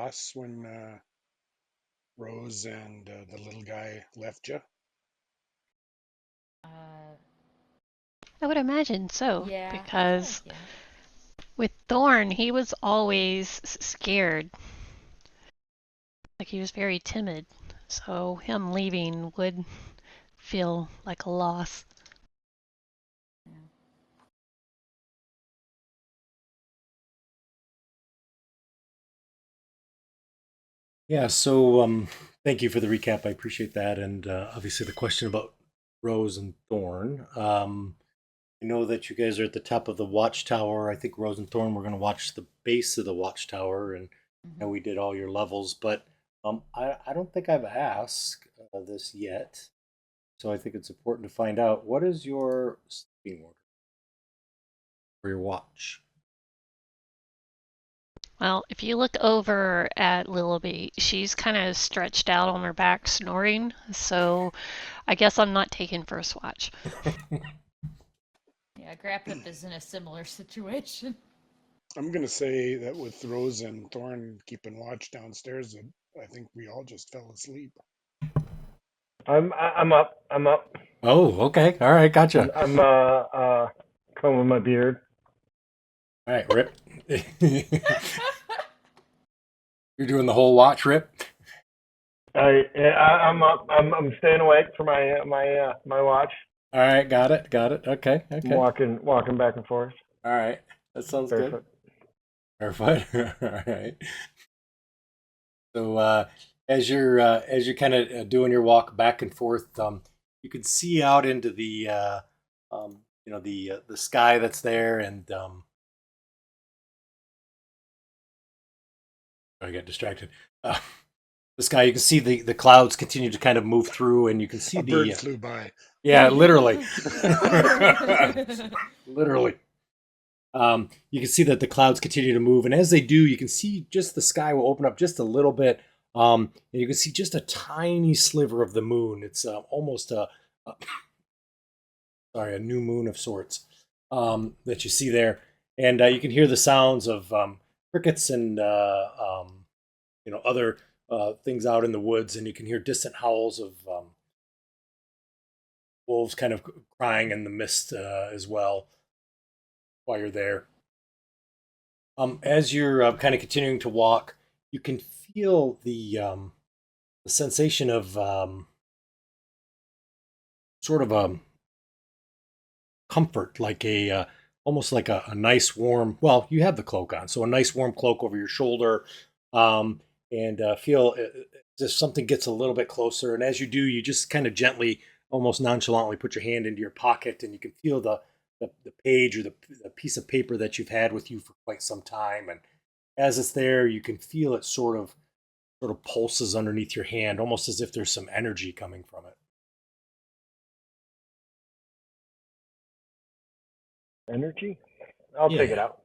loss when Rose and the little guy left you? Uh, I would imagine so, yeah, I feel like because yeah. with Thorn, he was always scared. Like he was very timid. So him leaving would feel like a loss. Yeah. Yeah, so thank you for the recap. I appreciate that. And obviously, the question about Rose and Thorn. I know that you guys are at the top of the watchtower. I think Rose and Thorn were going to watch the base of the watchtower, and Hmm. we did all your levels. But I don't think I've asked this yet. So I think it's important to find out what is your sleeping order for your watch? Well, if you look over at Lilloughby, she's kind of stretched out on her back snoring. So I guess I'm not taking first watch. Yeah, Grapip is in a similar situation. I'm gonna say that with Rose and Thorn keeping watch downstairs, I think we all just fell asleep. I'm up. I'm up. Oh, okay. All right. Gotcha. I'm combing my beard. All right, Rip. You're doing the whole watch, Rip? I'm up. I'm staying awake for my watch. All right. Got it. Got it. Okay. I'm Okay. walking back and forth All right. That sounds good. barefoot. Verified. All right. So as you're kind of doing your walk back and forth, you can see out into the the sky that's there, and I got distracted. Uh, the sky, you can see the clouds continue to kind of move through, and you can see A bird the flew by. yeah, literally, literally. You can see that the clouds continue to move, and as they do, you can see just the sky will open up just a little bit, and you can see just a tiny sliver of the moon. It's almost a sorry, a new moon of sorts that you see there, and you can hear the sounds of crickets and other things out in the woods, and you can hear distant howls of wolves kind of crying in the mist as well while you're there. As you're kind of continuing to walk, you can feel the sensation of sort of a comfort, like almost like a nice warm. Well, you have the cloak on, so a nice warm cloak over your shoulder, and feel as if something gets a little bit closer. And as you do, you just kind of gently, almost nonchalantly, put your hand into your pocket, and you can feel the page or the piece of paper that you've had with you for quite some time. And as it's there, you can feel it sort of pulses underneath your hand, almost as if there's some energy coming from it. Energy. I'll take it Yeah. out.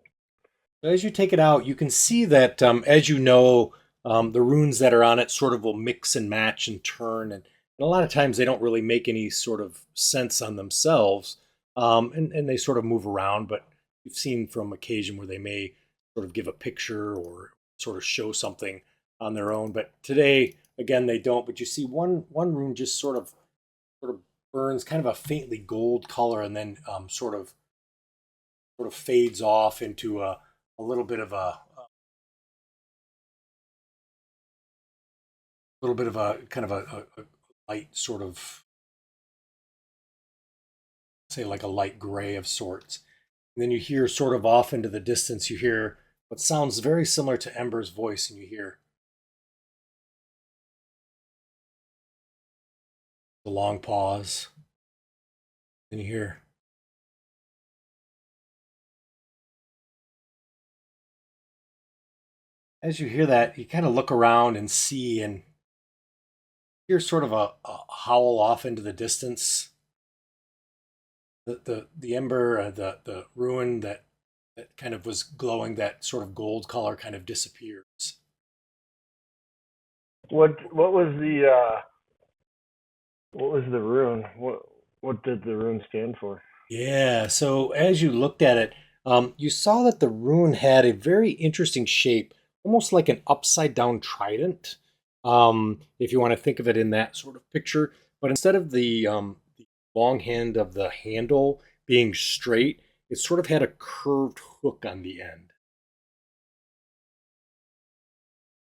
As you take it out, you can see that, as you know, the runes that are on it sort of will mix and match and turn, and a lot of times they don't really make any sort of sense on themselves, and they sort of move around. But you've seen from occasion where they may sort of give a picture or sort of show something on their own. But today, again, they don't. But you see one rune just sort of burns kind of a faintly gold color, and then sort of fades off into a little bit of a kind of a light sort of, say, like a light gray of sorts. And then you hear sort of off into the distance, you hear what sounds very similar to Ember's voice, and you hear the long pause. And you hear, as you hear that, you kind of look around and see and hear sort of a howl off into the distance. The ember, the ruin that kind of was glowing, that sort of gold color kind of disappears. What was the rune? What did the rune stand for? Yeah, so as you looked at it, you saw that the rune had a very interesting shape, almost like an upside down trident, if you want to think of it in that sort of picture. But instead of the long hand of the handle being straight, it sort of had a curved hook on the end.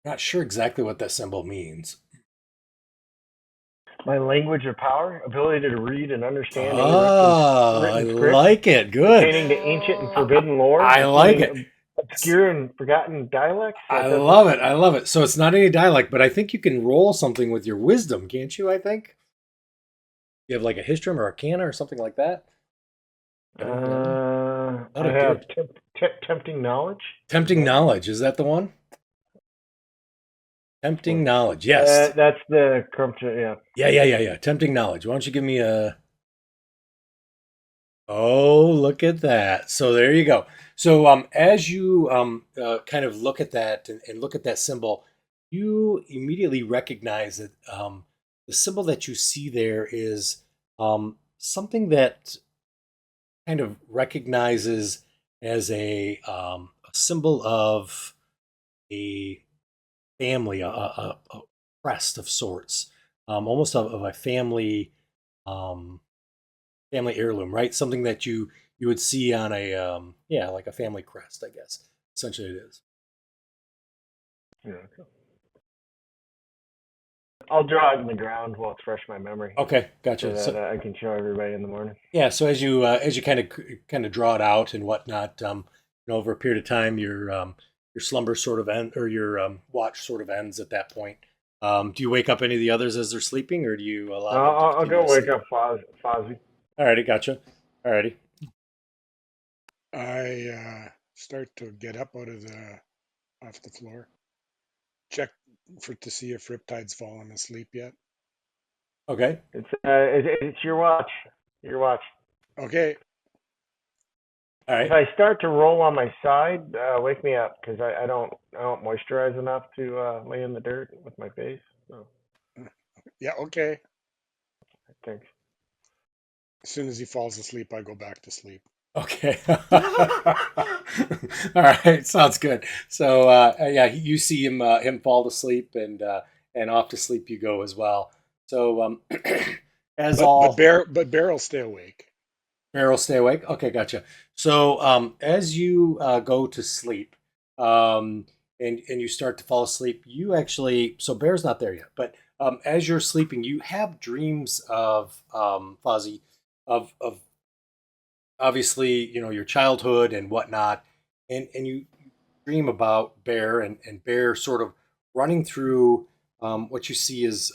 Not sure exactly what that symbol means. My language of power, ability to read and understand any Ah, I written script like it. Good. pertaining to ancient and forbidden lore, I like it. including obscure and forgotten dialects. I love it. I love it. So it's not any dialect, but I think you can roll something with your wisdom, can't you? I think you have like a history or a arcana or something like that. I Not a have good. tempting knowledge. Tempting knowledge. Is that the one? Tempting knowledge. Yes. That's the corruption. Yeah. Yeah. Tempting knowledge. Why don't you give me a? Oh, look at that. So there you go. So as you kind of look at that and look at that symbol, you immediately recognize that the symbol that you see there is something that kind of recognizes as a symbol of a family, a crest of sorts, almost of a family. Family heirloom, right? Something that you would see on a like a family crest, I guess. Essentially, it is. Yeah. I'll draw it in the ground while it's fresh in my memory, Okay, gotcha. so that I can show everybody in the morning. Yeah, so as you kind of draw it out and whatnot, over a period of time, your slumber sort of end or your watch sort of ends at that point. Do you wake up any of the others as they're sleeping, or do you allow them to I'll continue go to wake sleep? up Fozzie. Alrighty, gotcha. Alrighty. I start to get up off the floor. Check to see if Riptide's fallen asleep yet. Okay. It's your watch. Your watch. Okay. All If right. I start to roll on my side, wake me up because I don't moisturize enough to lay in the dirt with my face. So Yeah, okay. thanks. As soon as he falls asleep, I go back to sleep. Okay. All right. Sounds good. So yeah, you see him fall to sleep and off to sleep you go as well. So as But all Barrel stay awake. Barrel stay awake. Okay, gotcha. So as you go to sleep and you start to fall asleep, you actually Bear's not there yet, but as you're sleeping, you have dreams of Fozzie of obviously your childhood and whatnot, and you dream about Bear and Bear sort of running through what you see is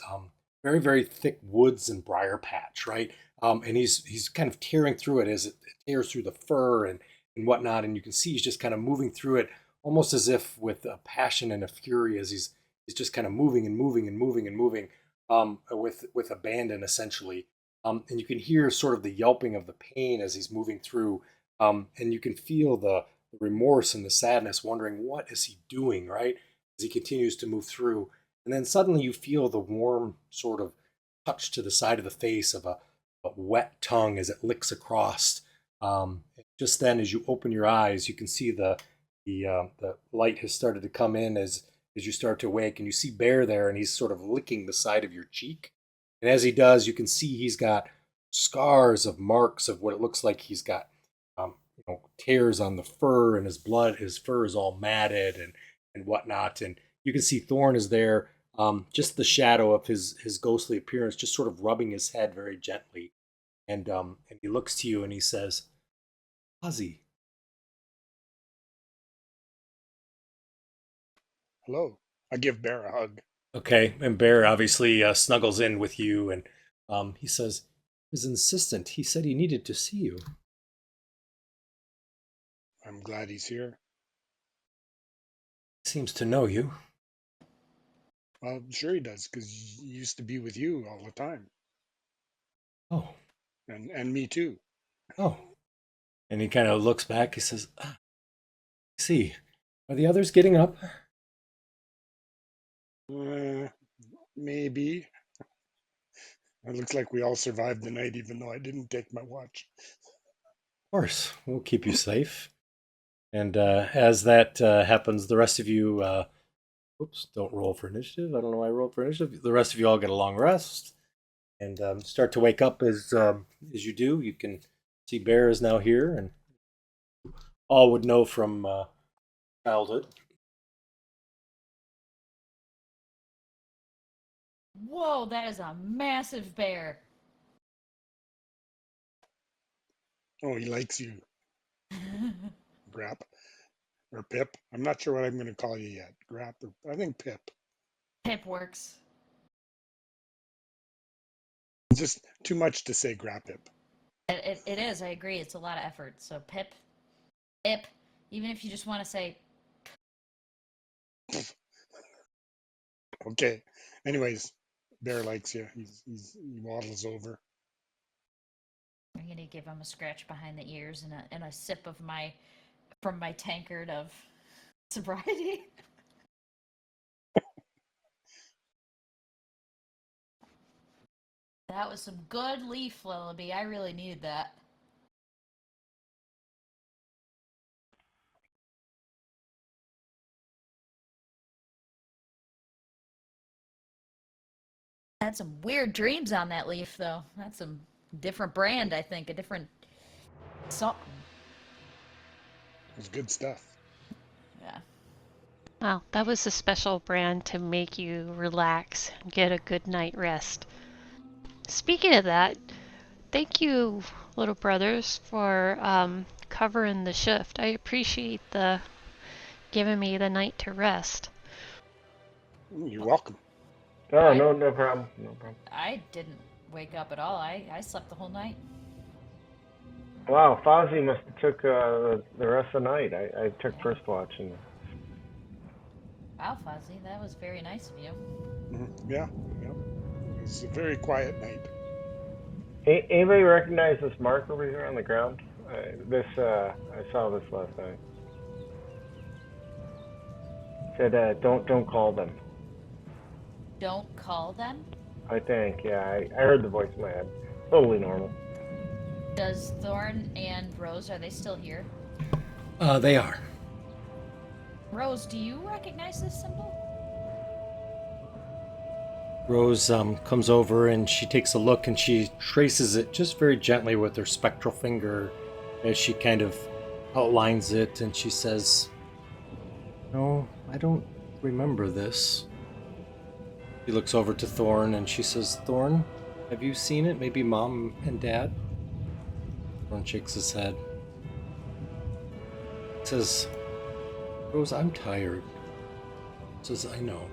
very very thick woods and briar patch, right? And he's kind of tearing through it as it tears through the fur and whatnot, and you can see he's just kind of moving through it almost as if with a passion and a fury as he's just kind of moving and moving and moving and moving with abandon essentially. And you can hear sort of the yelping of the pain as he's moving through, and you can feel the remorse and the sadness, wondering what is he doing, right? As he continues to move through, and then suddenly you feel the warm sort of touch to the side of the face of a wet tongue as it licks across. Just then, as you open your eyes, you can see the light has started to come in as you start to wake, and you see Bear there, and he's sort of licking the side of your cheek. And as he does, you can see he's got scars of marks of what it looks like he's got, tears on the fur, and his fur is all matted and whatnot. And you can see Thorn is there, just the shadow of his ghostly appearance, just sort of rubbing his head very gently. And he looks to you and he says, "Fuzzy." Hello. I give Bear a hug. Okay, and Bear obviously snuggles in with you, and he says, "He was insistent. He said he needed to see you." I'm glad he's here. Seems to know you. Well, sure he does, because he used to be with you all the time. Oh, And me too. oh. And he kind of looks back. He says, "I see. Are the others getting up?" Maybe. It looks like we all survived the night, even though I didn't take my watch. Of course, we'll keep you safe. And as that happens, the rest of you, oops, don't roll for initiative. I don't know why I rolled for initiative. The rest of you all get a long rest and start to wake up as you do. You can see Bear is now here, and all would know from childhood. Whoa, that is a massive bear. Oh, he likes you, Grap. Or Pip. I'm not sure what I'm going to call you yet. Grap or I think Pip. Pip works. Just too much to say Grapip. It is, I agree. It's a lot of effort. So Pip, even if you just want to say, Okay. Anyways, Bear likes you. He waddles over. I'm gonna give him a scratch behind the ears and a sip of from my tankard of sobriety. That was some good leaf, Lullaby. I really needed that. Had some weird dreams on that leaf, though. That's some different brand, I think. A different salt. It was good stuff. Yeah. Wow, that was a special brand to make you relax and get a good night rest. Speaking of that, thank you, little brothers, for covering the shift. I appreciate the giving me the night to rest. You're welcome. Oh, no problem. No problem. I didn't wake up at all. I slept the whole night. Wow, Fozzie must have took the rest of the night. I took first watch and. Wow, Fuzzy, that was very nice of you. Yeah. It was a very quiet night. Hey, anybody recognize this mark over here on the ground? I saw this last night. Said, don't call them. Don't call them? I think, yeah. I heard the voice in my head. Totally normal. Does Thorn and Rose, are they still here? They are. Rose, do you recognize this symbol? Rose comes over and she takes a look and she traces it just very gently with her spectral finger as she kind of outlines it, and she says, "No, I don't remember this." She looks over to Thorn and she says, "Thorn, have you seen it? Maybe Mom and Dad?" Thorn shakes his head. Says, "Rose, I'm tired." Says, "I know."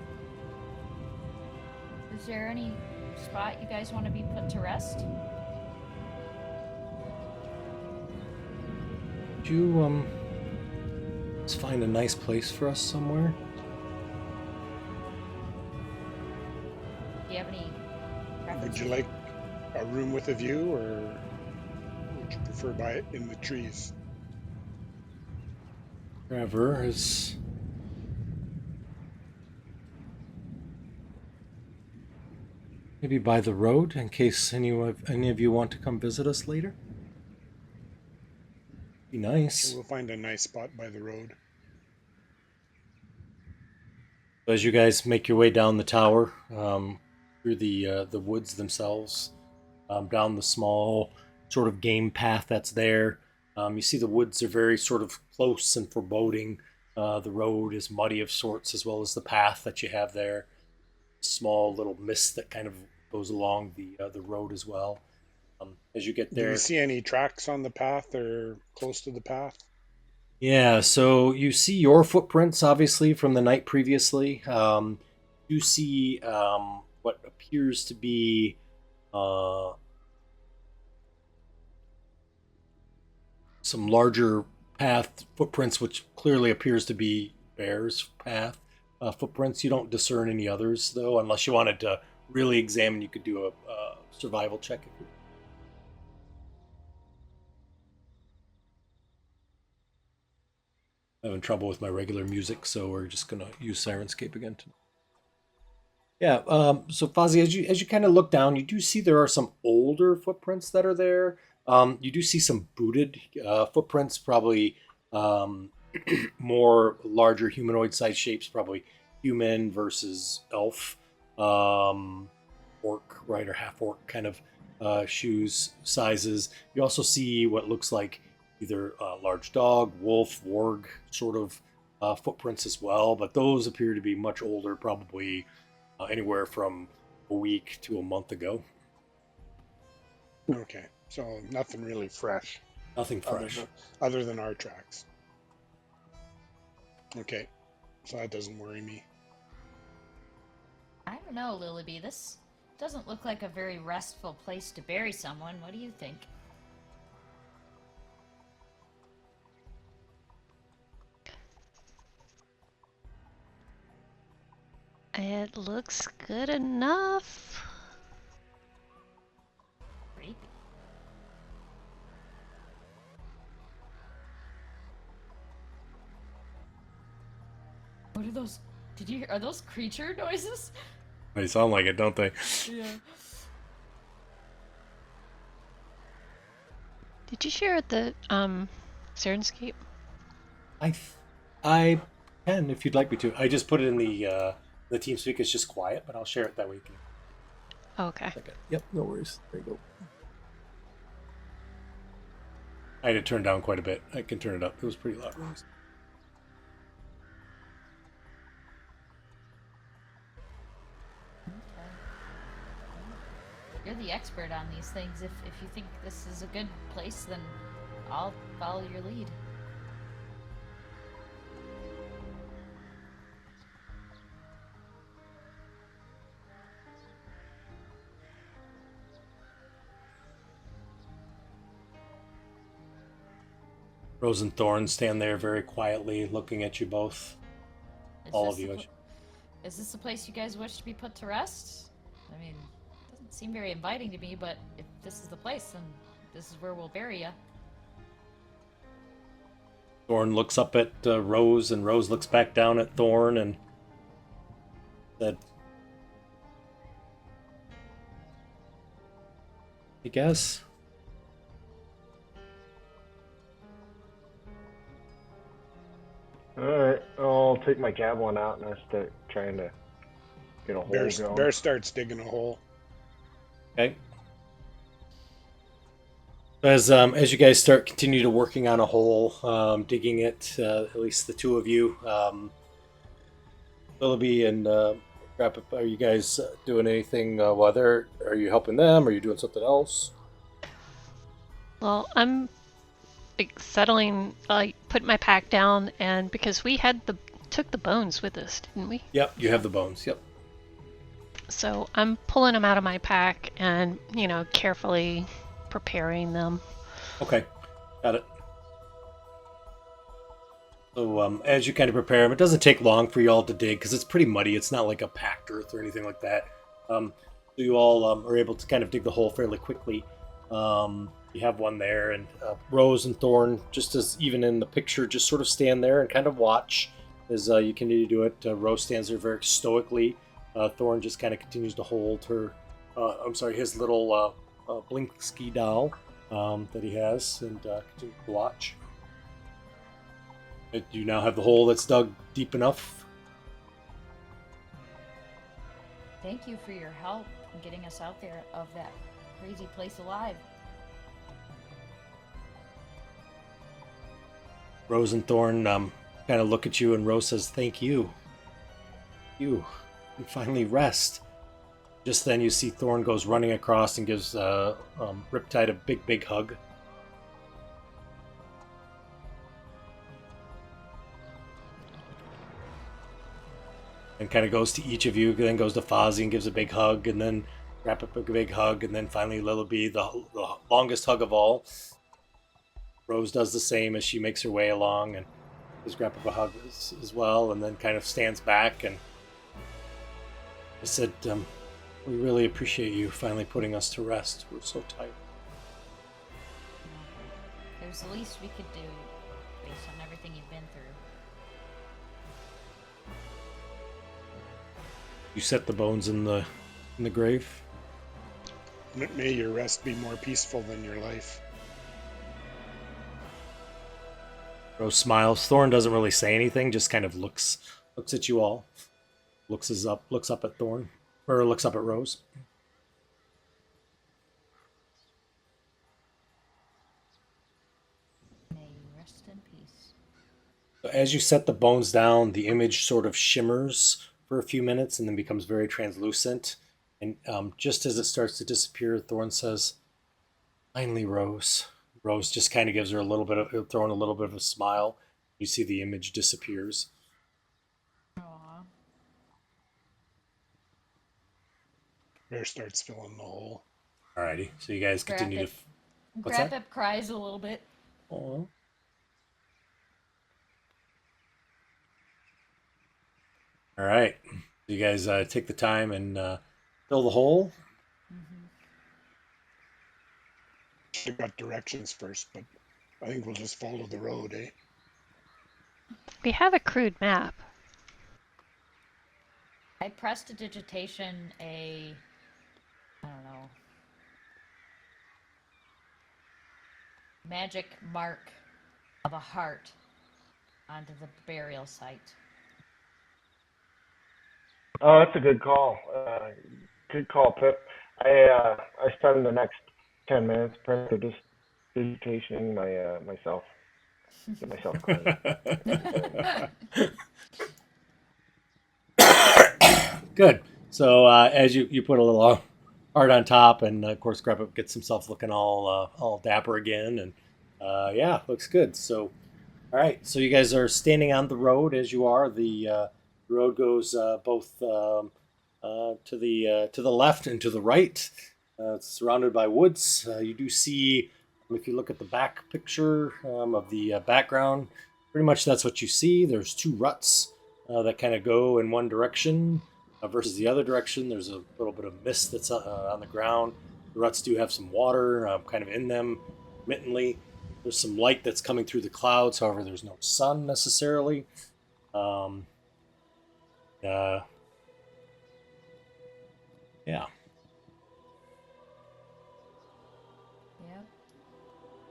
Is there any spot you guys want to be put to rest? Could you let's find a nice place for us somewhere? Do you have any Would preferences? you like a room with a view, or would you prefer by it in the trees? Wherever is. Maybe by the road, in case any of you want to come visit us later. Be nice. We'll find a nice spot by the road. As you guys make your way down the tower, through the woods themselves, down the small sort of game path that's there, you see the woods are very sort of close and foreboding. The road is muddy of sorts, as well as the path that you have there. Small little mist that kind of goes along the road as well. As you get Do there, you see any tracks on the path or close to the path? yeah. So you see your footprints, obviously, from the night previously. You see what appears to be some larger path footprints, which clearly appears to be bear's path footprints. You don't discern any others, though, unless you wanted to really examine. You could do a survival check. If you... I'm having trouble with my regular music, so we're just gonna use Sirenscape again. Yeah. So Fozzie, as you kind of look down, you do see there are some older footprints that are there. You do see some booted footprints, probably more larger humanoid size shapes, probably human versus elf, orc, right, or half orc kind of shoes sizes. You also see what looks like either a large dog, wolf, warg sort of footprints as well, but those appear to be much older, probably anywhere from a week to a month ago. Okay, so nothing really fresh Nothing fresh. other than our tracks. Okay, so that doesn't worry me. I don't know, Lilyby. This doesn't look like a very restful place to bury someone. What do you think? It looks good enough. Creepy. What are those? Did you hear? Are those creature noises? They sound like it, don't they? Yeah. Did you share the Sirenscape? I can if you'd like me to. I just put it in the TeamSpeak. It's just quiet, but I'll share it that way. You can... Okay. Okay. Yep, no worries. There you go. I had it turned down quite a bit. I can turn it up. It was pretty loud. You're the expert on these things. If you think this is a good place, then I'll follow your lead. Rose and Thorn stand there very quietly, looking at you both. All of you. Is this a place you guys wish to be put to rest? I mean, it doesn't seem very inviting to me, but if this is the place, then this is where we'll bury you. Thorn looks up at Rose, and Rose looks back down at Thorn, and said, I guess. Alright, I'll take my javelin out and I start trying to get a hole going. Bear starts digging a hole. Okay. As you guys continue to working on a hole, digging it, at least the two of you, Willoughby and Rapid, are you guys doing anything while they're? Are you helping them? Are you doing something else? Well, I'm like settling, put my pack down, and because we had took the bones with us, didn't we? Yep, you have the bones. Yep. So I'm pulling them out of my pack and, carefully preparing them. Okay, got it. So as you kind of prepare them, it doesn't take long for you all to dig because it's pretty muddy. It's not like a packed earth or anything like that. So you all are able to kind of dig the hole fairly quickly. You have one there, and Rose and Thorn, just as even in the picture, just sort of stand there and kind of watch as you continue to do it. Rose stands there very stoically. Thorn just kind of continues to hold his little Blinksky doll that he has, and continue to watch. You now have the hole that's dug deep enough. Thank you for your help in getting us out there of that crazy place alive. Rose and Thorn kind of look at you, and Rose says, "Thank you. You finally rest." Just then, you see Thorn goes running across and gives Riptide a big hug. And kind of goes to each of you, then goes to Fozzie and gives a big hug, and then wrap up a big hug, and then finally Lillaby, the longest hug of all. Rose does the same as she makes her way along, and gives wrap up a hug as well, and then kind of stands back, and I said, we really appreciate you finally putting us to rest. We're so tired. It was the least we could do based on everything you've been through. You set the bones in the grave. May your rest be more peaceful than your life. Rose smiles. Thorn doesn't really say anything, just kind of looks at you all. Looks up at Thorn, or looks up at Rose. May you rest in peace. So as you set the bones down, the image sort of shimmers for a few minutes and then becomes very translucent. And just as it starts to disappear, Thorn says, "Finally, Rose." Rose just kind of gives her a little bit of Thorn a little bit of a smile. You see the image disappears. Aw. Bear starts filling the hole. Alrighty, so you guys continue to. What's that? Grapip cries a little bit. Aw. All right, you guys take the time and fill the hole. I got directions first, but I think we'll just follow the road, eh? We have a crude map. I prestidigitation I don't know, magic mark of a heart onto the burial site. Oh, that's a good call. Good call, Pip. I spend the next 10 minutes presentationing myself. Get myself clean. Good. So as you put a little art on top, and of course Grub gets himself looking all dapper again, and yeah, looks good. So all right, so you guys are standing on the road as you are. The road goes both to the left and to the right. It's surrounded by woods. You do see, if you look at the back picture of the background, pretty much that's what you see. There's two ruts that kind of go in one direction versus the other direction. There's a little bit of mist that's on the ground. The ruts do have some water kind of in them, intermittently. There's some light that's coming through the clouds. However, there's no sun necessarily. Yeah. Yeah.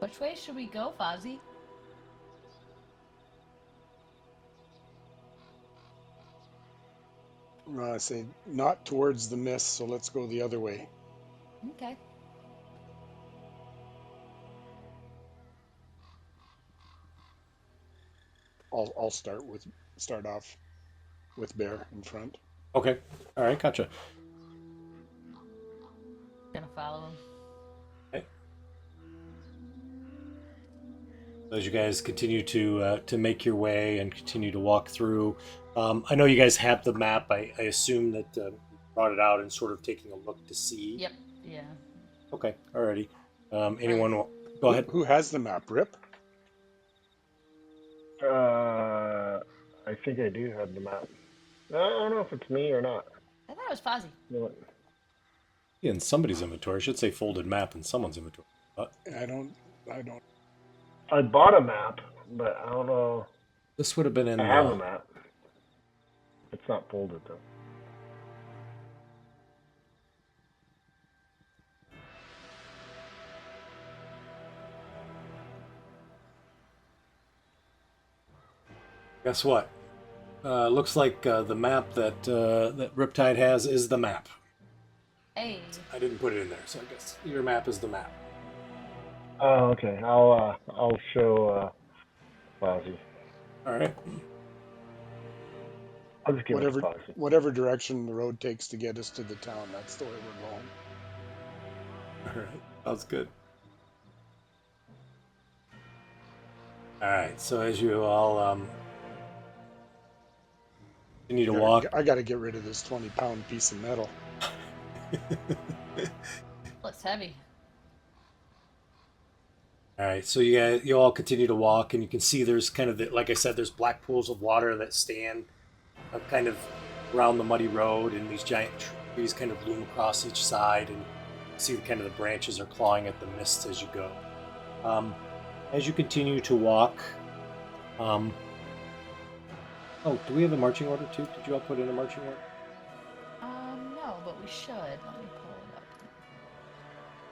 Which way should we go, Fozzie? I say not towards the mist, so let's go the other way. Okay. I'll start off with Bear in front. Okay. All right. Gotcha. Gonna follow him. Okay. As you guys continue to make your way and continue to walk through, I know you guys have the map. I assume that you brought it out and sort of taking a look to see. Yep. Yeah. Okay. Alrighty. Anyone? Go ahead. Who has the map? Rip? I think I do have the map. I don't know if it's me or not. I thought it was Fozzie. You know what? Yeah, in somebody's inventory. I should say folded map in someone's inventory. I don't. I bought a map, but I don't know. This would have been in. I have a map. It's not folded though. Guess what? Looks like the map that that Riptide has is the map. Hey. I didn't put it in there, so I guess your map is the map. Oh, okay. I'll show Fozzie. All right. I'll just give it to Fozzie. Whatever direction the road takes to get us to the town, that's the way we're going. All right. Sounds good. All right. So as you all continue to walk, I got to get rid of this 20-pound piece of metal. Looks heavy. All right, so you all continue to walk, and you can see there's kind of like I said, there's black pools of water that stand kind of around the muddy road, and these giant trees kind of loom across each side, and you see kind of the branches are clawing at the mist as you go. As you continue to walk, oh, do we have a marching order too? Did you all put in a marching order? No, but we should. Let me pull it up.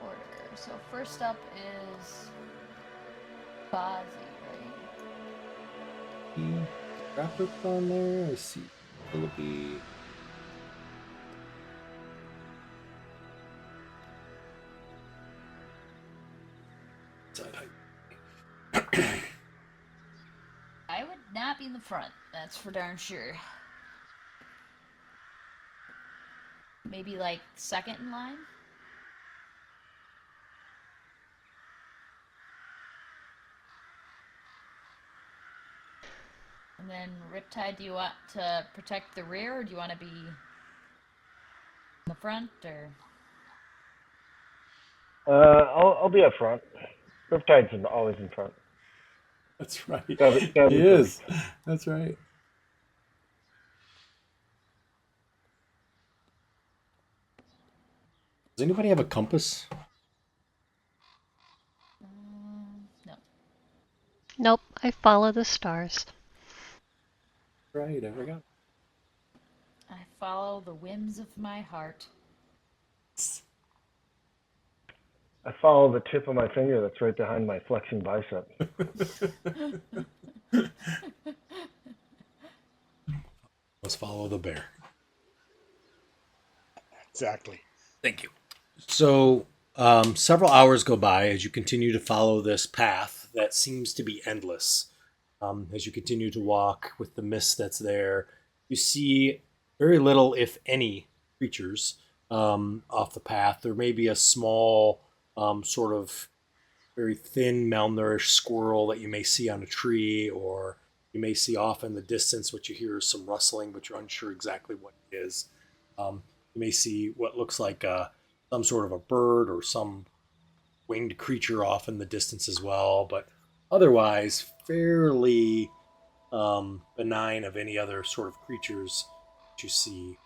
Order. So first up is Fozzie, right? Rapper on there. I see Willoughby. Side height. I would not be in the front, that's for darn sure. Maybe like second in line? And then Riptide, do you want to protect the rear, or do you want to be in the front, or? I'll be up front. Riptide's always in front. That's right. Gotta He be is. first. That's right. Does anybody have a compass? No. Nope, I follow the stars. Right, I forgot. I follow the whims of my heart. I follow the tip of my finger that's right behind my flexing bicep. Let's follow the bear. Exactly. Thank you. So, several hours go by as you continue to follow this path that seems to be endless. As you continue to walk with the mist that's there, you see very little, if any, creatures off the path. There may be a small, sort of very thin, malnourished squirrel that you may see on a tree, or you may see off in the distance what you hear is some rustling, but you're unsure exactly what it is. You may see what looks like some sort of a bird or some winged creature off in the distance as well, but otherwise fairly benign of any other sort of creatures that you see.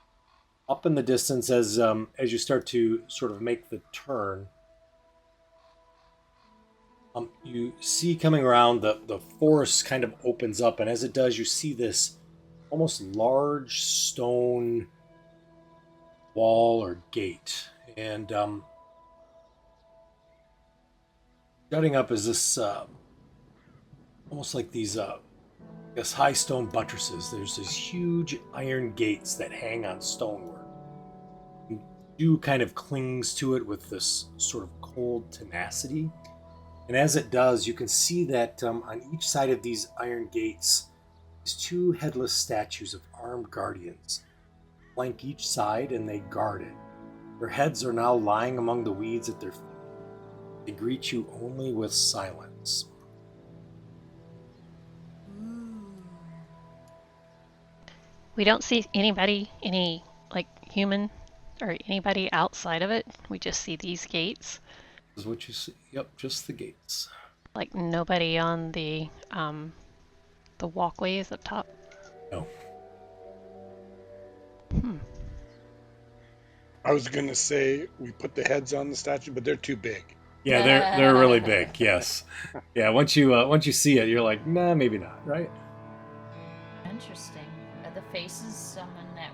Up in the distance, as you start to sort of make the turn, you see coming around the forest kind of opens up, and as it does, you see this almost large stone wall or gate, and jutting up is this almost like these I guess high stone buttresses. There's these huge iron gates that hang on stonework. And dew kind of clings to it with this sort of cold tenacity. And as it does, you can see that on each side of these iron gates, there's two headless statues of armed guardians flank each side, and they guard it. Their heads are now lying among the weeds at their feet. They greet you only with silence. We don't see anybody, any like human or anybody outside of it. We just see these gates. This is what you see. Yep, just the gates. Like nobody on the walkways up top. No. I was gonna say we put the heads on the statue, but they're too big. Yeah, they're really big. Yes. Yeah. Once you see it, you're like, nah, maybe not. Right. Interesting. Are the faces someone that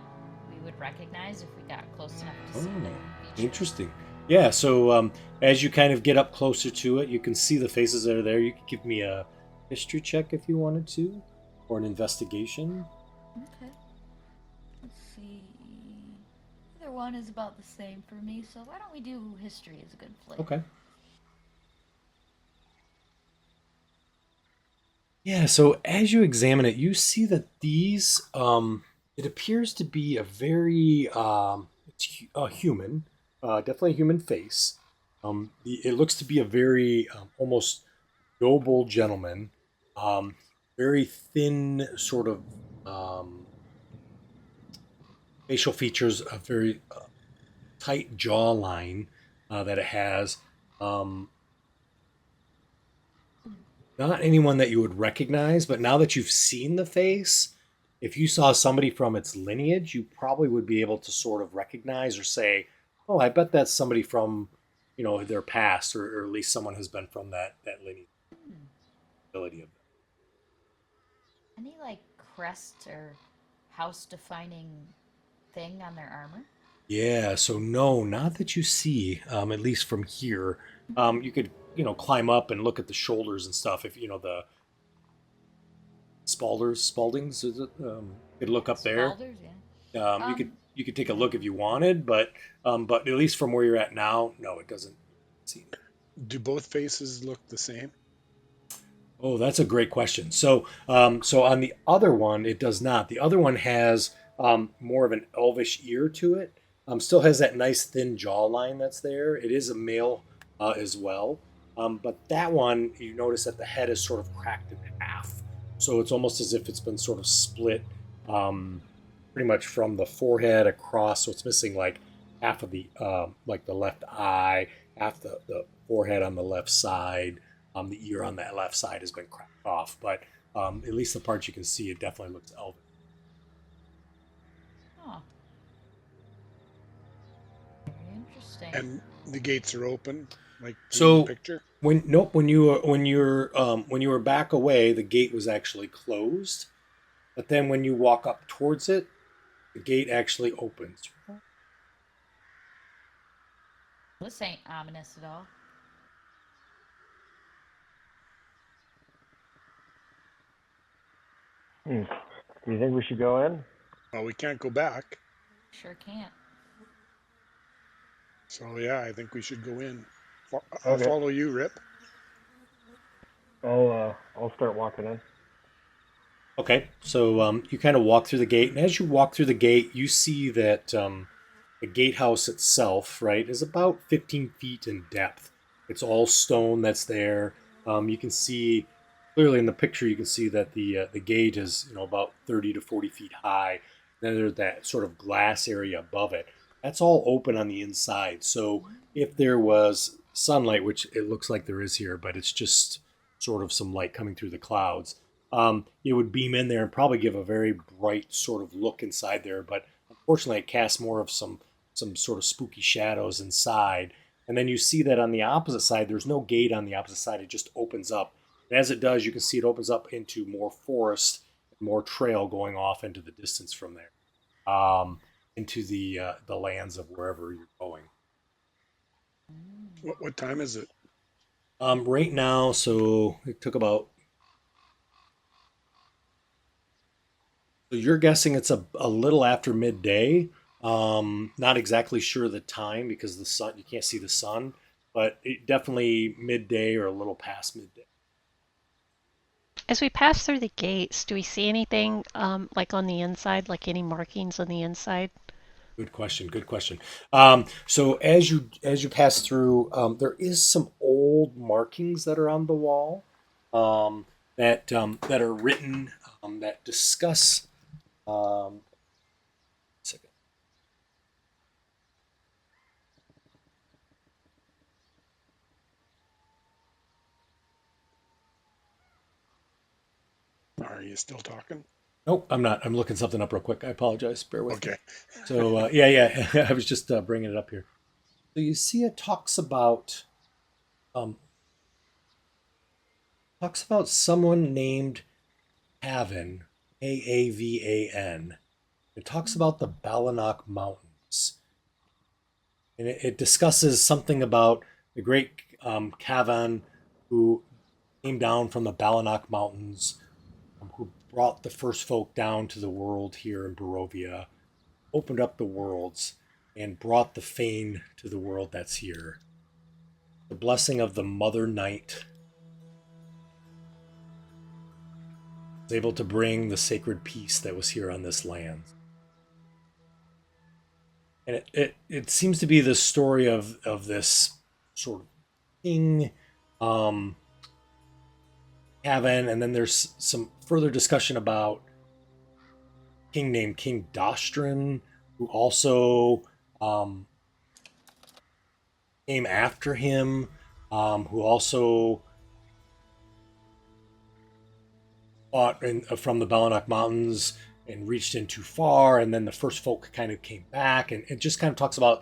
we would recognize if we got close enough to see them? Interesting. Yeah. So as you kind of get up closer to it, you can see the faces that are there. You could give me a history check if you wanted to, or an investigation. Okay. Let's see. Either one is about the same for me, so why don't we do history as a good flavor? Okay. Yeah, so as you examine it, you see that these, it appears to be a very, it's a human, definitely a human face. It looks to be a very almost noble gentleman, very thin, sort of facial features, a very tight jawline that it has. Not anyone that you would recognize, but now that you've seen the face, if you saw somebody from its lineage, you probably would be able to sort of recognize or say, "Oh, I bet that's somebody from, their past, or at least someone has been from that lineage." Ability of them. Any like crest or house defining thing on their armor? Yeah, so no, not that you see, at least from here. You could, climb up and look at the shoulders and stuff if, the Spaldings. Is it? You could look up there. Spalders, yeah. You could take a look if you wanted, but at least from where you're at now, no, it doesn't seem. Do both faces look the same? Oh, that's a great question. So on the other one, it does not. The other one has more of an elvish ear to it. Still has that nice thin jawline that's there. It is a male as well. But that one, you notice that the head is sort of cracked in half. So it's almost as if it's been sort of split pretty much from the forehead across. So it's missing like half of the like the left eye, half the forehead on the left side. The ear on that left side has been cracked off, but at least the parts you can see, it definitely looks elvish. Oh. Very interesting. And the gates are open, like in So the picture? when you were back away, the gate was actually closed. But then when you walk up towards it, the gate actually opens. This ain't ominous at all. Do you think we should go in? Well, we can't go back. Sure can't. So yeah, I think we should go in. I'll Okay. follow you, Rip. I'll start walking in. Okay, so you kind of walk through the gate, and as you walk through the gate, you see that the gatehouse itself, right, is about 15 feet in depth. It's all stone that's there. You can see clearly in the picture. You can see that the gate is about 30 to 40 feet high. Then there's that sort of glass area above it. That's all open on the inside. So if there was sunlight, which it looks like there is here, but it's just sort of some light coming through the clouds. It would beam in there and probably give a very bright sort of look inside there. But unfortunately, it casts more of some sort of spooky shadows inside. And then you see that on the opposite side, there's no gate on the opposite side. It just opens up. And as it does, you can see it opens up into more forest, more trail going off into the distance from there, into the lands of wherever you're going. What time is it? Right now, so it took about. So you're guessing it's a little after midday. Not exactly sure the time because the sun, you can't see the sun, but it definitely midday or a little past midday. As we pass through the gates, do we see anything like on the inside, like any markings on the inside? Good question. Good question. So as you pass through, there is some old markings that are on the wall that are written that discuss. Second. Are you still talking? Nope, I'm not. I'm looking something up real quick. I apologize. Bear with me. Okay. So yeah. I was just bringing it up here. So you see, it talks about someone named Havan, Aavan. It talks about the Balanock Mountains, and it discusses something about the great Cavan who came down from the Balanock Mountains, who brought the first folk down to the world here in Barovia, opened up the worlds, and brought the Fane to the world that's here. The blessing of the Mother Night was able to bring the sacred peace that was here on this land. And it seems to be the story of this sort of king, Haven, and then there's some further discussion about a king named King Dostrin, who also came after him, who also fought from the Balanock Mountains and reached in too far, and then the first folk kind of came back, and it just kind of talks about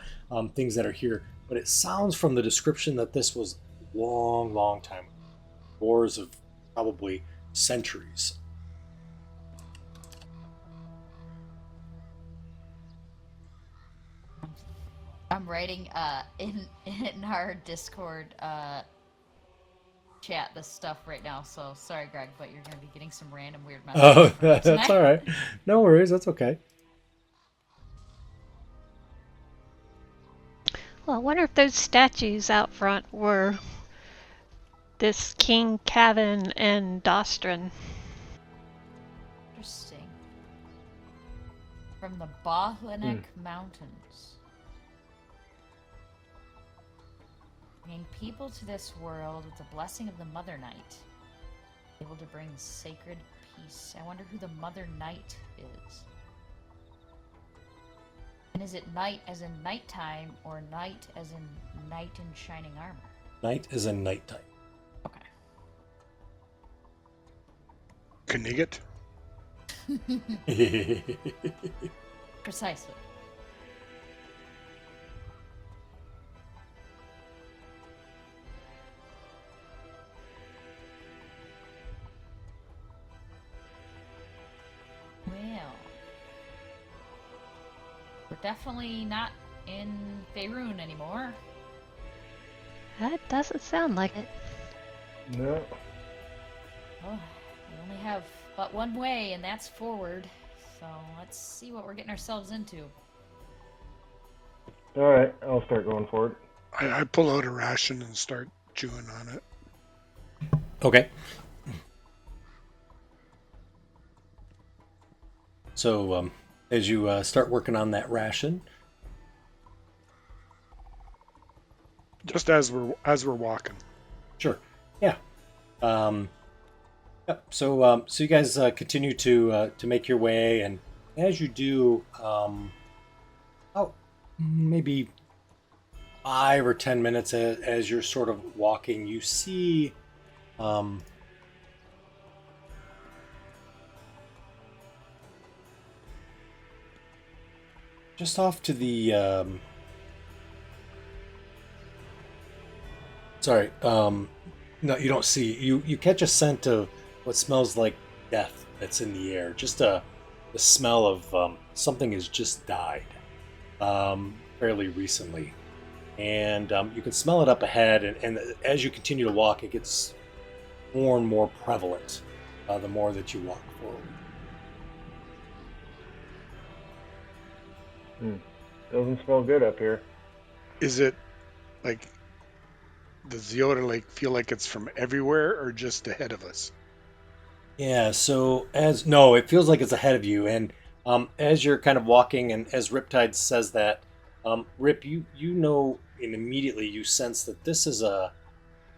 things that are here. But it sounds from the description that this was a long, long time ago, wars of probably centuries. I'm writing in our Discord chat this stuff right now, so sorry, Greg, but you're going to be getting some random weird Oh, messages from me that's tonight. all right. No worries. That's okay. Well, I wonder if those statues out front were this King Cavan and Dostran. Interesting. From the Bohlinek Mountains. Bringing people to this world with the blessing of the Mother Knight. Able to bring sacred peace. I wonder who the Mother Knight is. And is it night as in nighttime or night as in knight in shining armor? Night is in nighttime. Okay. Knigget? Precisely. Well, we're definitely not in Faerun anymore. That doesn't sound like it. No. Oh, we only have but one way, and that's forward. So let's see what we're getting ourselves into. All right, I'll start going forward. I pull out a ration and start chewing on it. Okay. So as you start working on that ration, Just as we're walking. sure, yeah. Yep. So you guys continue to make your way, and as you do, oh, maybe 5 or 10 minutes as you're sort of walking, you see. Just off to the sorry, no, you don't see. You catch a scent of what smells like death that's in the air. Just the smell of something has just died fairly recently, and you can smell it up ahead. And as you continue to walk, it gets more and more prevalent the more that you walk forward. Doesn't smell good up here. Is it like, does the odor like feel like it's from everywhere or just ahead of us? Yeah, so no, it feels like it's ahead of you, and as you're kind of walking, and as Riptide says that, Rip, you know, and immediately you sense that this is a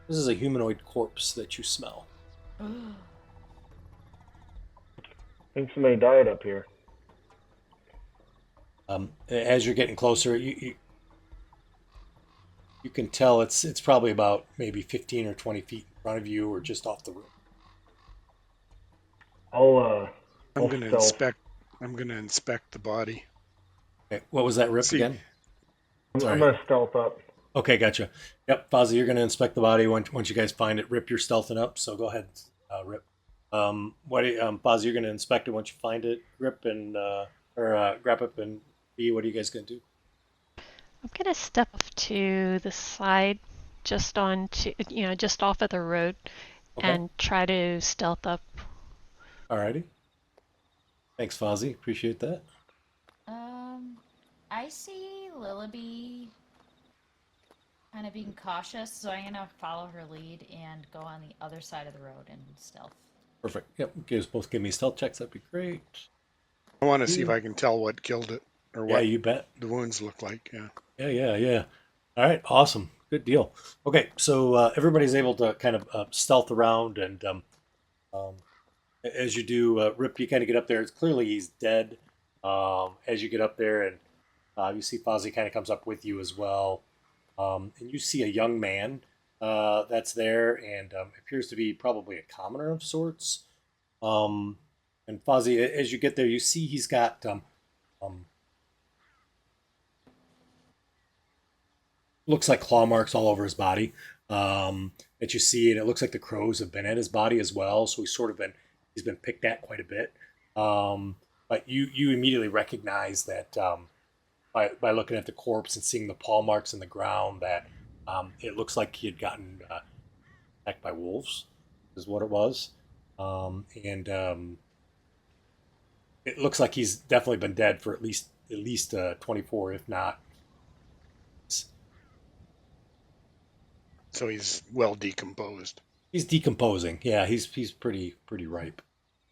humanoid corpse that you smell. I think somebody died up here. As you're getting closer, you can tell it's probably about maybe 15 or 20 feet in front of you, or just off the road. I'm gonna inspect. I'm gonna inspect the body. Okay, what was that, Rip, See. again? I'm Sorry. gonna stealth up. Okay, gotcha. Yep, Fozzie, you're gonna inspect the body once you guys find it. Rip, you're stealthing up, so go ahead, Rip. Fozzie, you're gonna inspect it once you find it. Rip and Grab Up and B, what are you guys gonna do? I'm gonna step off to the side, just just off of the road, Okay. and try to stealth up. Alrighty. Thanks, Fozzie. Appreciate that. I see Lillaby kind of being cautious, so I'm gonna follow her lead and go on the other side of the road and stealth. Perfect. Yep. Both give me stealth checks. That'd be great. I want to see if I can tell what killed it or Yeah, what you bet. the wounds look like. Yeah. Yeah. All right. Awesome. Good deal. Okay. So everybody's able to kind of stealth around, and as you do, Rip, you kind of get up there. It's clearly he's dead. As you get up there, and you see Fozzie kind of comes up with you as well. And you see a young man that's there, and appears to be probably a commoner of sorts. And Fozzie, as you get there, you see he's got looks like claw marks all over his body that you see, and it looks like the crows have been at his body as well. So he's been picked at quite a bit. But you immediately recognize that by looking at the corpse and seeing the paw marks in the ground that it looks like he had gotten attacked by wolves, is what it was. And it looks like he's definitely been dead for at least 24, if not. So he's well decomposed. He's decomposing. Yeah, he's pretty ripe.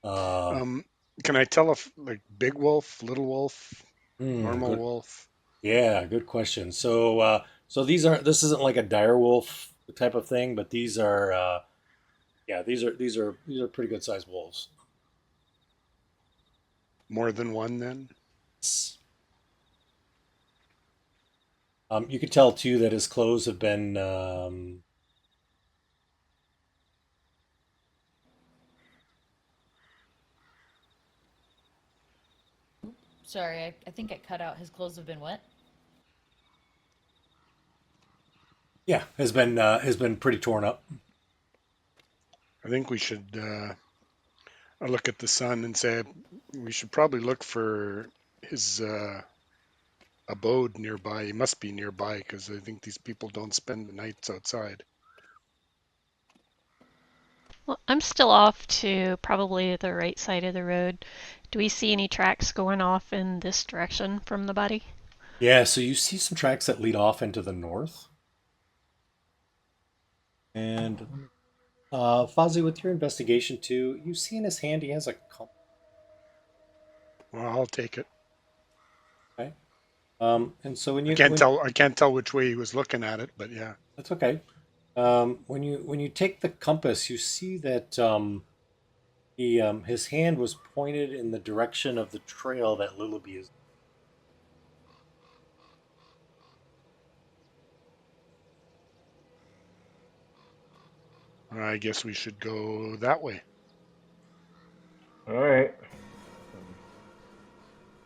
Uh, Um, can I tell if like big wolf, little wolf, normal Good. wolf? Yeah, good question. So this isn't like a dire wolf type of thing, but these are yeah, these are pretty good sized wolves. More than one then? You can tell too that his clothes have been Sorry, I think it cut out. His clothes have been what? yeah, has been pretty torn up. I think we should look at the sun and say we should probably look for his abode nearby. He must be nearby because I think these people don't spend the nights outside. Well, I'm still off to probably the right side of the road. Do we see any tracks going off in this direction from the body? Yeah, so you see some tracks that lead off into the north. And Fozzie, with your investigation too, you see in his hand he has a compass. Well, I'll take it. Okay. And so when I you can't when tell. I can't tell which way he was looking at it, but yeah. that's okay. When you take the compass, you see that his hand was pointed in the direction of the trail that Lillaby is. I guess we should go that way. All right.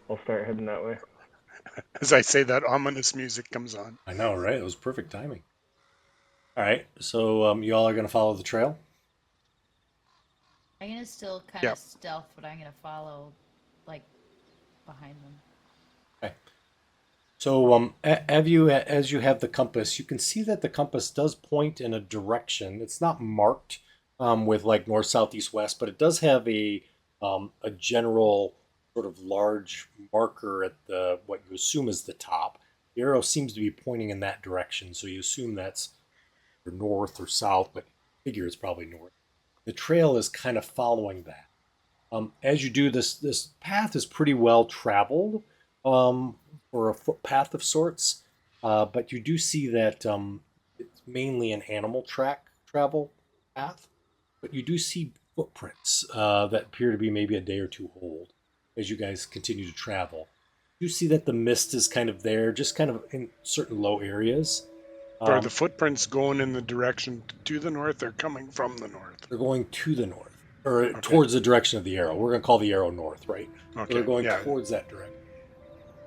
I'll start heading that way. As I say, that ominous music comes on. I know, right? It was perfect timing. All right, so you all are going to follow the trail. I'm gonna still kind Yep. of stealth, but I'm gonna follow, like, behind them. Okay. So as you have the compass, you can see that the compass does point in a direction. It's not marked with like north, south, east, west, but it does have a general sort of large marker at the what you assume is the top. The arrow seems to be pointing in that direction, so you assume that's north or south, but figure it's probably north. The trail is kind of following that. As you do this path is pretty well traveled um, for a footpath of sorts, but you do see that it's mainly an animal track travel path. But you do see footprints that appear to be maybe a day or two old as you guys continue to travel. You see that the mist is kind of there, just kind of in certain low areas. Are the Um, footprints going in the direction to the north or coming from the north? they're going to the north, or Okay. towards the direction of the arrow. We're going to call the arrow north, right? So they're Okay. going Yeah. towards that direction.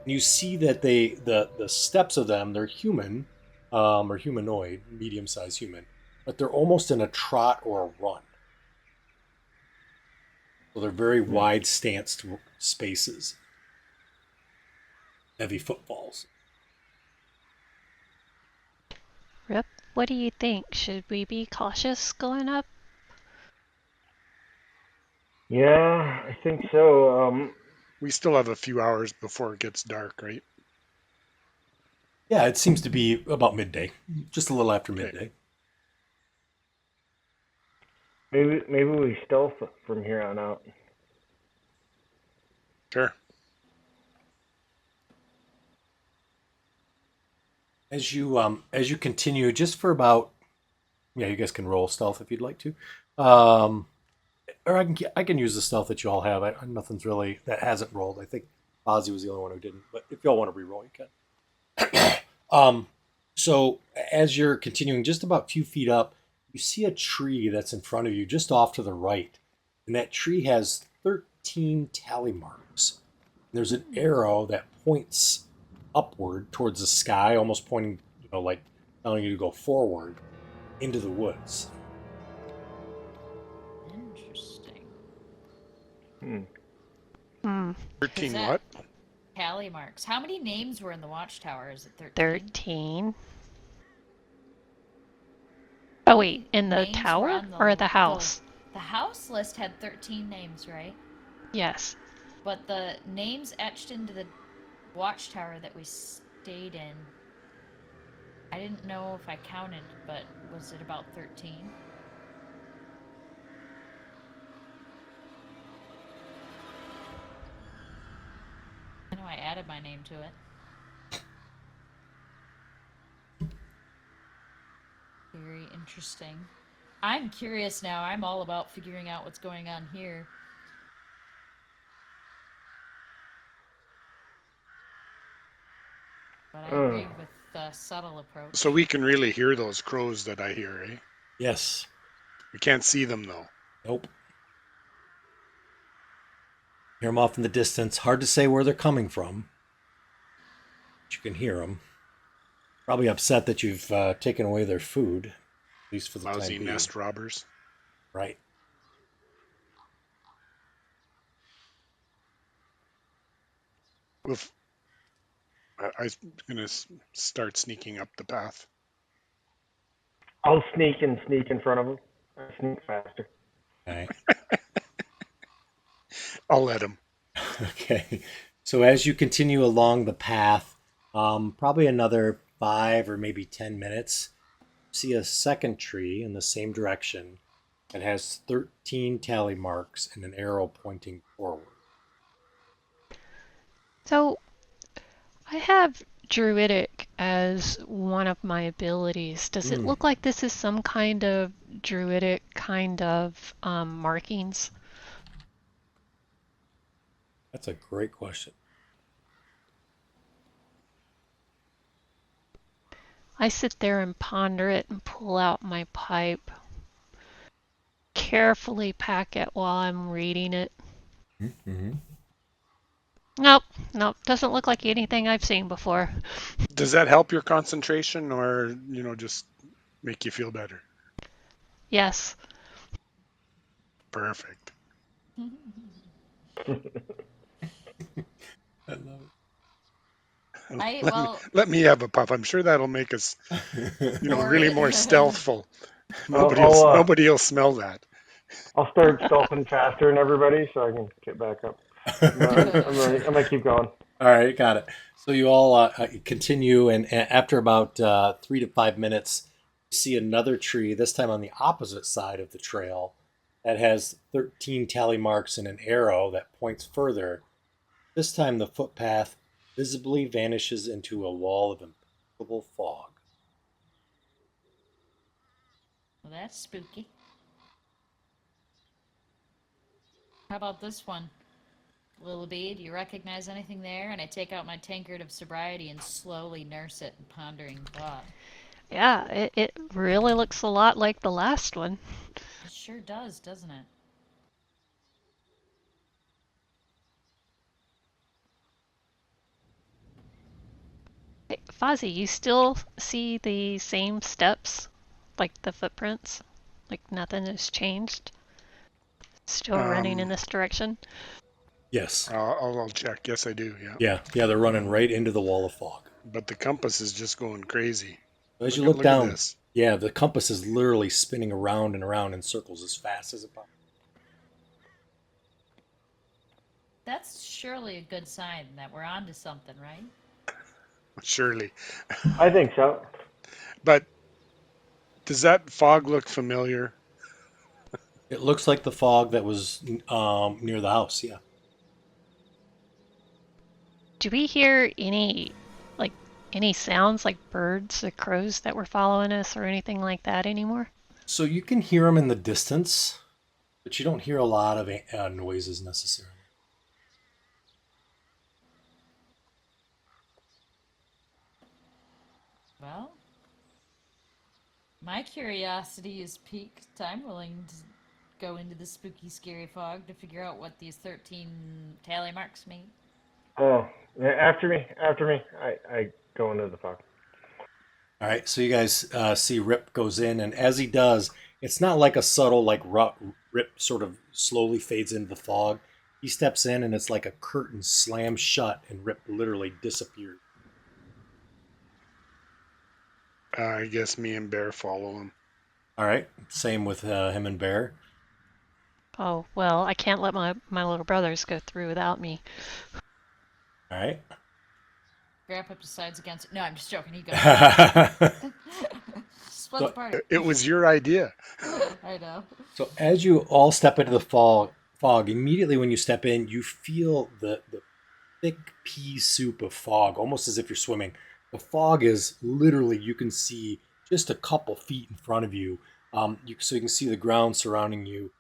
And you see that the steps of them, they're human, or humanoid, medium-sized human, but they're almost in a trot or a run. So they're very wide stanced spaces, heavy footfalls. Rip, what do you think? Should we be cautious going up? Yeah, I think so. We still have a few hours before it gets dark, right? Yeah, it seems to be about midday, just a little after Okay. midday. maybe we stealth from here on out. Sure. As you continue, just for about yeah, you guys can roll stealth if you'd like to. Um, or I can use the stealth that you all have. Nothing's really that hasn't rolled. I think Ozzy was the only one who didn't. But if y'all want to re-roll, you can. So as you're continuing, just about a few feet up, you see a tree that's in front of you, just off to the right, and that tree has 13 tally marks. There's an arrow that points upward towards the sky, almost pointing, like telling you to go forward into the woods. Interesting. Hmm. Hmm, 13 that- what? Tally marks. How many names were in the watchtower? Is it 13? 13. Oh wait, in the names were tower on or the house? The house list had 13 names, right? Yes. But the names etched into the watchtower that we stayed in, I didn't know if I counted, but was it about 13? I know I added my name to it. Very interesting. I'm curious now. I'm all about figuring out what's going on here. But I agree with the subtle approach. So we can really hear those crows that I hear, eh? Yes. We can't see them though. Nope. Hear them off in the distance. Hard to say where they're coming from. But you can hear them. Probably upset that you've taken away their food, at least for the Lousy time being. nest robbers. Right. I'm gonna start sneaking up the path. I'll sneak in front of him. I sneak faster. All right. I'll let him. Okay. So as you continue along the path, probably another 5 or maybe 10 minutes, you see a second tree in the same direction. It has 13 tally marks and an arrow pointing forward. So I have Druidic as one of my abilities. Does it look like this is some kind of Druidic kind of markings? That's a great question. I sit there and ponder it and pull out my pipe. Carefully pack it while I'm reading it. Mm-hmm. Nope, doesn't look like anything I've seen before. Does that help your concentration, or just make you feel better? Yes. Perfect. I love Let me have a puff. I'm sure that'll make us, it. really more stealthful. I'll Nobody will smell that. I'll start stealthing faster than everybody so I can get back up. I'm ready. I'm gonna keep going. All right, got it. So you all continue, and after about 3 to 5 minutes, you see another tree, this time on the opposite side of the trail, that has 13 tally marks and an arrow that points further. This time the footpath visibly vanishes into a wall of impenetrable fog. Well, that's spooky. How about this one? Willoughby, do you recognize anything there? And I take out my tankard of sobriety and slowly nurse it in pondering thought. Yeah, it really looks a lot like the last one. It sure does, doesn't it? Hey, Fozzie, you still see the same steps? Like the footprints? Like nothing has changed? Still running in this direction? Yes. I'll check. Yes, I do. Yeah. Yeah, they're running right into the wall of fog. But the compass is just going crazy. As you look Look down, at this. yeah, the compass is literally spinning around and around in circles as fast as it possible. That's surely a good sign that we're onto something, right? Surely. I think so. But does that fog look familiar? It looks like the fog that was near the house, yeah. Do we hear any sounds like birds or crows that were following us or anything like that anymore? So you can hear them in the distance, but you don't hear a lot of noises necessarily. Well, my curiosity is piqued. I'm willing to go into the spooky, scary fog to figure out what these 13 tally marks mean. Oh, after me. I go into the fog. All right, so you guys see Rip goes in, and as he does, it's not like a subtle, like Rip sort of slowly fades into the fog. He steps in, and it's like a curtain slams shut, and Rip literally disappears. I guess me and Bear follow him. All right. Same with him and Bear. Oh, well, I can't let my little brothers go through without me. All right. Grandpa decides against it. No, I'm just joking. He goes. so, Split the party. It was your idea. I know. so as you all step into the fog, immediately when you step in, you feel the thick pea soup of fog, almost as if you're swimming. The fog is literally, you can see just a couple feet in front of you. So you can see the ground surrounding you.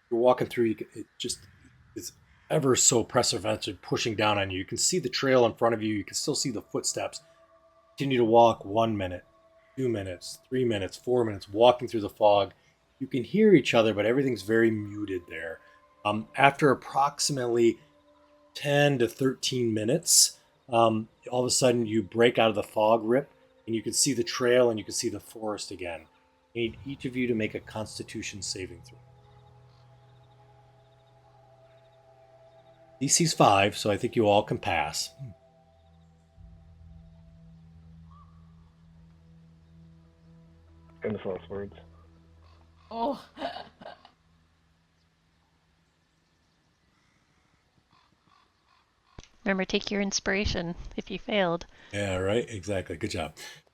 You're walking through, it just is ever so precipitate pushing down on you. You can see the trail in front of you. You can still see the footsteps. Continue to walk 1 minute, 2 minutes, 3 minutes, 4 minutes, walking through the fog. You can hear each other, but everything's very muted there. After approximately 10 to 13 minutes, all of a sudden you break out of the fog rip and you can see the trail and you can see the forest again. I need each of you to make a constitution saving throw. DC's 5, so I think you all can pass. Famous last words. Oh. Remember, take your inspiration if you failed. Yeah, right. Exactly. Good job.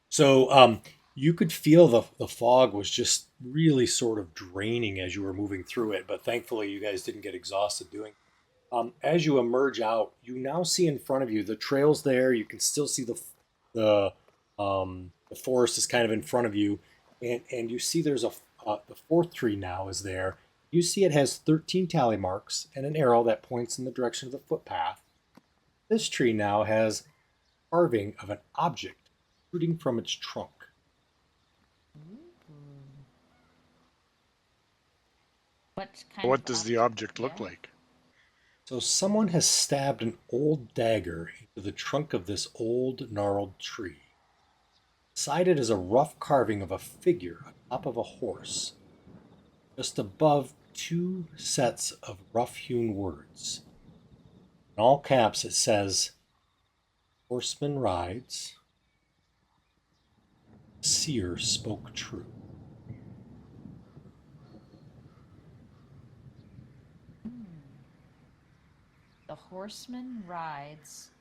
So you could feel the fog was just really sort of draining as you were moving through it, but thankfully you guys didn't get exhausted doing it. As you emerge out, you now see in front of you the trails there. You can still see the the forest is kind of in front of you, and you see there's the fourth tree now is there. You see it has 13 tally marks and an arrow that points in the direction of the footpath. This tree now has carving of an object shooting from its trunk. What kind What of does the object? object Yeah. look like? So someone has stabbed an old dagger into the trunk of this old gnarled tree. Beside it is a rough carving of a figure atop of a horse. Just above, two sets of rough-hewn words. In all caps it says, "Horseman rides, seer spoke true." The horseman rides,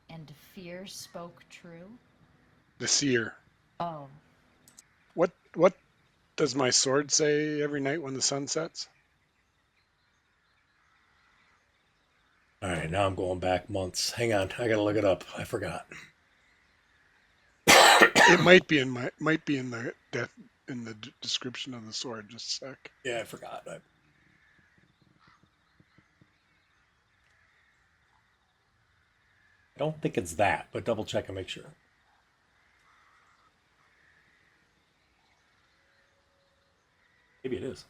and fear spoke true. The seer. Oh. What does my sword say every night when the sun sets? All right, now I'm going back months. Hang on, I gotta look it up. I forgot. It might be in the description of the sword. Just a sec. Yeah, I forgot. I don't think it's that, but double check and make sure. Maybe it is.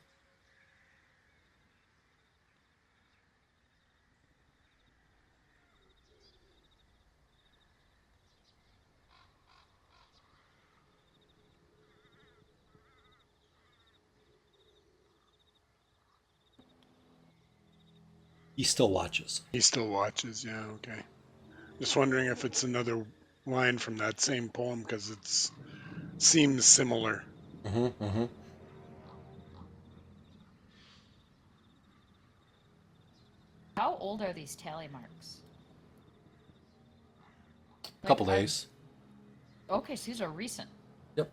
He still watches. He still watches. Yeah. Okay. Just wondering if it's another line from that same poem because it seems similar. Mm-hmm, mm-hmm. How old are these tally marks? Couple days. Okay, so these are recent. Yep.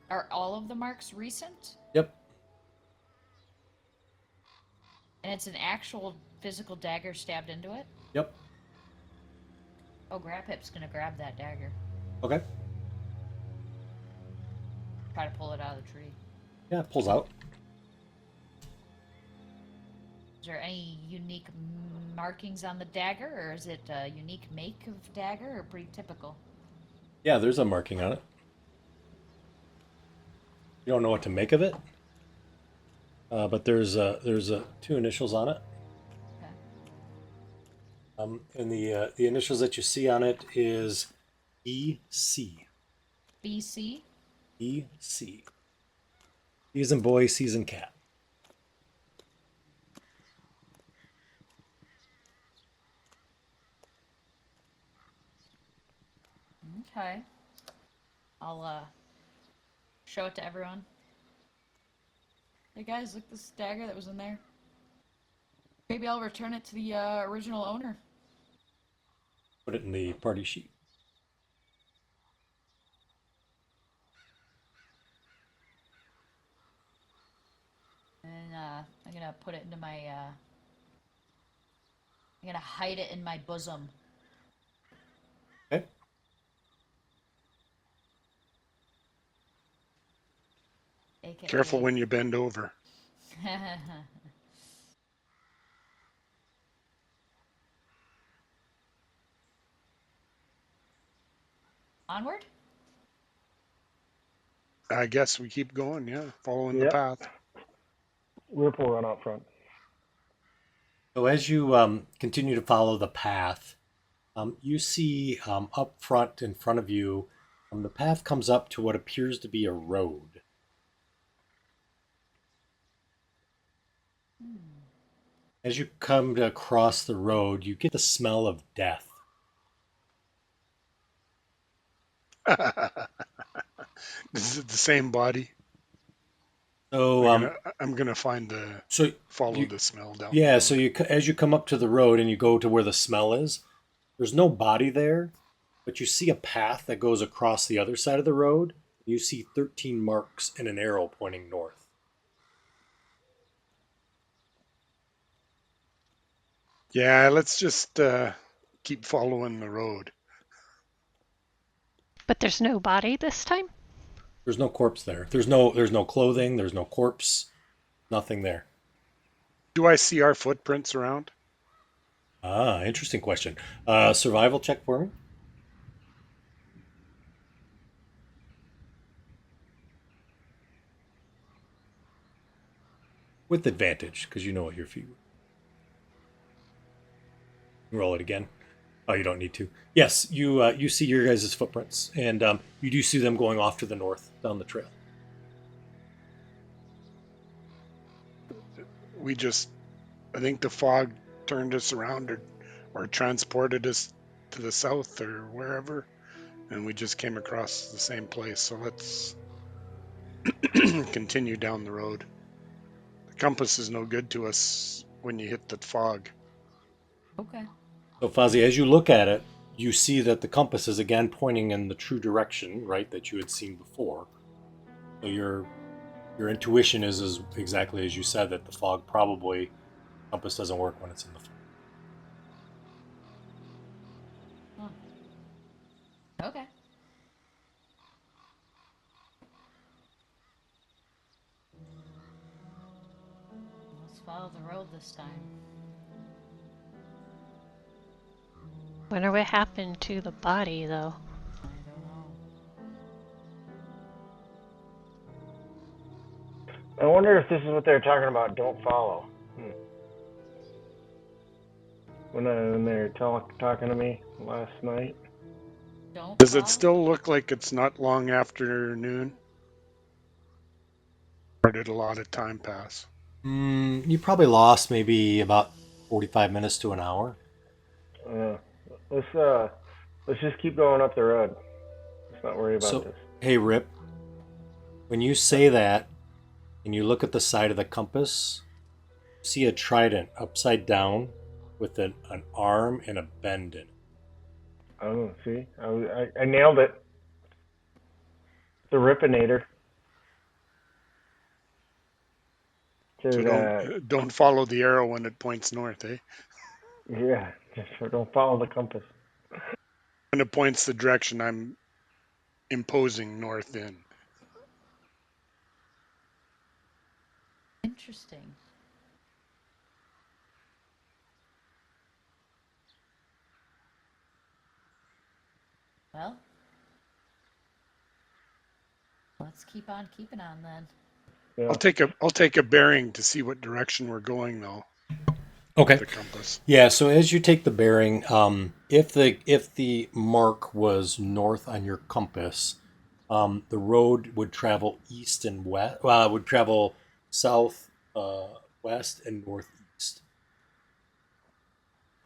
Are all of the marks recent? Yep. And it's an actual physical dagger stabbed into it? Yep. Oh, Grapip's gonna grab that dagger. Okay. Try to pull it out of the tree. Yeah, it pulls out. Is there any unique markings on the dagger, or is it a unique make of dagger, or pretty typical? Yeah, there's a marking on it. You don't know what to make of it, but there's two initials on it. Okay. And the initials that you see on it is EC. BC? EC. E as in boy, C as in cat. Okay. I'll Show it to everyone. Hey guys, look, this dagger that was in there. Maybe I'll return it to the original owner. Put it in the party sheet. And I'm gonna put it into my. I'm gonna hide it in my bosom. Okay. AKA. Careful when you bend over. Onward? I guess we keep going, yeah, following the Yep. path. Rip will run out front. So as you continue to follow the path, you see up front in front of you, the path comes up to what appears to be a road. As you come to cross the road, you get the smell of death. Is it the same body? So I'm gonna find the so follow you the smell down the yeah, road. so as you come up to the road and you go to where the smell is, there's no body there, but you see a path that goes across the other side of the road. You see 13 marks and an arrow pointing north. Yeah, let's just keep following the road. But there's no body this time? There's no corpse there. There's no clothing, there's no corpse, nothing there. Do I see our footprints around? Ah, interesting question. Survival check for me. With advantage, because you know what your feet were. Roll it again. Oh, you don't need to. Yes, you see your guys' footprints, and you do see them going off to the north down the trail. I think the fog turned us around or transported us to the south or wherever, and we just came across the same place. So let's continue down the road. The compass is no good to us when you hit the fog. Okay. So, Fozzie, as you look at it, you see that the compass is again pointing in the true direction, right, that you had seen before. So your intuition is exactly as you said, that the fog probably compass doesn't work when it's in the fog. Huh. Okay. Let's follow the road this time. Wonder what happened to the body, though. I don't know. I wonder if this is what they're talking about. Don't follow. When they were talking to me last night. Don't Does it follow? still look like it's not long after noon? Or did a lot of time pass? You probably lost maybe about 45 minutes to an hour. Uh, let's just keep going up the road. Let's not worry about So, this. hey, Rip, when you say that and you look at the side of the compass, you see a trident upside down with an arm and a bend in it. Oh, see, I nailed it. The Ripinator. So don't follow the arrow when it points north, eh? Yeah, just don't follow the compass. When it points the direction I'm imposing north in. Interesting. Well, let's keep on keeping on then. Yeah. I'll take a bearing to see what direction we're going though. Okay. The compass. Yeah. So as you take the bearing, if the mark was north on your compass, the road would travel east and west. Would travel south, west, and northeast.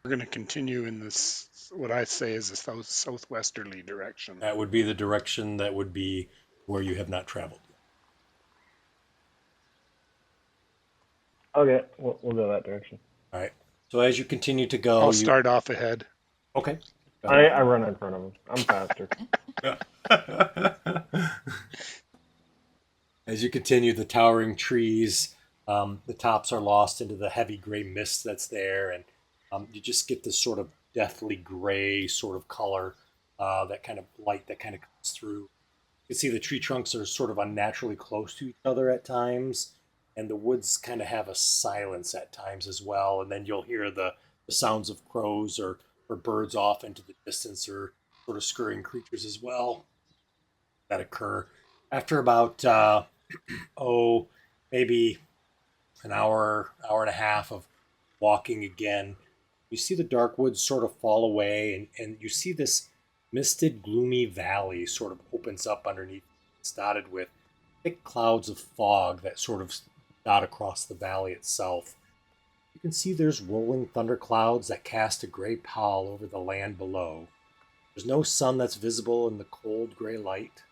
We're going to continue in this what I say is a southwesterly direction. That would be the direction that would be where you have not traveled yet. Okay, we'll go that direction. All right. So as you continue to go, I'll start off ahead. Okay. I run in front of him. I'm faster. As you continue, the towering trees, the tops are lost into the heavy gray mist that's there, and you just get this sort of deathly gray sort of color, that kind of light that kind of comes through. You can see the tree trunks are sort of unnaturally close to each other at times, and the woods kind of have a silence at times as well. And then you'll hear the sounds of crows or birds off into the distance, or sort of scurrying creatures as well that occur. After about maybe an hour and a half of walking again, you see the dark woods sort of fall away, and you see this misted, gloomy valley sort of opens up underneath. It's dotted with thick clouds of fog that sort of dot across the valley itself. You can see there's rolling thunder clouds that cast a gray pall over the land below. There's no sun that's visible in the cold gray light.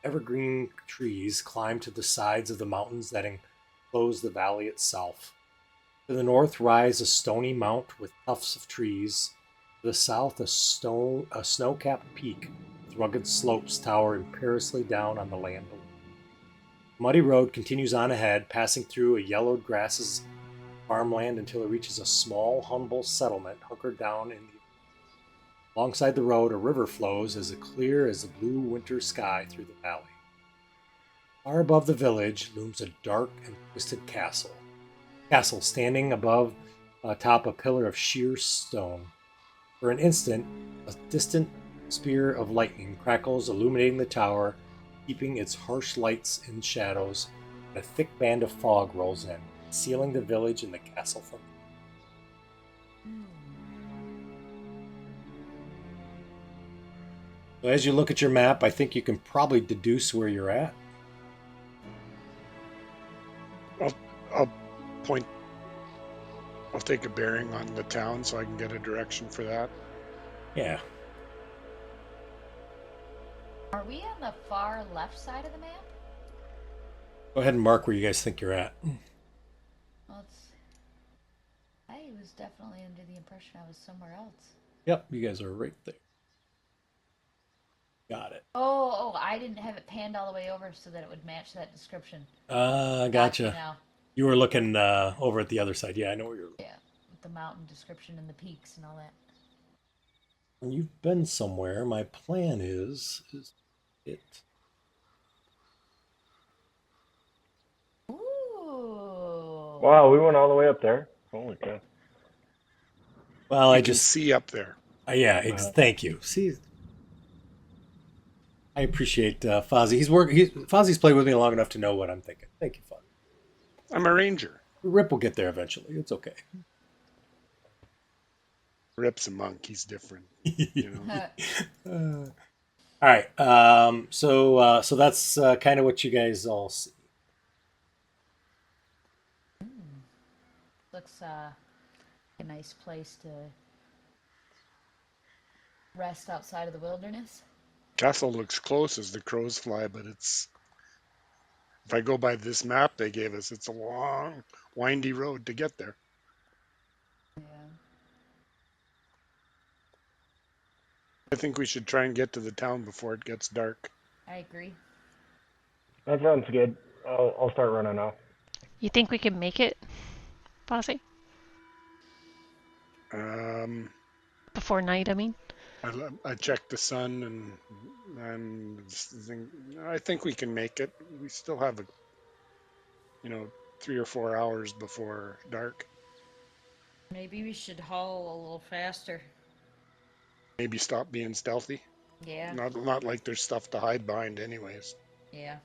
Evergreen trees climb to the sides of the mountains that enclose the valley itself. To the north rise a stony mount with tufts of trees. To the south a snow-capped peak with rugged slopes tower imperiously down on the land below. The muddy road continues on ahead, passing through a yellowed grasses farmland until it reaches a small, humble settlement hunkered down in the. Alongside the road, a river flows as clear as the blue winter sky through the valley. Far above the village looms a dark and twisted castle. Castle standing above atop a pillar of sheer stone. For an instant, a distant spear of lightning crackles, illuminating the tower, keeping its harsh lights in shadows, and a thick band of fog rolls in, sealing the village and the castle from. So as you look at your map, I think you can probably deduce where you're at. I'll point. I'll take a bearing on the town so I can get a direction for that. Yeah. Are we on the far left side of the map? Go ahead and mark where you guys think you're at. Well, I was definitely under the impression I was somewhere else. Yep, you guys are right there. Got it. Oh, I didn't have it panned all the way over so that it would match that description. Gotcha. Now. You were looking over at the other side. Yeah, I know where you're looking. Yeah, with the mountain description and the peaks and all that. When you've been somewhere, my plan is it. Ooh. Wow, we went all the way up there. Holy cow. Well, You I can just see up there. yeah. Thank you. See, I appreciate Fozzie. Fozzie's played with me long enough to know what I'm thinking. Thank you, Fozzie. I'm a ranger. Rip will get there eventually. It's okay. Rip's a monk. He's different. You know. All right. So that's kind of what you guys all see. Looks a nice place to rest outside of the wilderness. Castle looks close as the crows fly, but it's. If I go by this map they gave us, it's a long, windy road to get there. Yeah. I think we should try and get to the town before it gets dark. I agree. That sounds good. I'll start running off. You think we can make it, Fossey? Before night, I mean? I checked the sun and I think we can make it. We still have 3 or 4 hours before dark. Maybe we should haul a little faster. Maybe stop being stealthy. Yeah. Not like there's stuff to hide behind, anyways. Yeah.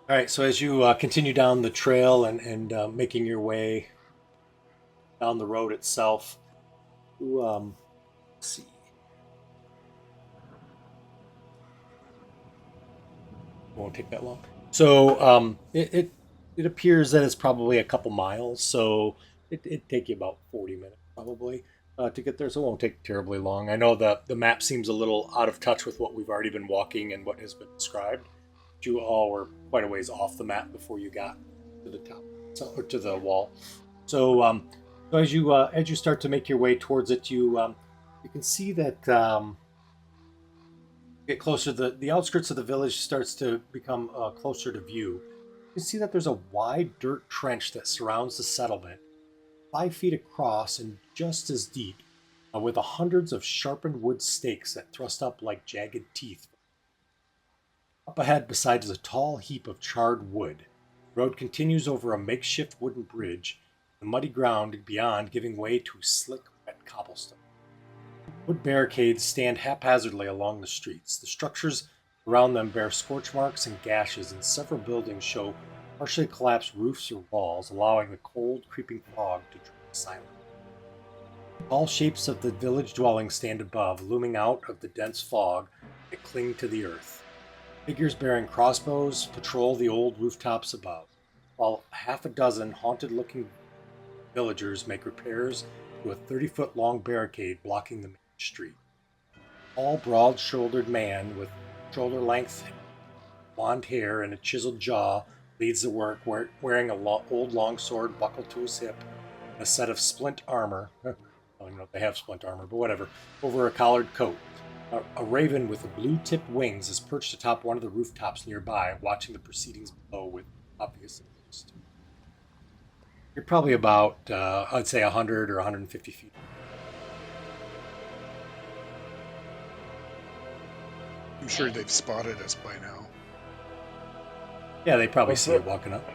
All right. So as you continue down the trail and making your way down the road itself, you let's see. Won't take that long. So it appears that it's probably a couple miles. So it'd take you about 40 minutes probably to get there. So it won't take terribly long. I know the map seems a little out of touch with what we've already been walking and what has been described. You all were quite a ways off the map before you got to the top, or to the wall. So as you start to make your way towards it, you can see that get closer. The outskirts of the village starts to become closer to view. You can see that there's a wide dirt trench that surrounds the settlement, 5 feet across and just as deep, with hundreds of sharpened wood stakes that thrust up like jagged teeth. Up ahead, besides a tall heap of charred wood, the road continues over a makeshift wooden bridge, the muddy ground beyond giving way to slick, wet cobblestone. Wood barricades stand haphazardly along the streets. The structures around them bear scorch marks and gashes, and several buildings show partially collapsed roofs or walls, allowing the cold, creeping fog to drip silently. All shapes of the village dwellings stand above, looming out of the dense fog that cling to the earth. Figures bearing crossbows patrol the old rooftops above, while half a dozen haunted-looking villagers make repairs to a 30-foot-long barricade blocking the main street. A tall, broad-shouldered man with shoulder-length blonde hair and a chiseled jaw leads the work, wearing an old longsword buckled to his hip and a set of splint armor. I don't know if they have splint armor, but whatever, over a collared coat. A raven with blue-tipped wings is perched atop one of the rooftops nearby, watching the proceedings below with obvious interest. You're probably about, I'd say, 100 or 150 feet. I'm sure they've spotted us by now. Yeah, they probably see it walking up.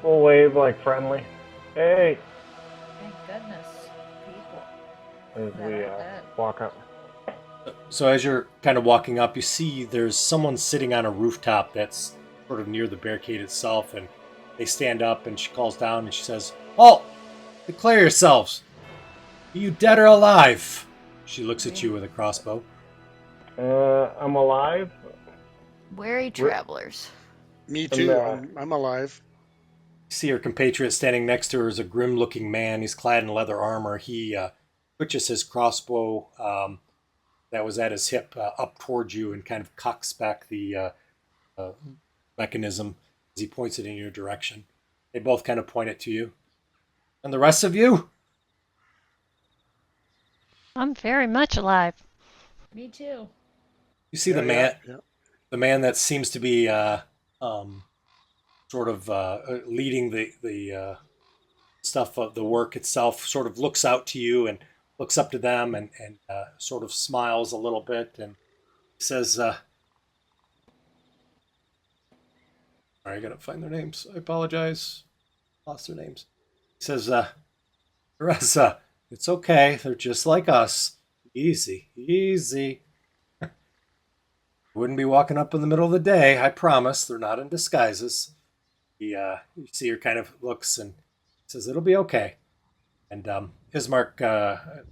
We'll wave like friendly. Hey, Thank goodness, people. as we That. walk up. So as you're kind of walking up, you see there's someone sitting on a rooftop that's sort of near the barricade itself, and they stand up, and she calls down, and she says, "Halt! Declare yourselves! Are you dead or alive?" She looks at you with a crossbow. I'm alive. Wary travelers. Me too. And, I'm alive. You see her compatriot standing next to her is a grim-looking man. He's clad in leather armor. He twitches his crossbow that was at his hip up towards you and kind of cocks back the mechanism as he points it in your direction. They both kind of point it to you. And the rest of you? I'm very much alive. Me too. You see the man, Yeah. the man that seems to be sort of leading the stuff of the work itself. Sort of looks out to you and looks up to them and sort of smiles a little bit and says, "Sorry, I gotta find their names. I apologize. Lost their names." He says, "Teresa, it's okay. They're just like us. Easy, easy. Wouldn't be walking up in the middle of the day, I promise. They're not in disguises." You see her kind of looks and says, "It'll be okay." And Ismark,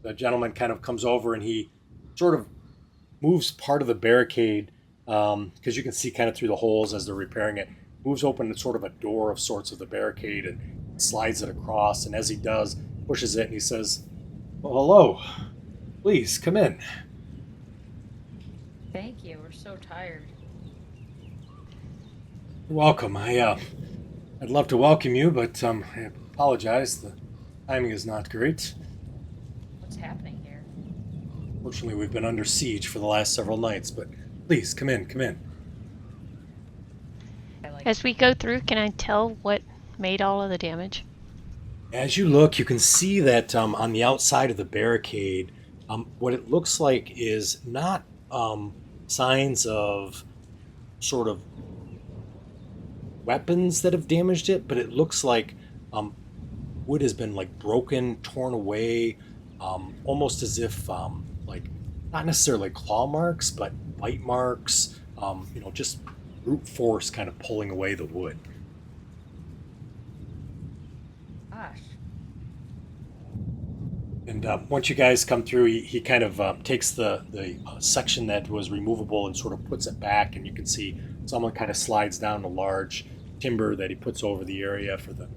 the gentleman, kind of comes over and he sort of moves part of the barricade because you can see kind of through the holes as they're repairing it. Moves open sort of a door of sorts of the barricade and slides it across. And as he does, pushes it and he says, "Well, hello. Please come in." Thank you. We're so tired. You're welcome. I'd love to welcome you, but I apologize. The timing is not great. What's happening here? Fortunately, we've been under siege for the last several nights, but please, come in, come in. As we go through, can I tell what made all of the damage? As you look, you can see that on the outside of the barricade, what it looks like is not signs of sort of weapons that have damaged it, but it looks like wood has been like broken, torn away, almost as if like not necessarily claw marks, but bite marks. Just brute force kind of pulling away the wood. Gosh. And once you guys come through, he kind of takes the section that was removable and sort of puts it back, and you can see someone kind of slides down the large timber that he puts over the area for the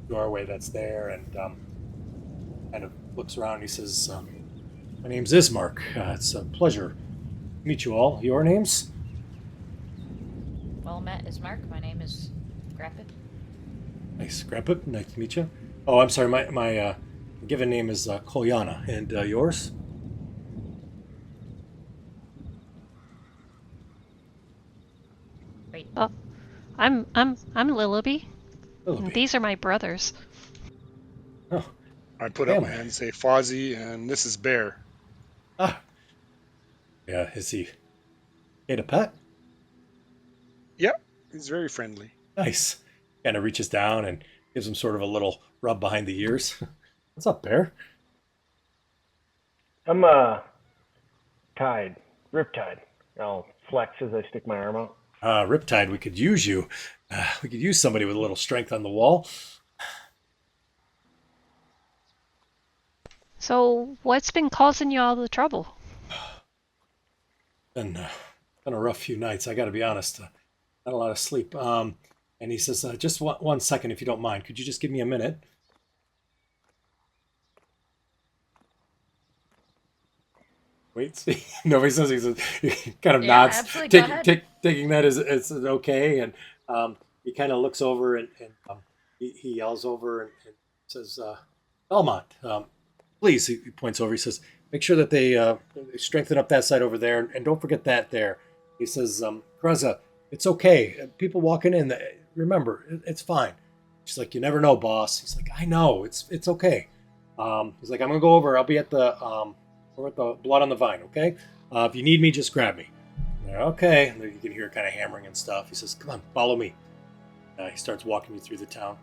doorway that's there, and kind of looks around and he says, "My name's Ismark. It's a pleasure to meet you all. Your names?" met Ismark. My name is Grappid. Nice, Grandpa. Nice to meet you. Oh, I'm sorry. My given name is Kolyana, and yours? Great. Oh, I'm Lillaby, and Willoughby. these are my brothers. Oh, I put up my family. hand and say Fozzie, and this is Bear. Ah, yeah. Is he ate a pet? Yep, he's very friendly. Nice. Kind of reaches down and gives him sort of a little rub behind the ears. What's up, Bear? I'm tied, riptide. I'll flex as I stick my arm out. Riptide, we could use you. We could use somebody with a little strength on the wall. So, what's been causing you all the trouble? Been a rough few nights. I got to be honest. Not a lot of sleep. And he says, just one second, if you don't mind. Could you just give me a minute? Waits. Nobody says. He kind of Yeah, nods, absolutely. Go ahead. taking that as it's okay. And he kind of looks over and he yells over and says, Belmont, please. He points over. He says, make sure that they strengthen up that side over there, and don't forget that there. He says, Kreza, it's okay. People walking in, remember, it's fine. She's like, you never know, boss. He's like, I know, it's okay. He's like, I'm gonna go over. I'll be at the over at the Blood on the Vine. Okay. If you need me, just grab me. Okay. And then you can hear kind of hammering and stuff. He says, come on, follow me. He starts walking you through the town.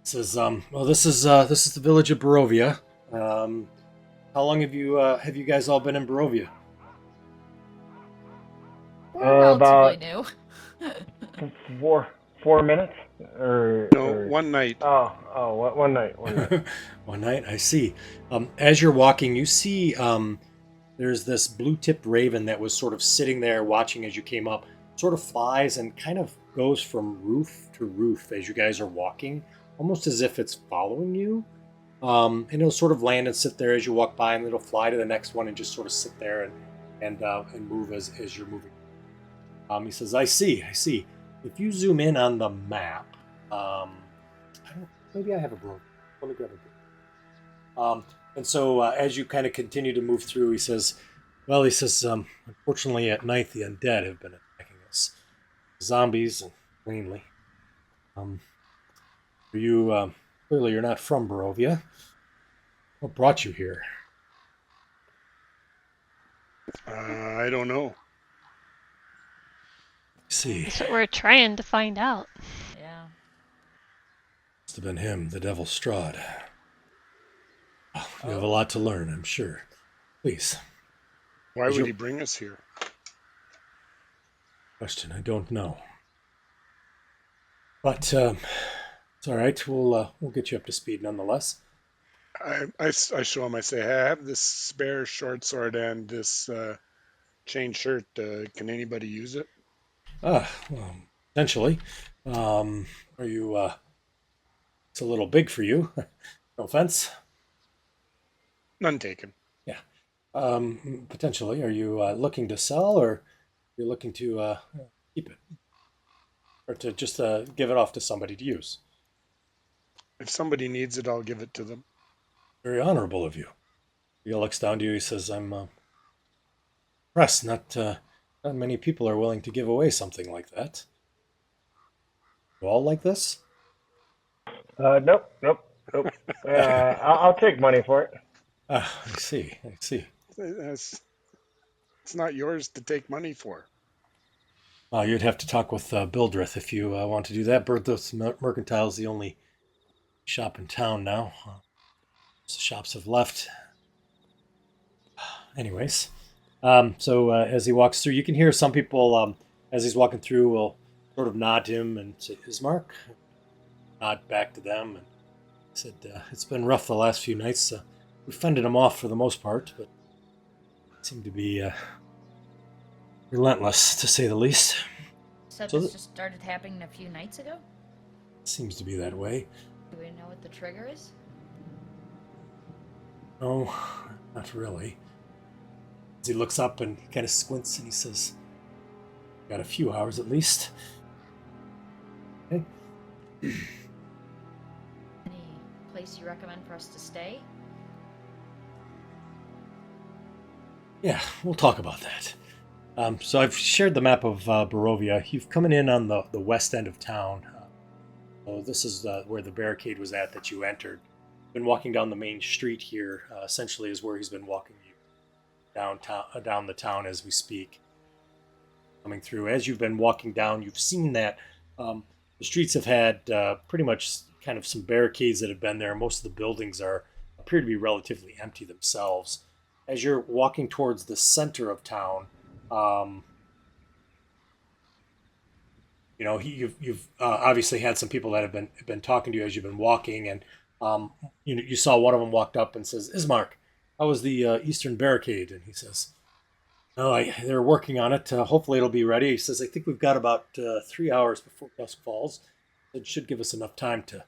He says, well, this is the village of Barovia. How long have you guys all been in Barovia? We're relatively About new. 4 minutes, or No, or one night. one night, one night. One night, I see. As you're walking, you see there's this blue-tipped raven that was sort of sitting there watching as you came up, sort of flies and kind of goes from roof to roof as you guys are walking, almost as if it's following you. And it'll sort of land and sit there as you walk by, and it'll fly to the next one and just sort of sit there and move as you're moving. He says, I see. If you zoom in on the map, maybe I have a broker. Let me grab a broker. And so as you kind of continue to move through, he says, unfortunately at night the undead have been attacking us. Zombies, mainly. You, clearly you're not from Barovia. What brought you here? I don't know. See, That's what we're trying to find out. Yeah. must have been him, the devil Strahd. Oh, you have a lot to learn, I'm sure. Please. Why would he bring us here? Question, I don't know. But it's all right. We'll get you up to speed nonetheless. I show him. I say, I have this spare short sword and this chain shirt. Can anybody use it? Well, potentially. Are you? It's a little big for you. No offense. None taken. Yeah. Potentially. Are you looking to sell, or you're looking to keep it, or to just give it off to somebody to use? If somebody needs it, I'll give it to them. Very honorable of you. He looks down to you. He says, "I'm impressed. Not many people are willing to give away something like that. You all like this?" Nope. I'll take money for it. I see. It's not yours to take money for. You'd have to talk with Bildrith if you want to do that. Bildrith Mercantile is the only shop in town now. The shops have left. Anyways, so as he walks through, you can hear some people, as he's walking through, will sort of nod to him and say, Ismark? Nod back to them. And he said, it's been rough the last few nights. We fended them off for the most part, but seemed to be relentless, to say the least. So So this just started happening a few nights ago? Seems to be that way. Do we know what the trigger is? No, not really. As he looks up and kind of squints and he says, Got a few hours at least. Okay. Any place you recommend for us to stay? Yeah, we'll talk about that. So I've shared the map of Barovia. You've coming in on the west end of town. So this is where the barricade was at that you entered. Been walking down the main street here. Essentially, is where he's been walking you downtown, down the town as we speak. Coming through, as you've been walking down, you've seen that the streets have had pretty much kind of some barricades that have been there. Most of the buildings appear to be relatively empty themselves. As you're walking towards the center of town, um, you've obviously had some people that have been talking to you as you've been walking, and you saw one of them walked up and says, "Ismark, how was the Eastern Barricade?" And he says, "Oh, they're working on it. Hopefully, it'll be ready." He says, "I think we've got about 3 hours before dusk falls. It should give us enough time to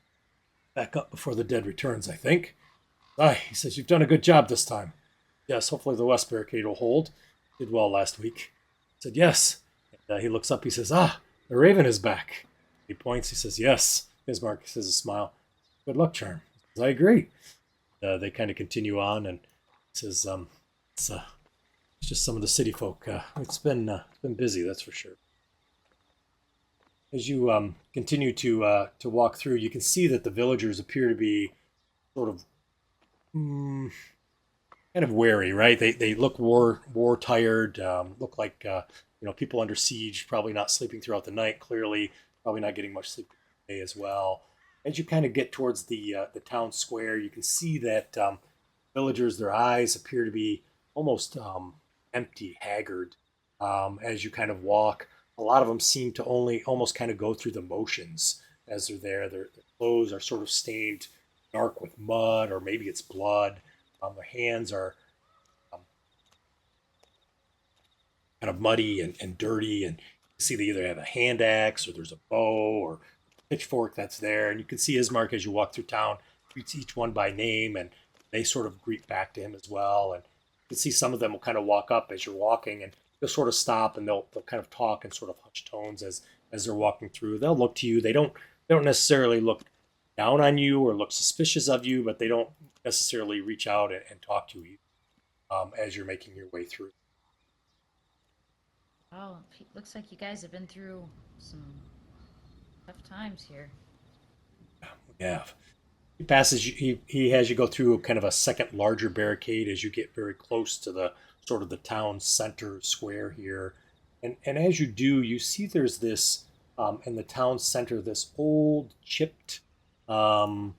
back up before the dead returns. I think." Aye, he says, "You've done a good job this time." "Yes, hopefully the West Barricade will hold. Did well last week." I said, "Yes." And he looks up. He says, "Ah, the Raven is back." He points. He says, "Yes." Bismarck says a smile. "Good luck, Charm." He says, "I agree." They kind of continue on, and he says, it's just some of the city folk. It's been busy, that's for sure." As you continue to walk through, you can see that the villagers appear to be sort of kind of wary, right? They look war tired. Look like people under siege, probably not sleeping throughout the night. Clearly, probably not getting much sleep today as well. As you kind of get towards the town square, you can see that villagers, their eyes appear to be almost empty, haggard. As you kind of walk, a lot of them seem to only almost kind of go through the motions as they're there. Their clothes are sort of stained dark with mud, or maybe it's blood. Their hands are um, kind of muddy and dirty, and you see they either have a hand axe or there's a bow or pitchfork that's there. And you can see Ismark as you walk through town, greets each one by name, and they sort of greet back to him as well. And you can see some of them will kind of walk up as you're walking, and they'll sort of stop and they'll kind of talk in sort of hushed tones as they're walking through. They'll look to you. They don't necessarily look down on you or look suspicious of you, but they don't necessarily reach out and talk to you as you're making your way through. Oh, looks like you guys have been through some tough times here. Yeah. He has you go through kind of a second larger barricade as you get very close to the sort of the town center square here. And as you do, you see there's this in the town center, this old chipped um,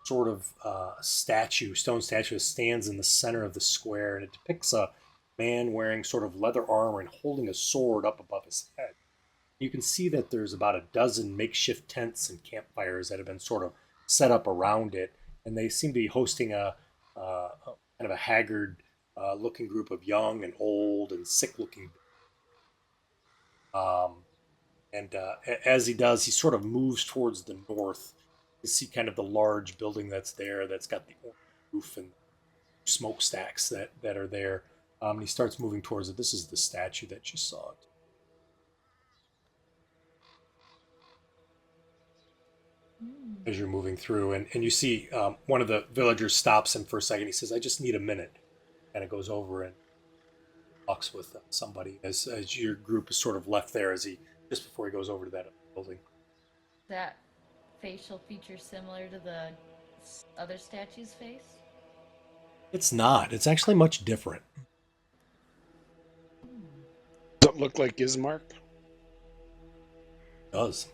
sort of stone statue that stands in the center of the square, and it depicts a man wearing sort of leather armor and holding a sword up above his head. You can see that there's about a dozen makeshift tents and campfires that have been sort of set up around it, and they seem to be hosting a kind of a haggard looking group of young and old and sick looking. Um, and as he does, he sort of moves towards the north. You see kind of the large building that's there that's got the orange roof and smokestacks that are there. And he starts moving towards it. This is the statue that you saw. Hmm. As you're moving through, and you see one of the villagers stops him for a second. He says, "I just need a minute," and it goes over and talks with somebody as your group is sort of left there as he just before he goes over to that building. That facial feature similar to the other statue's face? It's not. It's actually much different. Hmm. Does it look like Ismark? It does.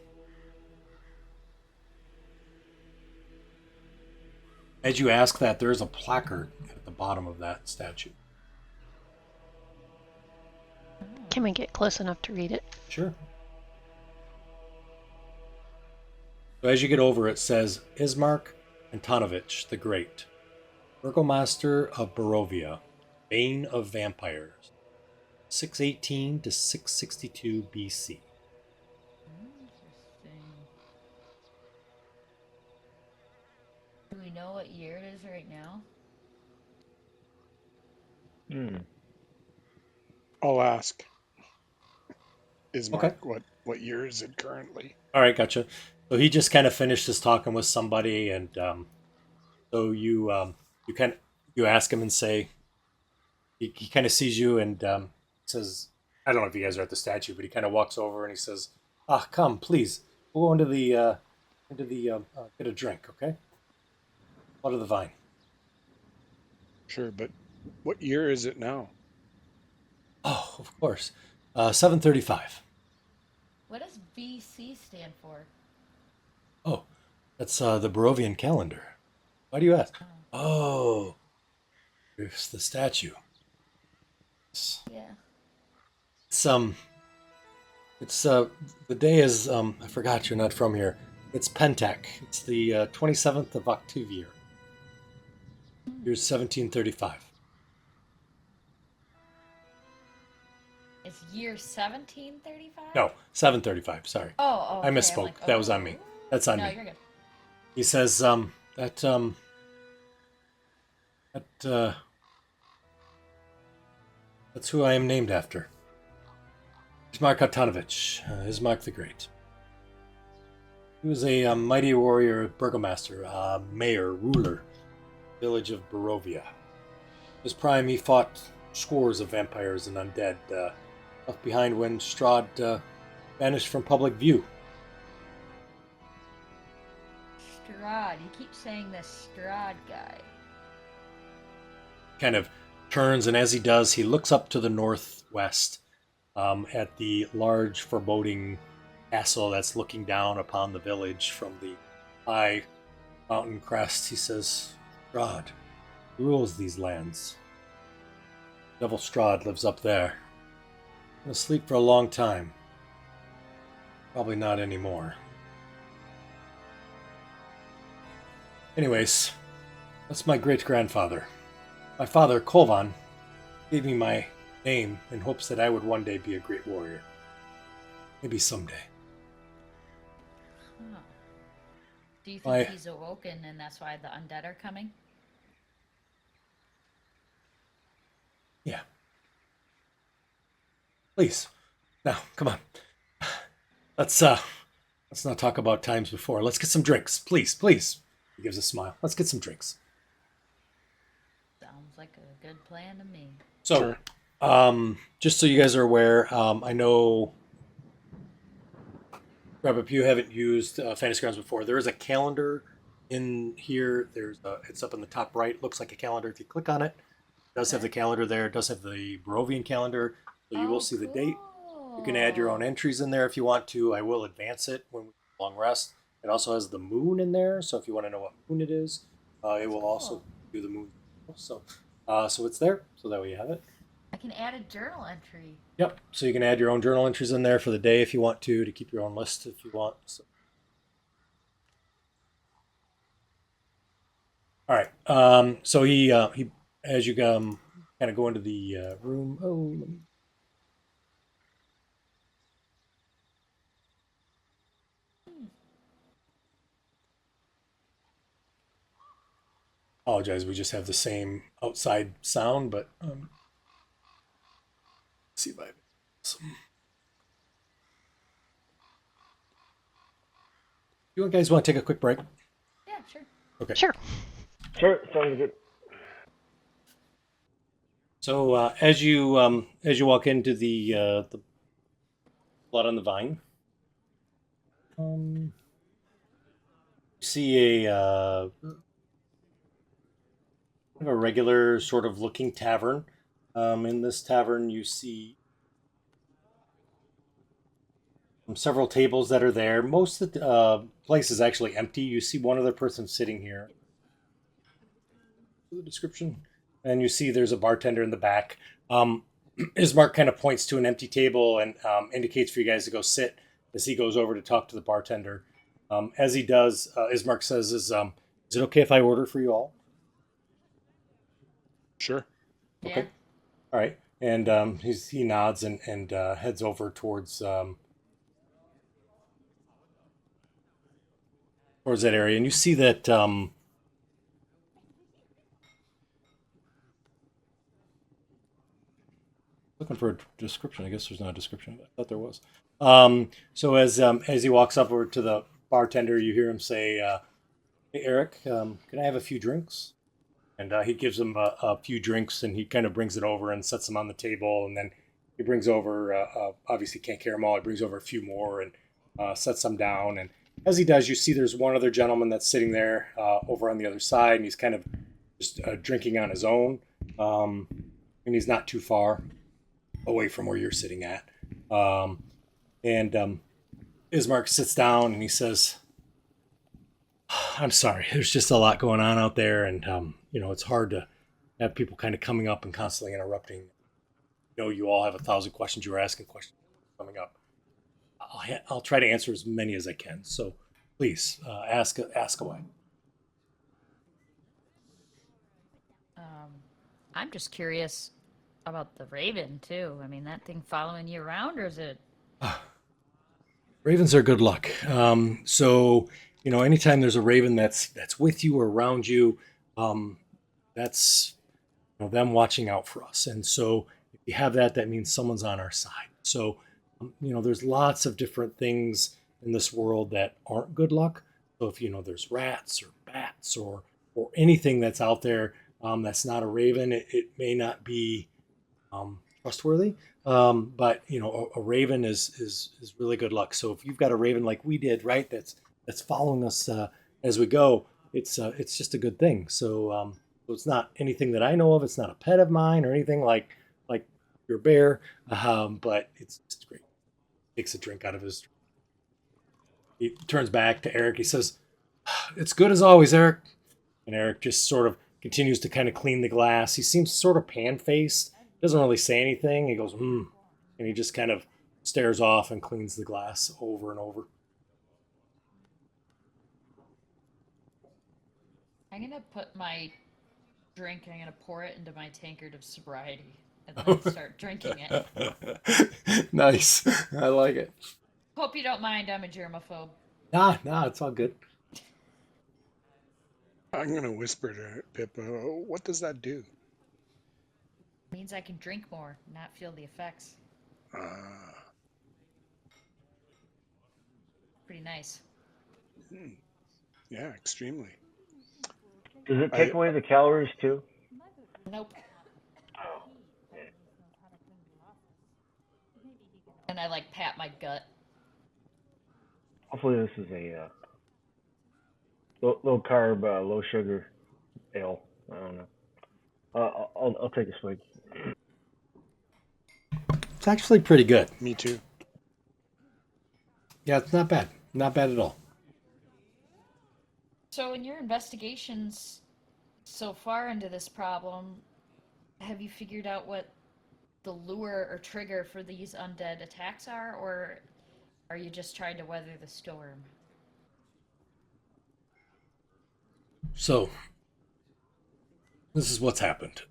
As you ask that, there is a placard at the bottom of that statue. Oh. Can we get close enough to read it? Sure. So as you get over, it says Ismark Antonovich the Great, Burgomaster of Barovia, Bane of Vampires, 618 to 662 BC. Interesting. Do we know what year it is right now? Hmm. I'll ask. Okay. Ismark what year is it currently? All right, gotcha. So he just kind of finished his talking with somebody, and so you kind of you ask him and say he kind of sees you and says, I don't know if you guys are at the statue, but he kind of walks over and he says, "Ah, come, please, we'll go into the get a drink, okay? Out of the vine." Sure, but what year is it now? Oh, of course. 735. What does BC stand for? Oh, that's the Barovian calendar. Why do you ask? Oh, Oh, it's the statue. It's, yeah. it's um, it's the day is I forgot you're not from here. It's Pentak. It's the 27th of Octavian, year 1735. It's year 1735? No, 735. Sorry, Oh, I okay. I'm misspoke. like, That was on me. oh. That's on No, me. you're good. He says that that that's who I am named after. Ismark Antonovich, Ismark the Great. He was a mighty warrior, burgomaster, mayor, ruler, village of Barovia. In his prime, he fought scores of vampires and undead, left behind when Strahd vanished from public view. Strahd. You keep saying this Strahd guy. Kind of turns, and as he does, he looks up to the northwest at the large, foreboding castle that's looking down upon the village from the high mountain crest. He says, Strahd rules these lands. Devil Strahd lives up there. Been asleep for a long time. Probably not anymore. Anyways, that's my great-grandfather. My father, Kolvan, gave me my name in hopes that I would one day be a great warrior. Maybe someday. Huh. Do you think My he's awoken and that's why the undead are coming? Yeah. Please. Now, come on. Let's not talk about times before. Let's get some drinks. Please, please. He gives a smile. Let's get some drinks. Sounds like a good plan to me. So, Sure. just so you guys are aware, I know Rob, if you haven't used Fantasy Grounds before, there is a calendar in here. It's up in the top right. Looks like a calendar. If you click on it, it does have the Okay. calendar there. It does have the Barovian calendar, so you will Oh, see the date. You can add your own entries in there if you want to. I will advance it when we long rest. It also has the moon in there, so if you want to know what moon it is, it will also cool. do the moon. So it's there, so that way you have it. I can add a journal entry. Yep. So you can add your own journal entries in there for the day if you want to keep your own list if you want. So. All right. So he as you kind of go into the room. Oh, let me apologize. We just have the same outside sound, but let's see if I have some. You guys want to take a quick break? Yeah, sure. Okay. Sure. Sure, sounds good. So as you walk into the blood on the vine, you see a regular sort of looking tavern. In this tavern, you see several tables that are there. Most of the place is actually empty. You see one other person sitting here. The description, and you see there's a bartender in the back. Ismark kind of points to an empty table and indicates for you guys to go sit as he goes over to talk to the bartender. As he does, Ismark says, "Is it okay if I order for you all?" Sure. Yeah. Okay. All right. And he nods and heads over towards that area, and you see that Looking for a description. I guess there's not a description. I thought there was. So as he walks up over to the bartender, you hear him say, "Hey Eric, can I have a few drinks?" And he gives him a few drinks, and he kind of brings it over and sets them on the table, and then he brings over. Obviously, can't carry them all. He brings over a few more and sets them down. And as he does, you see there's one other gentleman that's sitting there over on the other side, and he's kind of just drinking on his own, and he's not too far away from where you're sitting at. And Ismark sits down and he says, "I'm sorry. There's just a lot going on out there, and it's hard to have people kind of coming up and constantly interrupting. You all have 1,000 questions. You were asking questions coming up. I'll try to answer as many as I can. So please ask away." I'm just curious about the raven too. I mean, that thing following you around, or is it? Ravens are good luck. So anytime there's a raven that's with you or around you, that's them watching out for us. And so if you have that, that means someone's on our side. So there's lots of different things in this world that aren't good luck. So if there's rats or bats or anything that's out there that's not a raven, it may not be trustworthy. But a raven is really good luck. So if you've got a raven like we did, right, that's following us as we go, it's just a good thing. So it's not anything that I know of. It's not a pet of mine or anything like your bear, but it's just great. Takes a drink out of his. He turns back to Eric. He says, "It's good as always, Eric." And Eric just sort of continues to kind of clean the glass. He seems sort of pan-faced. Doesn't really say anything. He goes, and he just kind of stares off and cleans the glass over and over. I'm gonna put my drink. I'm gonna pour it into my tankard of sobriety and then start drinking it. Nice. I like it. Hope you don't mind. I'm a germaphobe. Nah, it's all good. I'm going to whisper to Pip, what does that do? It means I can drink more, not feel the effects. Pretty nice. Yeah, extremely. Does it take away the calories too? Nope. And I pat my gut. Hopefully this is a low carb, low sugar ale. I don't know. I'll take a swig. It's actually pretty good. Me too. Yeah, it's not bad. Not bad at all. So in your investigations so far into this problem, have you figured out what the lure or trigger for these undead attacks are, or are you just trying to weather the storm? So, this is what's happened.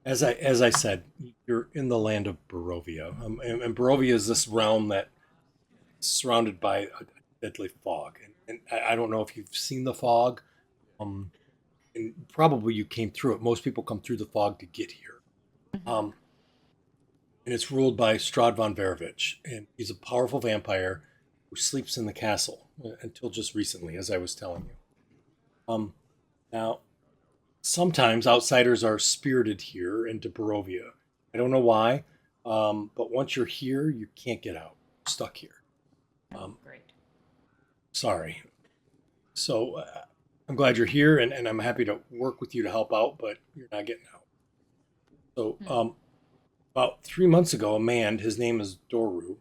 As I said, you're in the land of Barovia, and Barovia is this realm that is surrounded by a deadly fog. And I don't know if you've seen the fog, and probably you came through it. Most people come through the fog to get here. And it's ruled by Strahd von Verovich, and he's a powerful vampire who sleeps in the castle until just recently, as I was telling you. Now, sometimes outsiders are spirited here into Barovia. I don't know why, but once you're here, you can't get out. You're stuck here. Great. Sorry. So I'm glad you're here, and I'm happy to work with you to help out, but you're not getting out. So about 3 months ago, a man, his name is Doru,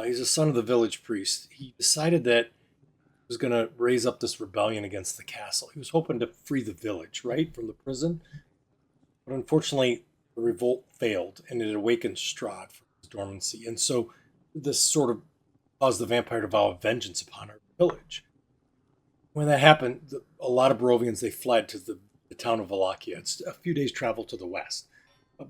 he's a son of the village priest. He decided that he was going to raise up this rebellion against the castle. He was hoping to free the village, right, from the prison. But unfortunately, the revolt failed, and it awakened Strahd from his dormancy. And so this sort of caused the vampire to vow vengeance upon our village. When that happened, a lot of Barovians, they fled to the town of Wallachia. It's a few days' travel to the west.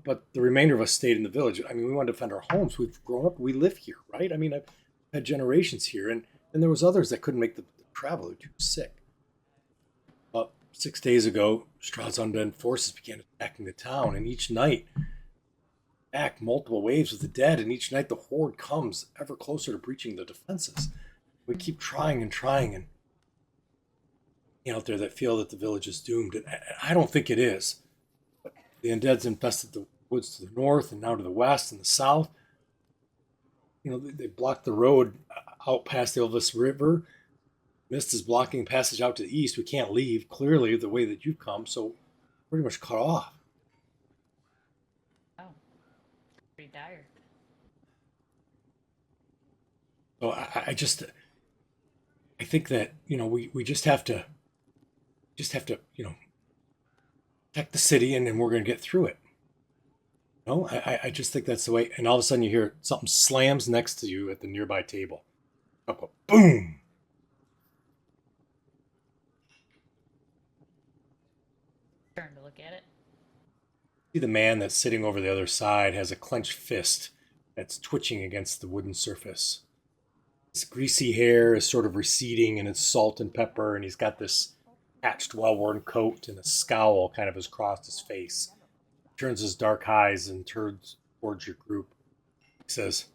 But the remainder of us stayed in the village. I mean, we wanted to defend our homes. We've grown up. We live here, right? I mean, I've had generations here. And there was others that couldn't make the travel. They were too sick. 6 days ago, Strahd's undead forces began attacking the town, and each night, back multiple waves of the dead, and each night the horde comes ever closer to breaching the defenses. We keep trying and trying, and out there that feel that the village is doomed. And I don't think it is. But the undead's infested the woods to the north and now to the west and the south. They blocked the road out past the Elvis River. Mist is blocking passage out to the east. We can't leave clearly the way that you've come, so pretty much cut off. Oh, pretty dire. So I think that we just have to protect the city, and then we're going to get through it. I just think that's the way. And all of a sudden you hear something slams next to you at the nearby table. Up, boom. Turn to look at it. See, the man that's sitting over the other side has a clenched fist that's twitching against the wooden surface. His greasy hair is sort of receding, and it's salt and pepper, and he's got this patched, well-worn coat and a scowl kind of across his face. He turns his dark eyes and turns towards your group. He says,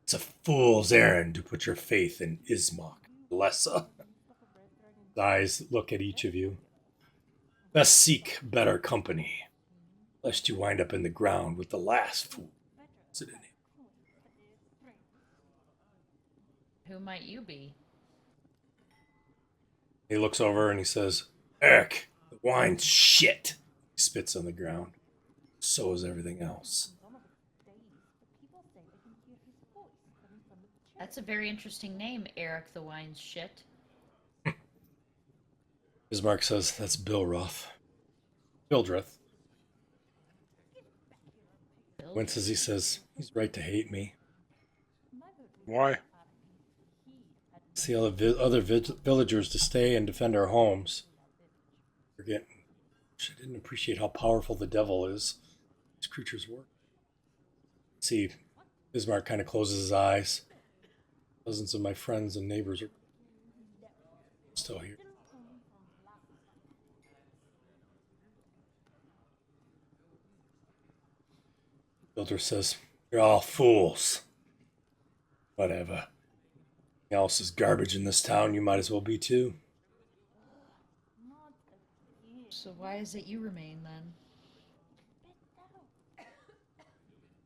"It's a fool's errand to put your faith in Ismark, Lessa." His eyes look at each of you. "Best seek better company, lest you wind up in the ground with the last fool sitting in." Who might you be? He looks over and he says, "Eric, the wine's shit." He spits on the ground. So is everything else. That's a very interesting name, Eric the Wine's Shit. Ismark says, "That's Bilroth." Bildreth. Winces, he says, "He's right to hate me. Why? See all the other villagers to stay and defend our homes. Forgetting. She didn't appreciate how powerful the devil is. These creatures work." See, Ismark kind of closes his eyes. Dozens of my friends and neighbors are still here. Builder says, "You're all fools." Whatever. Anything else is garbage in this town, you might as well be too. So why is it you remain then?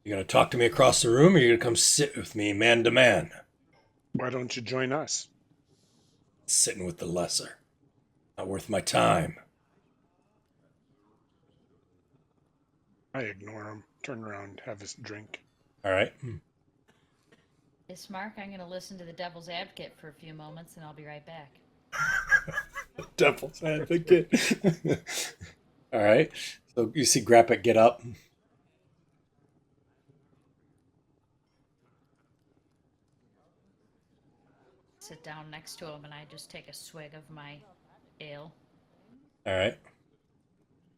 You gonna talk to me across the room, or you gonna come sit with me man to man? Why don't you join us? Sitting with the lesser. Not worth my time. I ignore him. Turn around, have a drink. All right. Ismark, I'm going to listen to the Devil's Advocate for a few moments, and I'll be right back. Devil's advocate. All right. So you see Grappet get up. Sit down next to him, and I just take a swig of my ale. All right.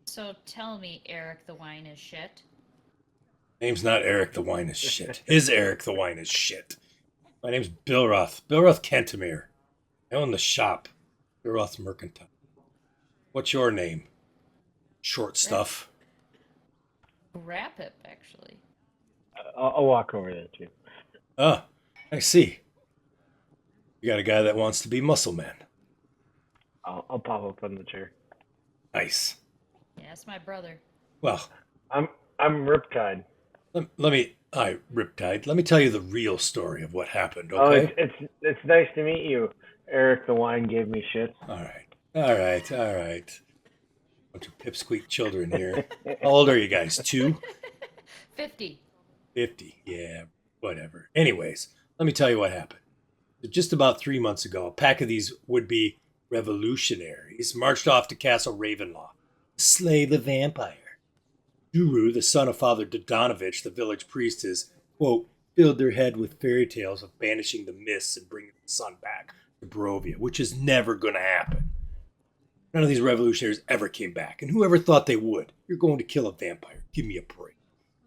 So tell me, Eric the Wine is shit. Name's not Eric the Wine is shit. His Eric the Wine is shit. My name's Bilroth. Bilroth Cantemir. I own the shop. Bilroth Mercantile. What's your name? Short stuff. Rapip, actually. I'll walk over there too. Ah, I see. You got a guy that wants to be muscle man. I'll pop up on the chair. Nice. Yeah, that's my brother. Well, I'm Riptide. let me, Riptide, let me tell you the real story of what happened, Oh, okay? it's nice to meet you. Eric the Wine gave me shit. All right. Bunch of pipsqueak children here. How old are you guys? 2? 50. 50. Yeah, whatever. Anyways, let me tell you what happened. Just about 3 months ago, a pack of these would-be revolutionaries marched off to Castle Ravenlaw to slay the vampire. Duru, the son of Father Dodanovich, the village priest, has, quote, filled their head with fairy tales of banishing the mists and bringing the sun back to Barovia, which is never going to happen. None of these revolutionaries ever came back, and whoever thought they would? You're going to kill a vampire. Give me a break,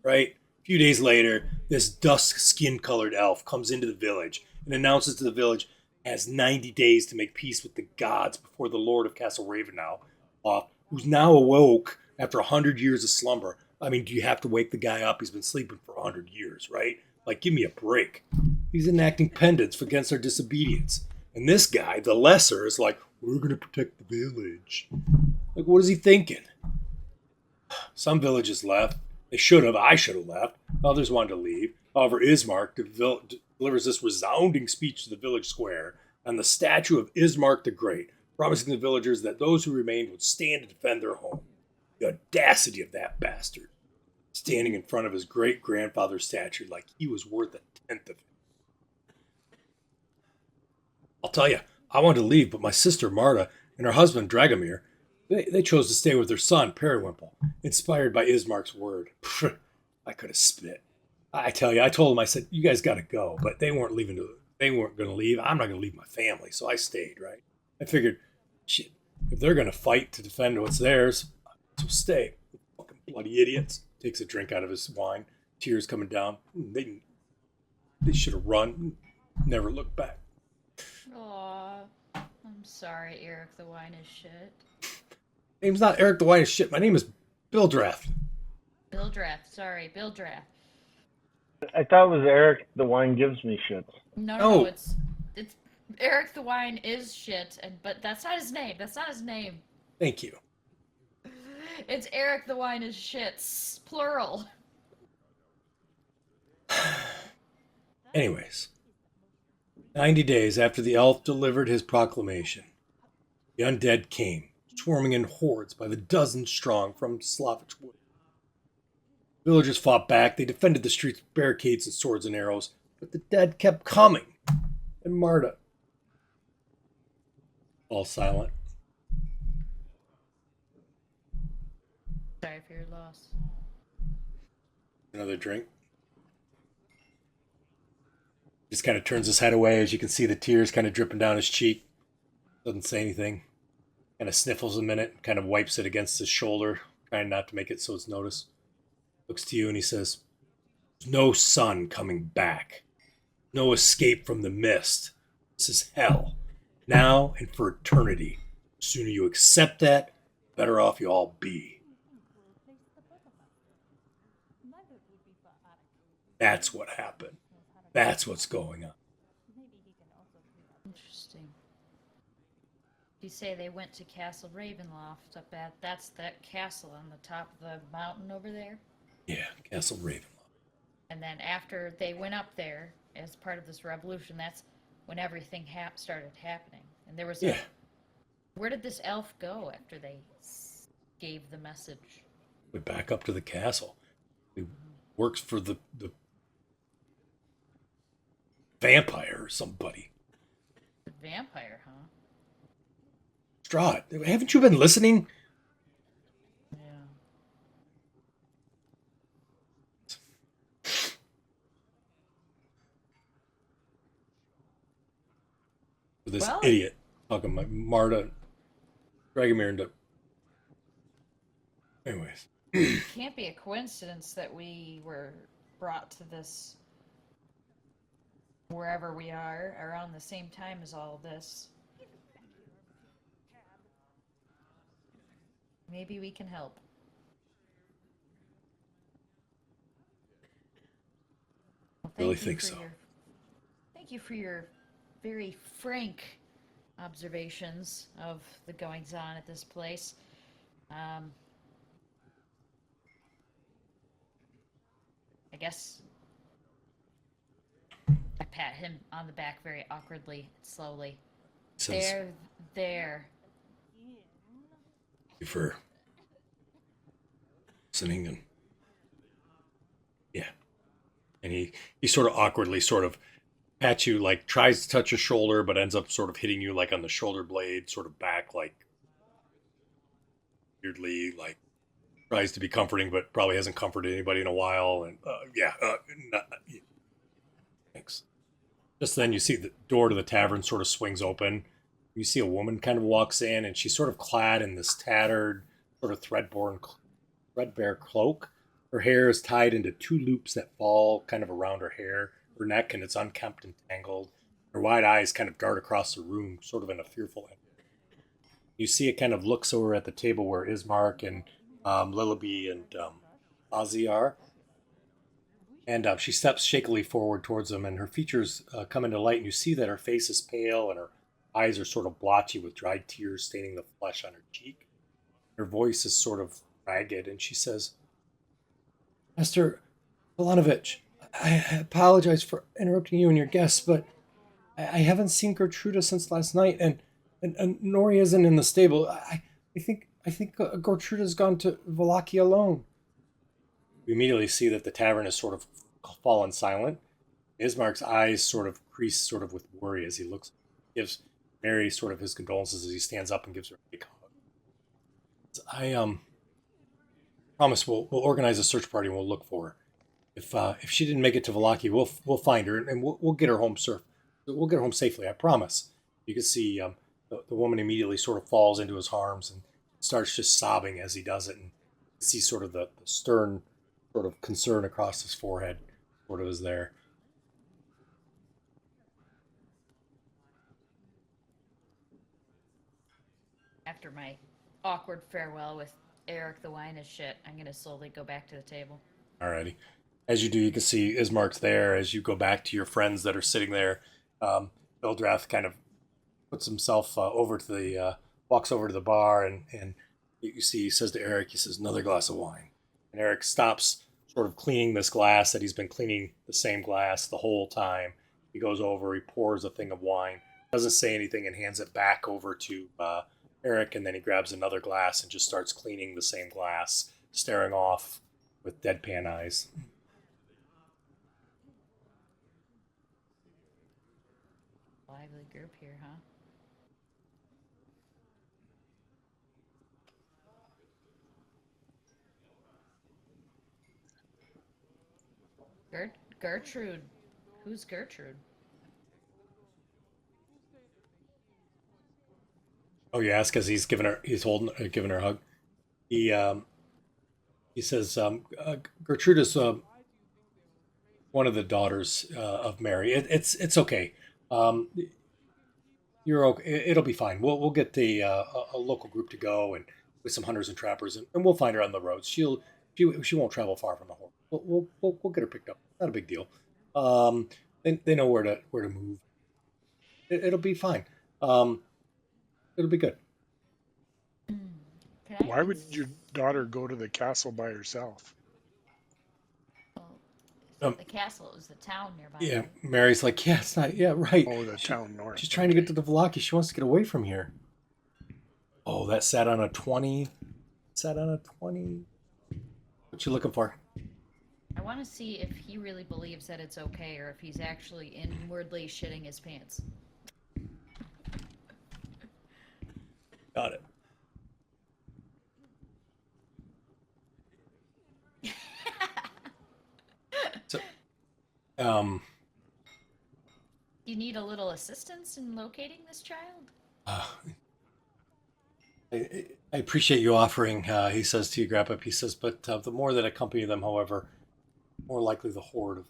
right? A few days later, this dusk skin-colored elf comes into the village and announces to the village it has 90 days to make peace with the gods before the Lord of Castle Ravenlow off, who's now awoke after 100 years of slumber. I mean, do you have to wake the guy up? He's been sleeping for 100 years, right? Like, give me a break. He's enacting penance against our disobedience. And this guy, the lesser, is like, we're going to protect the village. Like, what is he thinking? Some villages left. They should have. I should have left. Others wanted to leave. However, Ismark delivers this resounding speech to the village square on the statue of Ismark the Great, promising the villagers that those who remained would stand to defend their home. The audacity of that bastard, standing in front of his great-grandfather's statue like he was worth a tenth of it. I'll tell you, I wanted to leave, but my sister Marta and her husband Dragomir, they chose to stay with their son Periwinkle, inspired by Ismark's word. I could have spit. I tell you, I told them, I said, you guys got to go, but they weren't leaving. They weren't going to leave. I'm not going to leave my family, so I stayed, right? I figured, shit, if they're going to fight to defend what's theirs, so stay. Fucking bloody idiots. Takes a drink out of his wine, tears coming down. They should have run, never looked back. Aw, I'm sorry, Eric the Wine is shit. Name's not Eric the Wine is shit. My name is Bill Draft. Bill Draft, sorry, Bill Draft. I thought it was Eric. The wine gives me shits. No, it's Eric the Wine is shit, but that's not his name. That's not his name. Thank you. It's Eric the Wine is shits, plural. Anyways, 90 days after the elf delivered his proclamation, the undead came, swarming in hordes by the dozen strong from Slavic wood. Villagers fought back. They defended the streets with barricades and swords and arrows, but the dead kept coming. And Marta, all silent. Sorry for your loss. Another drink. Just kind of turns his head away as you can see the tears kind of dripping down his cheek. Doesn't say anything. Kind of sniffles a minute, kind of wipes it against his shoulder, trying not to make it so it's noticed. Looks to you and he says, there's no sun coming back. No escape from the mist. This is hell. Now and for eternity. The sooner you accept that, the better off you all be. That's what happened. That's what's going on. Interesting. You say they went to Castle Ravenloft up at, that's that castle on the top of the mountain over there? Yeah, Castle Ravenloft. And then after they went up there as part of this revolution, that's when everything started happening. And there was Yeah. where did this elf go after they gave the message? Went back up to the castle. He works for the vampire or somebody. The vampire, huh? Strahd, haven't you been listening? Yeah. This Well- idiot talking about Marta, Dragomir into. Anyways, It can't be a coincidence that we were brought to this wherever we are around the same time as all of this. Maybe we can help. Well, Really you think for so. Thank you for your very frank observations of the goings on at this place. I guess I pat him on the back very awkwardly, slowly. says There. you for listening and yeah. And he sort of awkwardly sort of pats you, like tries to touch your shoulder, but ends up sort of hitting you like on the shoulder blade, sort of back, like weirdly, like tries to be comforting, but probably hasn't comforted anybody in a while. And yeah. Thanks. Just then you see the door to the tavern sort of swings open. You see a woman kind of walks in, and she's sort of clad in this tattered, sort of threadbare cloak. Her hair is tied into two loops that fall kind of around her neck, and it's unkempt and tangled. Her wide eyes kind of dart across the room, sort of in a fearful. You see it kind of looks over at the table where Ismark and Lillaby and Ozzy are. And she steps shakily forward towards them, and her features come into light, and you see that her face is pale and her eyes are sort of blotchy with dried tears staining the flesh on her cheek. Her voice is sort of ragged, and she says, Master Milanovich, I apologize for interrupting you and your guests, but I haven't seen Gertruda since last night, and Nori isn't in the stable. I think Gertruda's gone to Valaki alone. You immediately see that the tavern has sort of fallen silent. Ismark's eyes sort of crease sort of with worry as he looks, gives Mary sort of his condolences as he stands up and gives her a big hug. I promise we'll organize a search party and we'll look for her. If she didn't make it to Valaki, we'll find her and we'll get her home we'll get her home safely. I promise. You can see the woman immediately sort of falls into his arms and starts just sobbing as he does it, and see sort of the stern sort of concern across his forehead sort of is there. After my awkward farewell with Eric the wine is shit, I'm gonna slowly go back to the table. Alrighty. As you do, you can see Ismark's there. As you go back to your friends that are sitting there, Bildrath kind of puts himself over to the walks over to the bar, and you see he says to Eric, he says, another glass of wine. And Eric stops sort of cleaning this glass that he's been cleaning the same glass the whole time. He goes over, he pours a thing of wine, doesn't say anything, and hands it back over to Eric, and then he grabs another glass and just starts cleaning the same glass, staring off with deadpan eyes. Lively group here, huh? Gertrude. Who's Gertrude? Oh, you ask as he's giving her a hug. He says, Gertrude is one of the daughters of Mary. It's okay. You're okay. It'll be fine. We'll get a local group to go and with some hunters and trappers, and we'll find her on the roads. She won't travel far from the horde. We'll get her picked up. Not a big deal. They know where to move. It'll be fine. It'll be good. Why would your daughter go to the castle by herself? Well, the castle is the town nearby. Yeah, Mary's like, yeah, it's not. Yeah, right. Oh, the town north. She's trying to get to the Valaki. She wants to get away from here. Oh, that sat on a 20. Sat on a 20. What you looking for? I want to see if he really believes that it's okay or if he's actually inwardly shitting his pants. Got it. So, you need a little assistance in locating this child? I appreciate you offering, he says to you, Grappa. He says, but the more that accompany them, however, more likely the horde of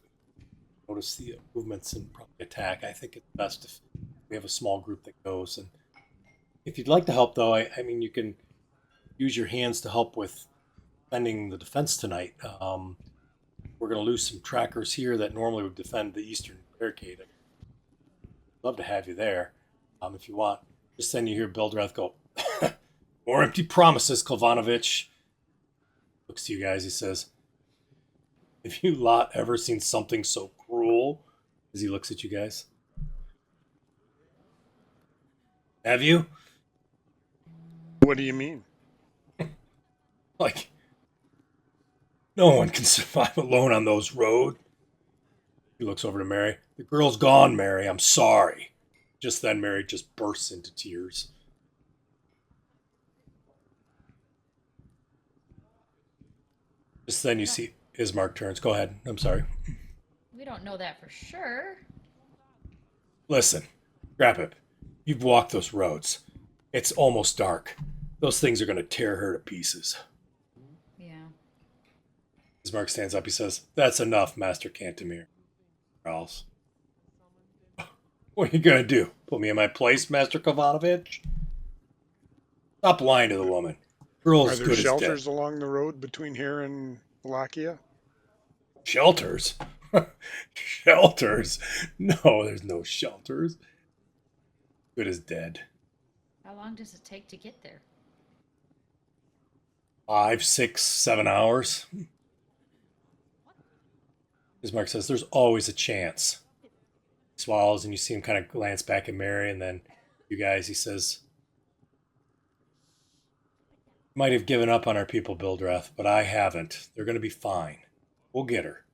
notice the movements and probably attack. I think it's best if we have a small group that goes. And if you'd like to help, though, I mean, you can use your hands to help with defending the defense tonight. We're going to lose some trackers here that normally would defend the eastern barricade. I'd love to have you there. If you want, just then you hear Bildrath go, more empty promises, Klavanovich. Looks to you guys, he says, have you lot ever seen something so cruel? As he looks at you guys. Have you? What do you mean? Like, no one can survive alone on those roads. He looks over to Mary. The girl's gone, Mary. I'm sorry. Just then, Mary just bursts into tears. Just then you see Ismark turns. Go ahead. I'm sorry. We don't know that for sure. Listen, Grappa, you've walked those roads. It's almost dark. Those things are going to tear her to pieces. Yeah. Ismark stands up. He says, that's enough, Master Cantemir. Else. What are you going to do? Put me in my place, Master Kovanovich? Stop lying to the woman. Are Girl's there good as dead. shelters along the road between here and Wallachia? Shelters? Shelters? No, there's no shelters. Good as dead. How long does it take to get there? 5, 6, 7 hours. Bismarck says, there's always a chance. He swallows, and you see him kind of glance back at Mary, and then you guys, he says, might have given up on our people, Bildreth, but I haven't. They're going to be fine. We'll get her.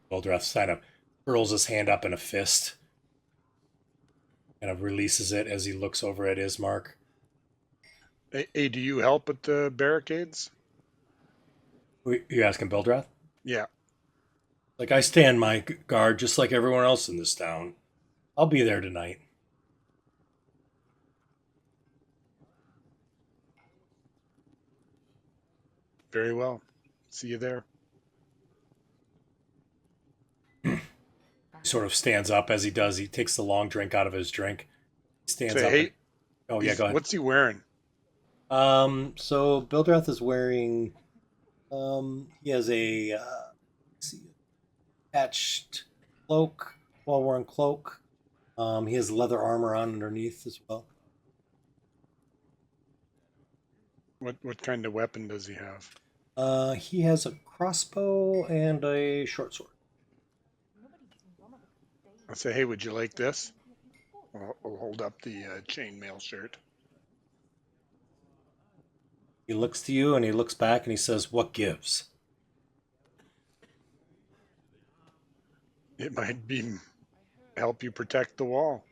Bildreth kind of curls his hand up in a fist, kind of releases it as he looks over at Ismark. Hey, do you help at the barricades? You asking Bildreth? Yeah. Like, I stand my guard just like everyone else in this town. I'll be there tonight. Very well. See you there. He sort of stands up. As he does, he takes the long drink out of his drink. He stands Say, up. hey, Oh, yeah, go ahead. what's he wearing? So Bildreth is wearing, he has a, let's see, patched cloak, well-worn cloak. He has leather armor on underneath as well. What kind of weapon does he have? He has a crossbow and a short sword. I'll say, hey, would you like this? I'll hold up the chainmail shirt. He looks to you and he looks back and he says, what gives? It might be help you protect the wall.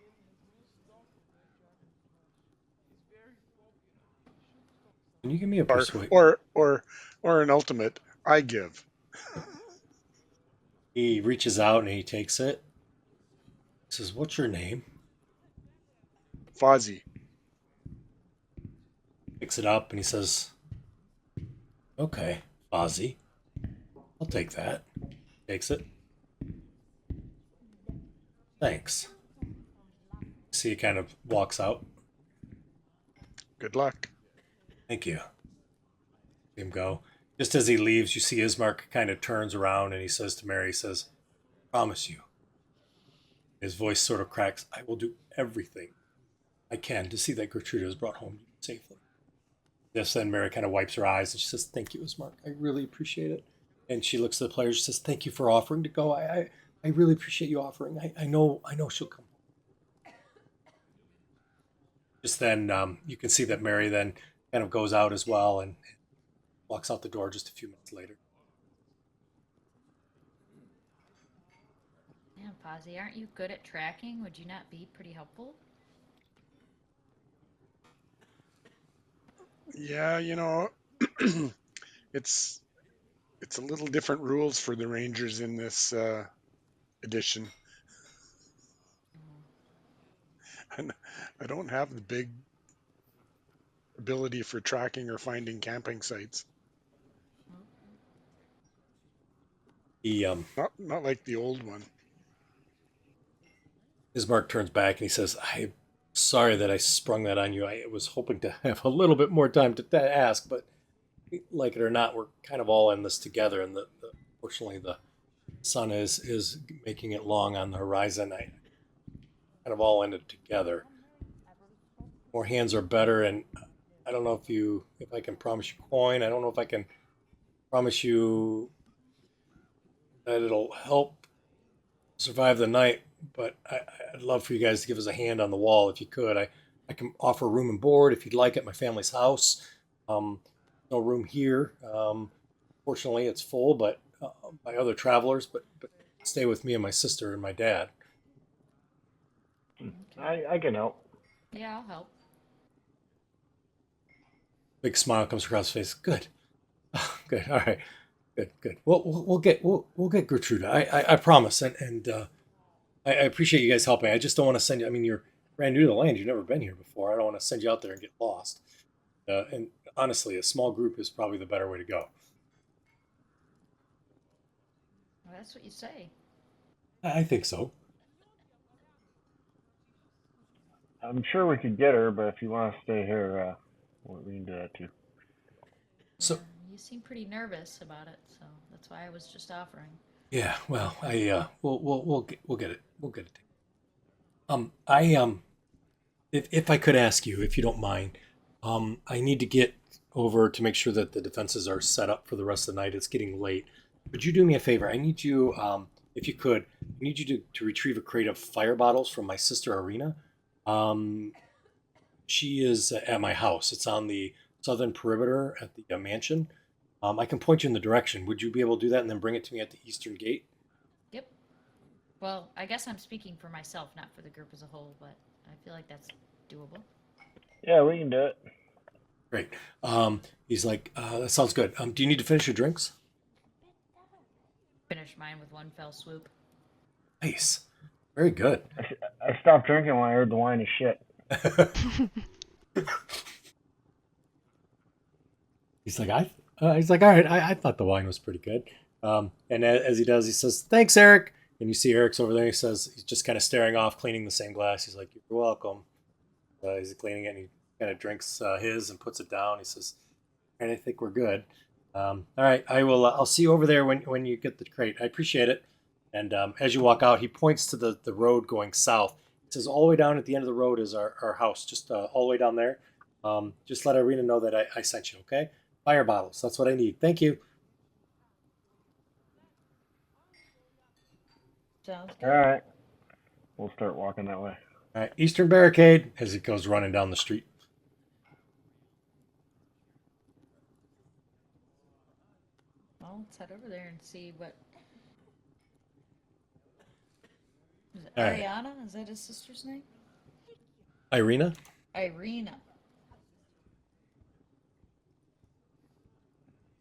Can you give me a Or persuade? or an ultimate. I give. He reaches out and he takes it. He says, what's your name? Fozzie. Picks it up and he says, okay, Fozzie. I'll take that. Takes it. Thanks. See, he kind of walks out. Good luck. Thank you. See him go. Just as he leaves, you see Ismark kind of turns around and he says to Mary, he says, promise you. His voice sort of cracks. I will do everything I can to see that Gertrude is brought home safely. Just then Mary kind of wipes her eyes and she says, thank you, Ismark. I really appreciate it. And she looks at the players. She says, thank you for offering to go. I really appreciate you offering. I know she'll come. Just then you can see that Mary then kind of goes out as well and walks out the door just a few minutes later. Man, Fozzie, aren't you good at tracking? Would you not be pretty helpful? Yeah, it's a little different rules for the Rangers in this edition. And I don't have the big ability for tracking or finding camping sites. He Not like the old one. Ismark turns back and he says, I'm sorry that I sprung that on you. I was hoping to have a little bit more time to ask, but like it or not, we're kind of all in this together. And fortunately, the sun is making it long on the horizon. I kind of all ended together. More hands are better, and I don't know if I can promise you coin. I don't know if I can promise you that it'll help survive the night, but I'd love for you guys to give us a hand on the wall if you could. I can offer room and board if you'd like at my family's house. No room here. Fortunately, it's full, but by other travelers. But stay with me and my sister and my dad. I can help. Yeah, I'll help. Big smile comes across his face. Good, good. All right, good. We'll get Gertrude. I promise. And I appreciate you guys helping. I just don't want to send you. I mean, you're brand new to the land. You've never been here before. I don't want to send you out there and get lost. And honestly, a small group is probably the better way to go. Well, that's what you say. I think so. I'm sure we could get her, but if you want to stay here, we can do that too. So Yeah, you seem pretty nervous about it, so that's why I was just offering. yeah, well, we'll get it. We'll get it. I if I could ask you, if you don't mind, I need to get over to make sure that the defenses are set up for the rest of the night. It's getting late. Would you do me a favor? I need you, if you could, I need you to retrieve a crate of fire bottles from my sister Arena. Um, she is at my house. It's on the southern perimeter at the mansion. I can point you in the direction. Would you be able to do that and then bring it to me at the eastern gate? Yep. Well, I guess I'm speaking for myself, not for the group as a whole, but I feel like that's doable. Yeah, we can do it. Great. He's like, that sounds good. Do you need to finish your drinks? Finish mine with one fell swoop. Nice. Very good. I stopped drinking when I heard the wine is shit. He's like, he's like, all right. I thought the wine was pretty good. And as he does, he says, "Thanks, Eric." And you see Eric's over there. He says, he's just kind of staring off, cleaning the same glass. He's like, "You're welcome." He's cleaning it, and he kind of drinks his and puts it down. He says, "And I think we're good. All right, I will. I'll see you over there when you get the crate. I appreciate it." And as you walk out, he points to the road going south. He says, "All the way down at the end of the road is our house. Just all the way down there. Just let Irina know that I sent you. Okay? Fire bottles. That's what I need. Thank you." Sounds All good. right. We'll start walking that way. All right, Eastern Barricade, as it goes running down the street. Well, let's head over there and see what. Is it All right. Ariana? Is that his sister's name? Irina? Irina.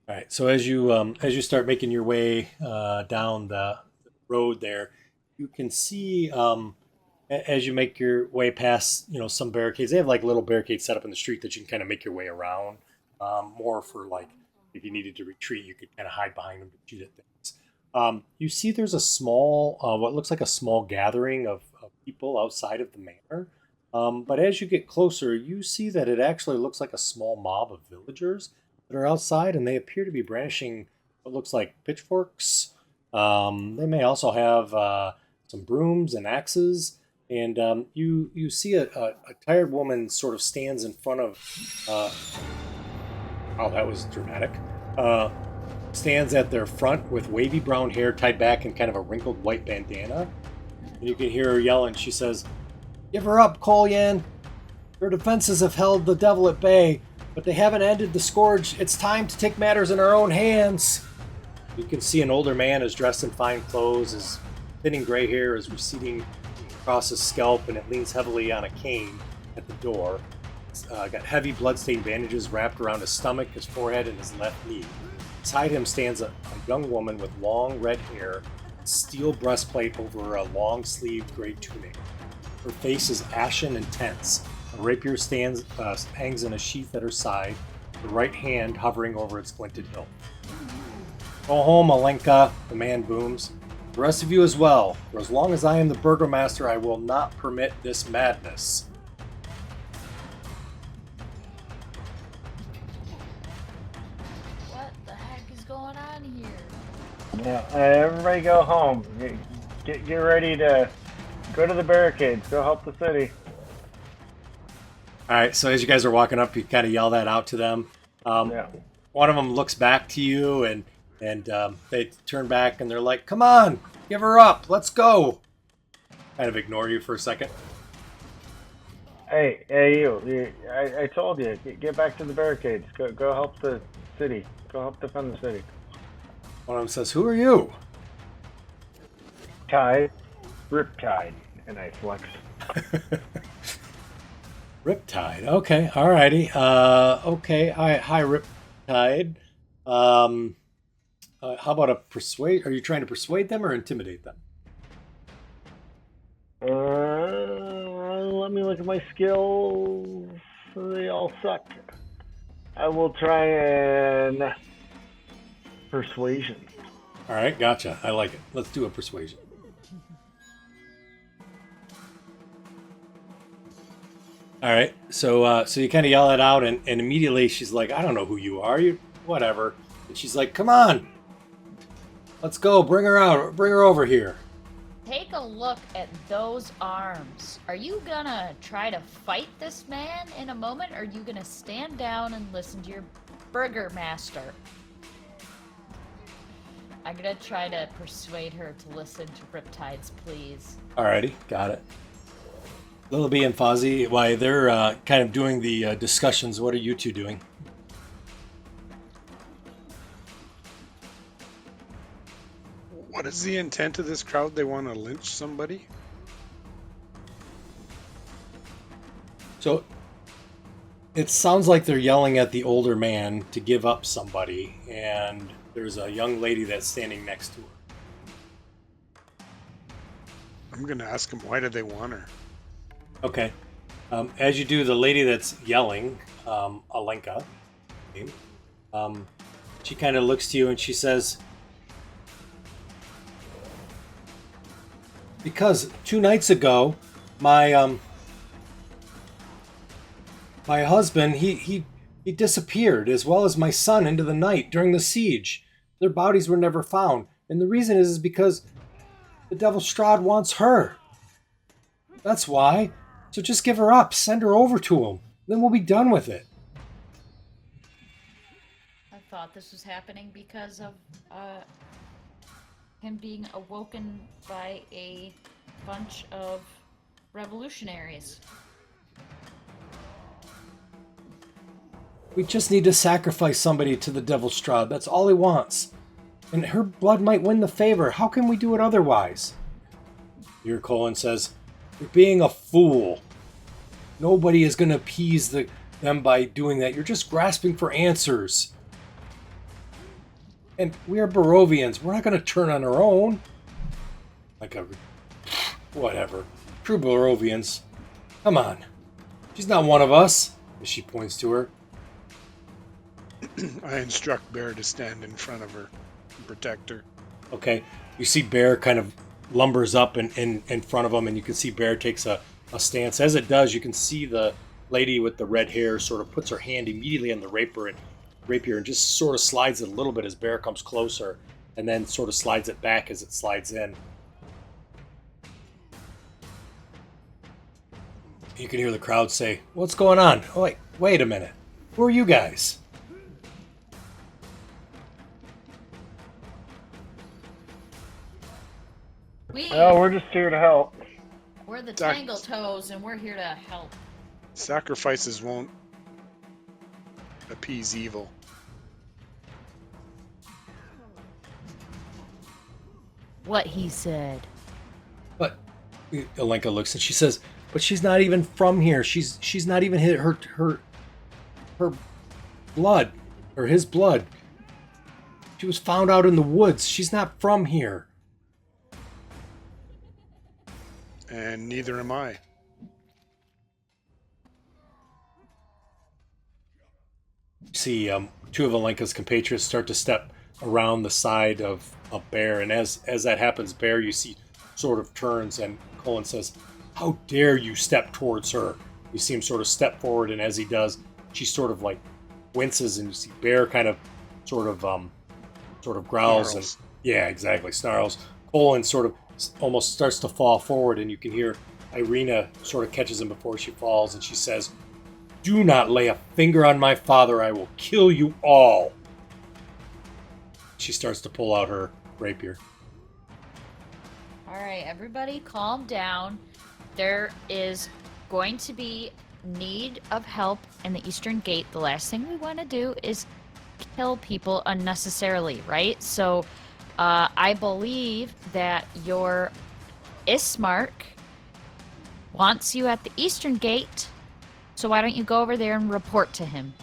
All right. So as you start making your way down the road there, you can see as you make your way past some barricades. They have like little barricades set up in the street that you can kind of make your way around. More for like if you needed to retreat, you could kind of hide behind them to shoot at things. You see, there's a small, what looks like a small gathering of people outside of the manor. But as you get closer, you see that it actually looks like a small mob of villagers that are outside, and they appear to be brandishing what looks like pitchforks. They may also have some brooms and axes, and you see a tired woman sort of stands in front of. Oh, that was dramatic. Stands at their front with wavy brown hair tied back in kind of a wrinkled white bandana, and you can hear her yelling. She says, "Give her up, Kolyan. Her defenses have held the devil at bay, but they haven't ended the scourge. It's time to take matters in our own hands." You can see an older man is dressed in fine clothes. His thinning gray hair is receding across his scalp, and it leans heavily on a cane at the door. It's got heavy bloodstained bandages wrapped around his stomach, his forehead, and his left knee. Beside him stands a young woman with long red hair, steel breastplate over a long-sleeved gray tunic. Her face is ashen and tense. A rapier hangs in a sheath at her side, the right hand hovering over its glinted hilt. "Go home, Alenka," the man booms. "The rest of you as well. For as long as I am the Burgomaster, I will not permit this madness." What the heck is going on here? Yeah, everybody go home. Get ready to go to the barricades. Go help the city. All right, so as you guys are walking up, you kind of yell that out to them. Yeah. One of them looks back to you, and they turn back, and they're like, "Come on, give her up. Let's go." Kind of ignore you for a second. Hey, you! I told you, get back to the barricades. Go help the city. Go help defend the city. One of them says, "Who are you?" Tide, Riptide, and I flex. Riptide. Okay, alrighty. Okay. Hi, Riptide. How about a persuade? Are you trying to persuade them or intimidate them? Let me look at my skills. They all suck. I will try and persuasion. All right, gotcha. I like it. Let's do a persuasion. All right. So you kind of yell it out, and immediately she's like, "I don't know who you are. You whatever." And she's like, "Come on, let's go. Bring her out. Bring her over here." Take a look at those arms. Are you gonna try to fight this man in a moment, or are you gonna stand down and listen to your Burgomaster? I'm gonna try to persuade her to listen to Riptide's pleas. Alrighty, got it. Lilby and Fozzie, why they're kind of doing the discussions. What are you two doing? What is the intent of this crowd? They want to lynch somebody? So it sounds like they're yelling at the older man to give up somebody, and there's a young lady that's standing next to her. I'm going to ask them, why do they want her? Okay. As you do, the lady that's yelling, Alenka, she kind of looks to you and she says, "Because 2 nights ago, my my husband, he disappeared, as well as my son, into the night during the siege. Their bodies were never found, and the reason is because the devil Strahd wants her. That's why. So just give her up, send her over to him, then we'll be done with it." I thought this was happening because of him being awoken by a bunch of revolutionaries. We just need to sacrifice somebody to the devil Strahd. That's all he wants. And her blood might win the favor. How can we do it otherwise? Your Colin says, "You're being a fool. Nobody is going to appease them by doing that. You're just grasping for answers. And we are Barovians. We're not going to turn on our own." Whatever. True Barovians. Come on. She's not one of us. As she points to her. I instruct Bear to stand in front of her and protect her. Okay. You see Bear kind of lumbers up in front of him, and you can see Bear takes a stance. As it does, you can see the lady with the red hair sort of puts her hand immediately on the rapier and just sort of slides it a little bit as Bear comes closer, and then sort of slides it back as it slides in. You can hear the crowd say, "What's going on? Oh, wait a minute. Who are you guys?" We're just here to help. We're the Tangle Toes, and we're here to help. Sacrifices won't appease evil. What he said. But Alenka looks and she says, "But she's not even from here. She's not even hit her blood or his blood. She was found out in the woods. She's not from here." And neither am I. See, two of Alenka's compatriots start to step around the side of Bear, and as that happens, Bear, you see, sort of turns, and Colin says, "How dare you step towards her?" You see him sort of step forward, and as he does, she sort of like winces, and you see Bear kind of sort of growls. Snarls. And yeah, exactly, snarls. Colin sort of almost starts to fall forward, and you can hear Irina sort of catches him before she falls, and she says, "Do not lay a finger on my father. I will kill you all." She starts to pull out her rapier. All right, everybody calm down. There is going to be need of help in the Eastern Gate. The last thing we want to do is kill people unnecessarily, right? So I believe that your Ismark wants you at the Eastern Gate. So why don't you go over there and report to him?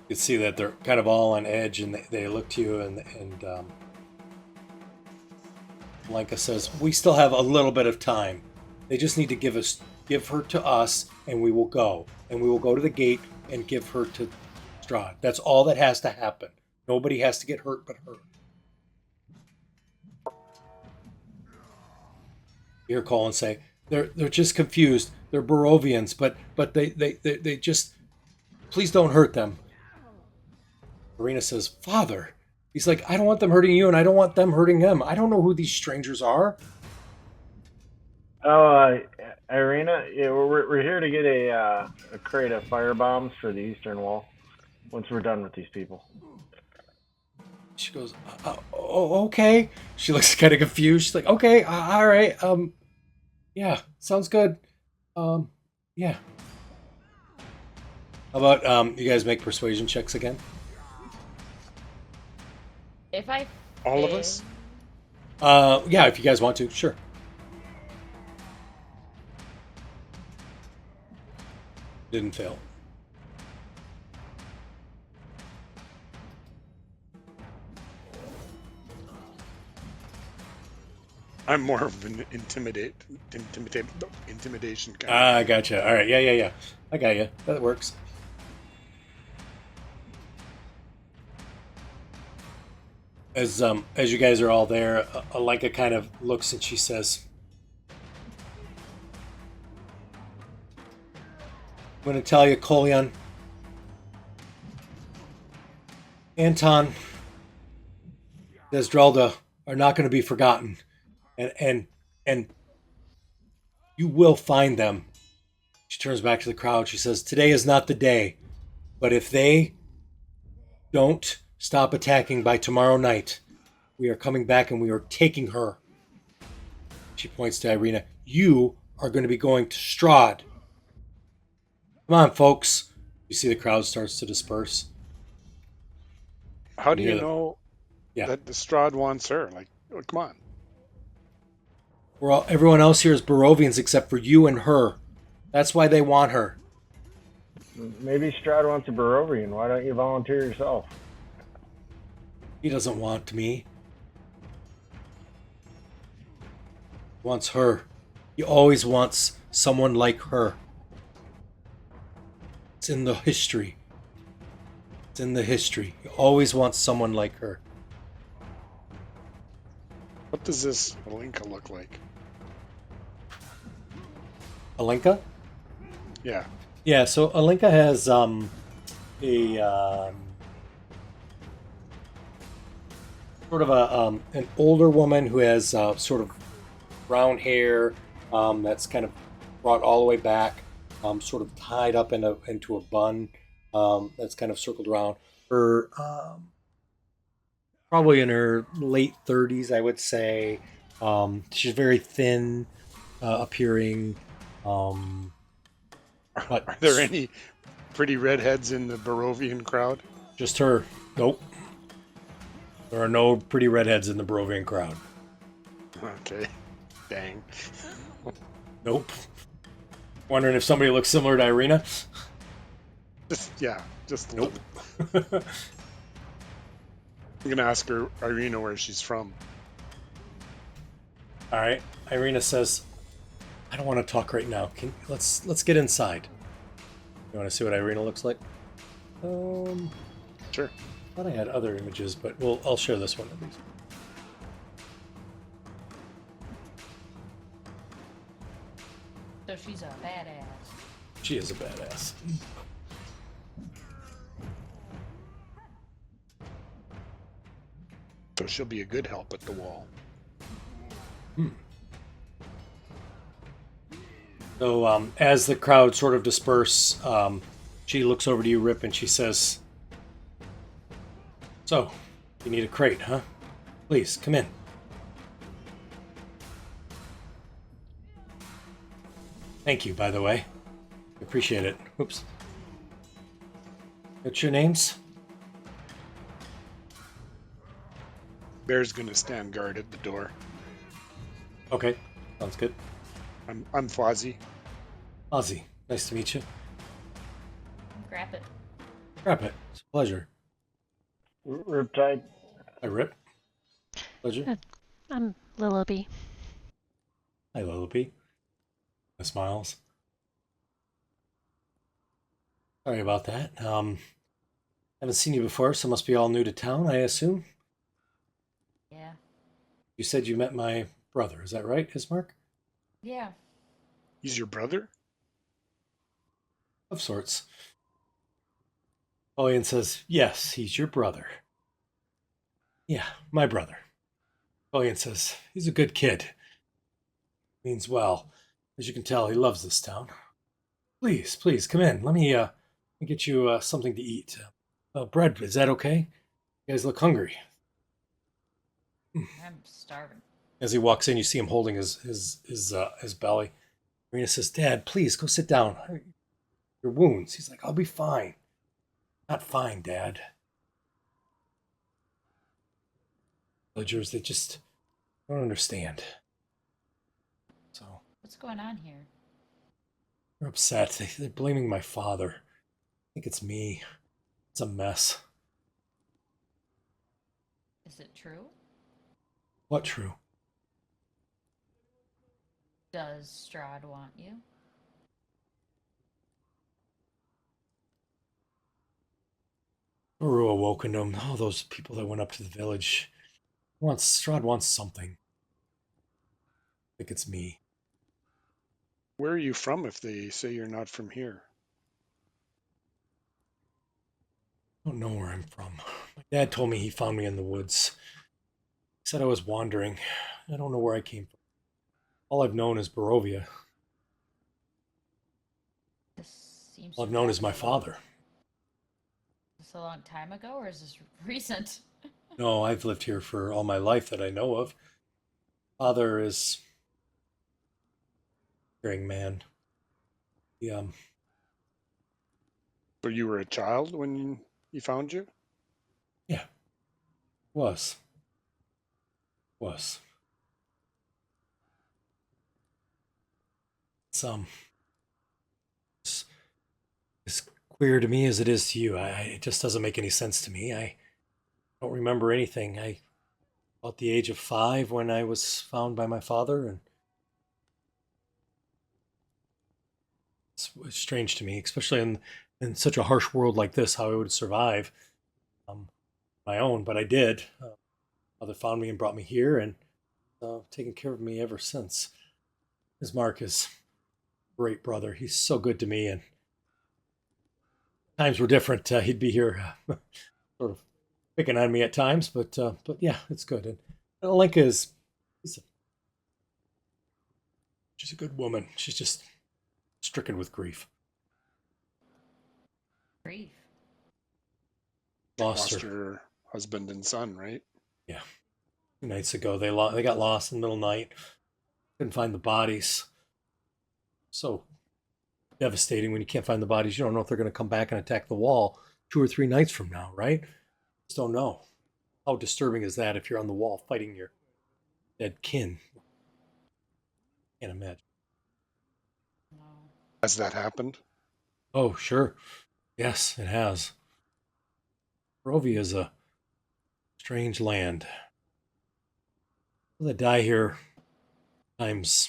You can see that they're kind of all on edge, and they look to you, and Lenka says, "We still have a little bit of time. They just need to give her to us, and we will go. And we will go to the gate and give her to Strahd. That's all that has to happen. Nobody has to get hurt but her." You hear Colin say, they're just confused. They're Barovians, but they just please don't hurt them. Irina says, Father. He's like, I don't want them hurting you, and I don't want them hurting them. I don't know who these strangers are. Oh, Irina, yeah, we're here to get a crate of fire bombs for the eastern wall. Once we're done with these people. She goes, oh, okay. She looks kind of confused. She's like, okay, all right. Yeah, sounds good. Yeah. How about you guys make persuasion checks again? If I All of fail- us? Yeah, if you guys want to, sure. Didn't fail. I'm more of an intimidation kind. Ah, gotcha. All right, yeah. I got you. That works. As you guys are all there, Alenka kind of looks and she says, I'm going to tell you, Kolyan, Anton, Desdralda are not going to be forgotten, and you will find them. She turns back to the crowd. She says, today is not the day, but if they don't stop attacking by tomorrow night, we are coming back and we are taking her. She points to Irina. You are going to be going to Strahd. Come on, folks. You see the crowd starts to disperse. How do you Yeah. know Yeah. that the Strahd wants her? Like, oh, come on. Everyone else here is Barovians except for you and her. That's why they want her. Maybe Strahd wants a Barovian. Why don't you volunteer yourself? He doesn't want me. He wants her. He always wants someone like her. It's in the history. It's in the history. He always wants someone like her. What does this Alinka look like? Alenka? Yeah. Yeah, so Alenka has sort of an older woman who has sort of brown hair that's kind of brought all the way back, sort of tied up into a bun that's kind of circled around. Her probably in her late 30s, I would say. She's very thin appearing. But Are there any pretty redheads in the Barovian crowd? just her. Nope. There are no pretty redheads in the Barovian crowd. Okay. Dang. Nope. Wondering if somebody looks similar to Irina? Just a Nope. little. I'm gonna ask her Irina where she's from. All right. Irina says, "I don't want to talk right now. Let's get inside." You want to see what Irina looks like? Sure. I thought I had other images, but I'll share this one at least. So she's a badass. She is a badass. So she'll be a good help at the wall. So as the crowd sort of disperse, she looks over to you, Rip, and she says, "So, you need a crate, huh? Please, come in." Thank you, by the way. Appreciate it. Oops. What's your names? Bear's gonna stand guard at the door. Okay, sounds good. I'm Fozzie. Ozzy, nice to meet you. Grab it. Grab it. It's a pleasure. Riptide. Hi, Rip. Pleasure. I'm Lillaby. Hi, Lillaby. I smiles. Sorry about that. Haven't seen you before, so must be all new to town, I assume. Yeah. You said you met my brother, is that right, Ismark? Yeah. He's your brother? Of sorts. Colleen says, yes, he's your brother. Yeah, my brother. Colleen says, he's a good kid. Means well. As you can tell, he loves this town. Please, please, come in. Let me get you something to eat. Bread, is that okay? You guys look hungry. I'm starving. As he walks in, you see him holding his belly. Marina says, Dad, please go sit down. Your wounds. He's like, I'll be fine. Not fine, Dad. Villagers, they just don't understand. So What's going on here? they're upset. They're blaming my father. I think it's me. It's a mess. Is it true? What true? Does Strahd want you? Baru awoken him. All those people that went up to the village. Strahd wants something. I think it's me. Where are you from if they say you're not from here? I don't know where I'm from. My dad told me he found me in the woods. He said I was wandering. I don't know where I came from. All I've known is Barovia. This seems All to I've known is happen my a long, father. is this a long time ago, or is this recent? No, I've lived here for all my life that I know of. Father is a caring man. He, So you were a child when he found you? yeah, was. Was. It's, it's as queer to me as it is to you. It just doesn't make any sense to me. I don't remember anything. I about the age of 5 when I was found by my father, and it's strange to me, especially in such a harsh world like this, how I would survive my own. But I did. Father found me and brought me here, and taken care of me ever since. His Mark is a great brother. He's so good to me, and times were different. He'd be here, sort of picking on me at times, but yeah, it's good. And Alenka is she's a good woman. She's just stricken with grief. Grief. Lost Lost her. your husband and son, right? Yeah, 2 nights ago they got lost in the middle of the night. Couldn't find the bodies. So devastating when you can't find the bodies. You don't know if they're going to come back and attack the wall 2 or 3 nights from now, right? Just don't know. How disturbing is that if you're on the wall fighting your dead kin? Can't imagine. No. Has that happened? Oh, sure. Yes, it has. Barovia is a strange land. People that die here times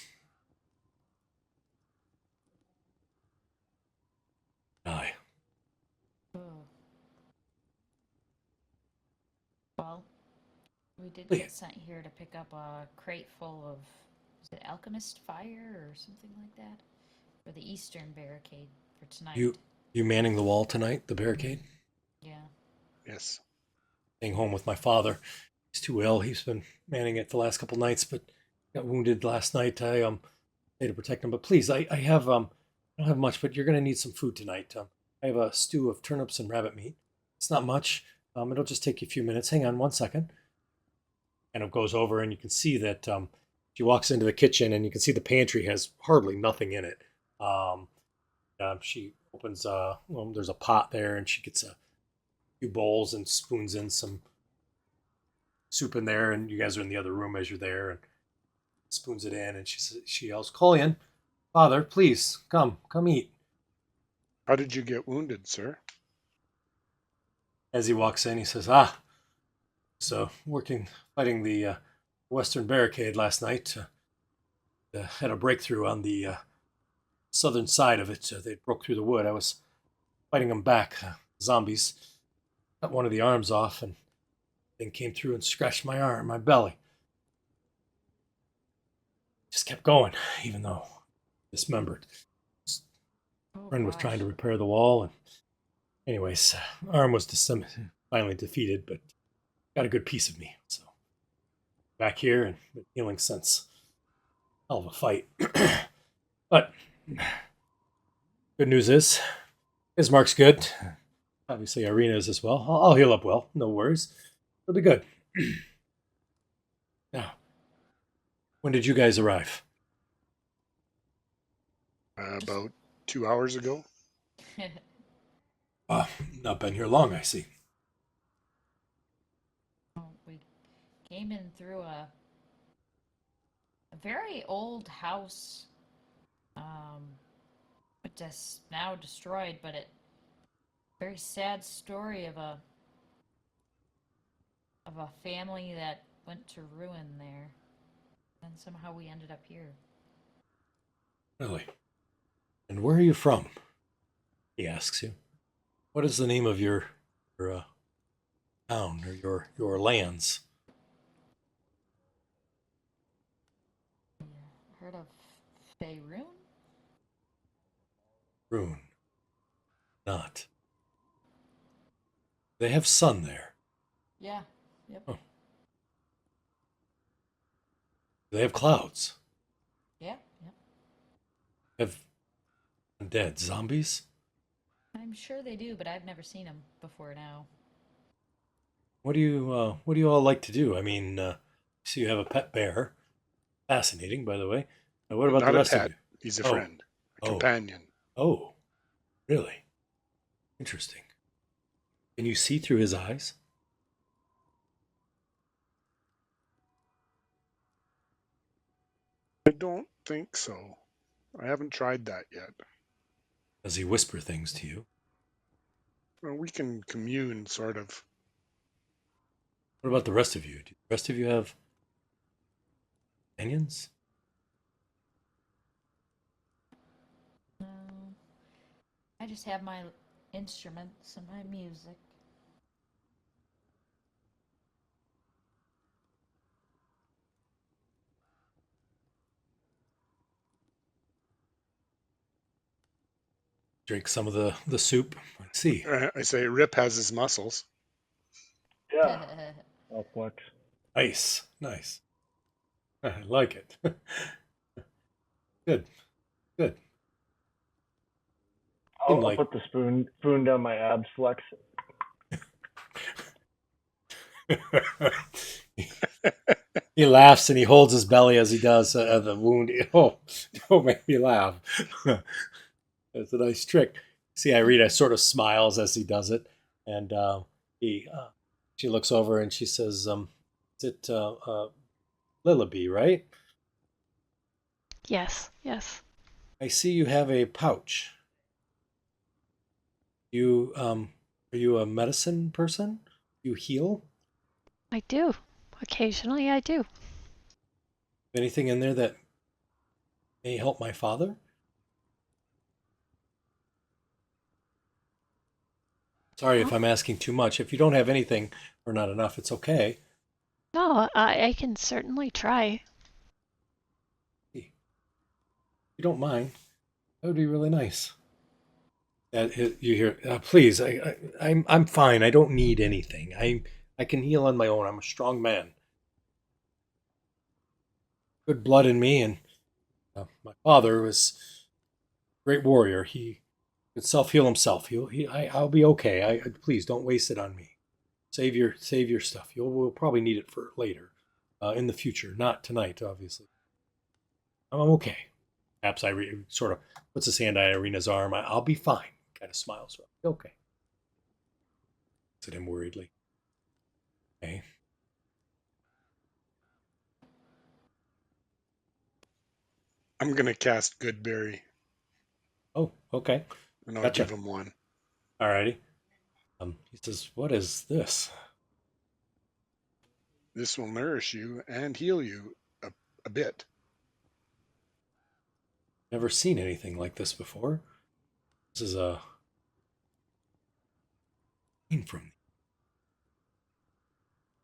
die. Ugh. Well, we did Wait, get sent here to pick up a crate full of, is it alchemist fire or something like that? For the eastern barricade for tonight. you manning the wall tonight, the barricade? Yeah. Yes. Staying home with my father. He's too ill. He's been manning it the last couple nights, but got wounded last night. I had to protect him. But please, I have I don't have much, but you're gonna need some food tonight. I have a stew of turnips and rabbit meat. It's not much. It'll just take you a few minutes. Hang on 1 second. And it goes over, and you can see that she walks into the kitchen, and you can see the pantry has hardly nothing in it. Um, she opens well, there's a pot there, and she gets a few bowls and spoons in some soup in there, and you guys are in the other room as you're there, and spoons it in, and she yells, Colleen, father, please come eat. How did you get wounded, sir? As he walks in, he says, so fighting the western barricade last night. Had a breakthrough on the southern side of it. They broke through the wood. I was fighting them back, zombies. Cut one of the arms off, and then came through and scratched my belly. Just kept going, even though dismembered. Oh Friend was gosh. trying to repair the wall, and anyways, arm was finally defeated, but got a good piece of me. So back here and been healing since. Hell of a fight. But good news is, Ismark's good. Obviously, Irina is as well. I'll heal up well. No worries. It'll be good. Now, when did you guys arrive? About 2 hours ago. Not been here long, I see. We came in through a very old house, just now destroyed, but it very sad story of a family that went to ruin there, and somehow we ended up here. Really? And where are you from? He asks you. What is the name of your town or your lands? Heard of Faerun? Rune. Not. They have sun there. Yeah. Yep. Oh. They have clouds. Yeah. Yep. Have undead zombies. I'm sure they do, but I've never seen them before now. What do you all like to do? I mean, so you have a pet bear. Fascinating, by the way. What about Not the a rest of pet. you? He's a Oh. friend, a companion. Oh, really? Interesting. Can you see through his eyes? I don't think so. I haven't tried that yet. Does he whisper things to you? Well, we can commune, sort of. What about the rest of you? Do the rest of you have opinions? No, I just have my instruments and my music. Drink some of the soup. I see. I say Rip has his muscles. Yeah, I'll flex. Nice, nice. I like it. Good, good. Seem I'll like Oh, put the spoon down my abs, flex. he laughs and he holds his belly as he does the wound. Oh, don't make me laugh. That's a nice trick. See, Irina sort of smiles as he does it, and she looks over and she says, "Is it Lillaby, right? Yes, yes. I see you have a pouch. You are you a medicine person? You heal? I do. Occasionally I do. Anything in there that may help my father?" Sorry if Oh, I'm asking too much. If you don't have anything or not enough, it's okay. no, I can certainly try. If you don't mind, that would be really nice. You hear? Please, I'm fine. I don't need anything. I can heal on my own. I'm a strong man. Good blood in me, and my father was a great warrior. He could self heal himself. I'll be okay. Please don't waste it on me. Save your stuff. We'll probably need it for later, in the future. Not tonight, obviously. I'm okay. Perhaps sort of puts his hand on Irina's arm. I'll be fine. Kind of smiles. Okay. Looks at him worriedly. Okay. I'm gonna cast Goodberry, Oh, okay. and I'll Gotcha. give him one. Alrighty. He says, "What is this?" This will nourish you and heal you a bit. Never seen anything like this before. This is a wine from.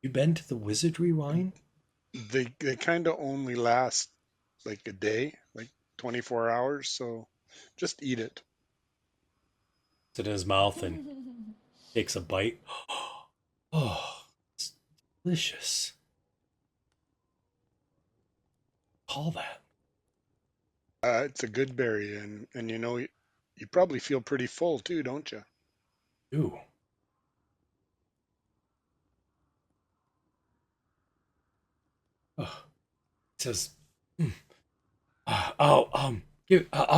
You been to the Wizardry wine? They kind of only last like a day, like 24 hours. So just eat it. Puts it in his mouth and takes a bite. Oh, it's delicious. Call that. It's a good berry, and you probably feel pretty full too, don't you? Ooh. Oh, it says, "Hmm, I'll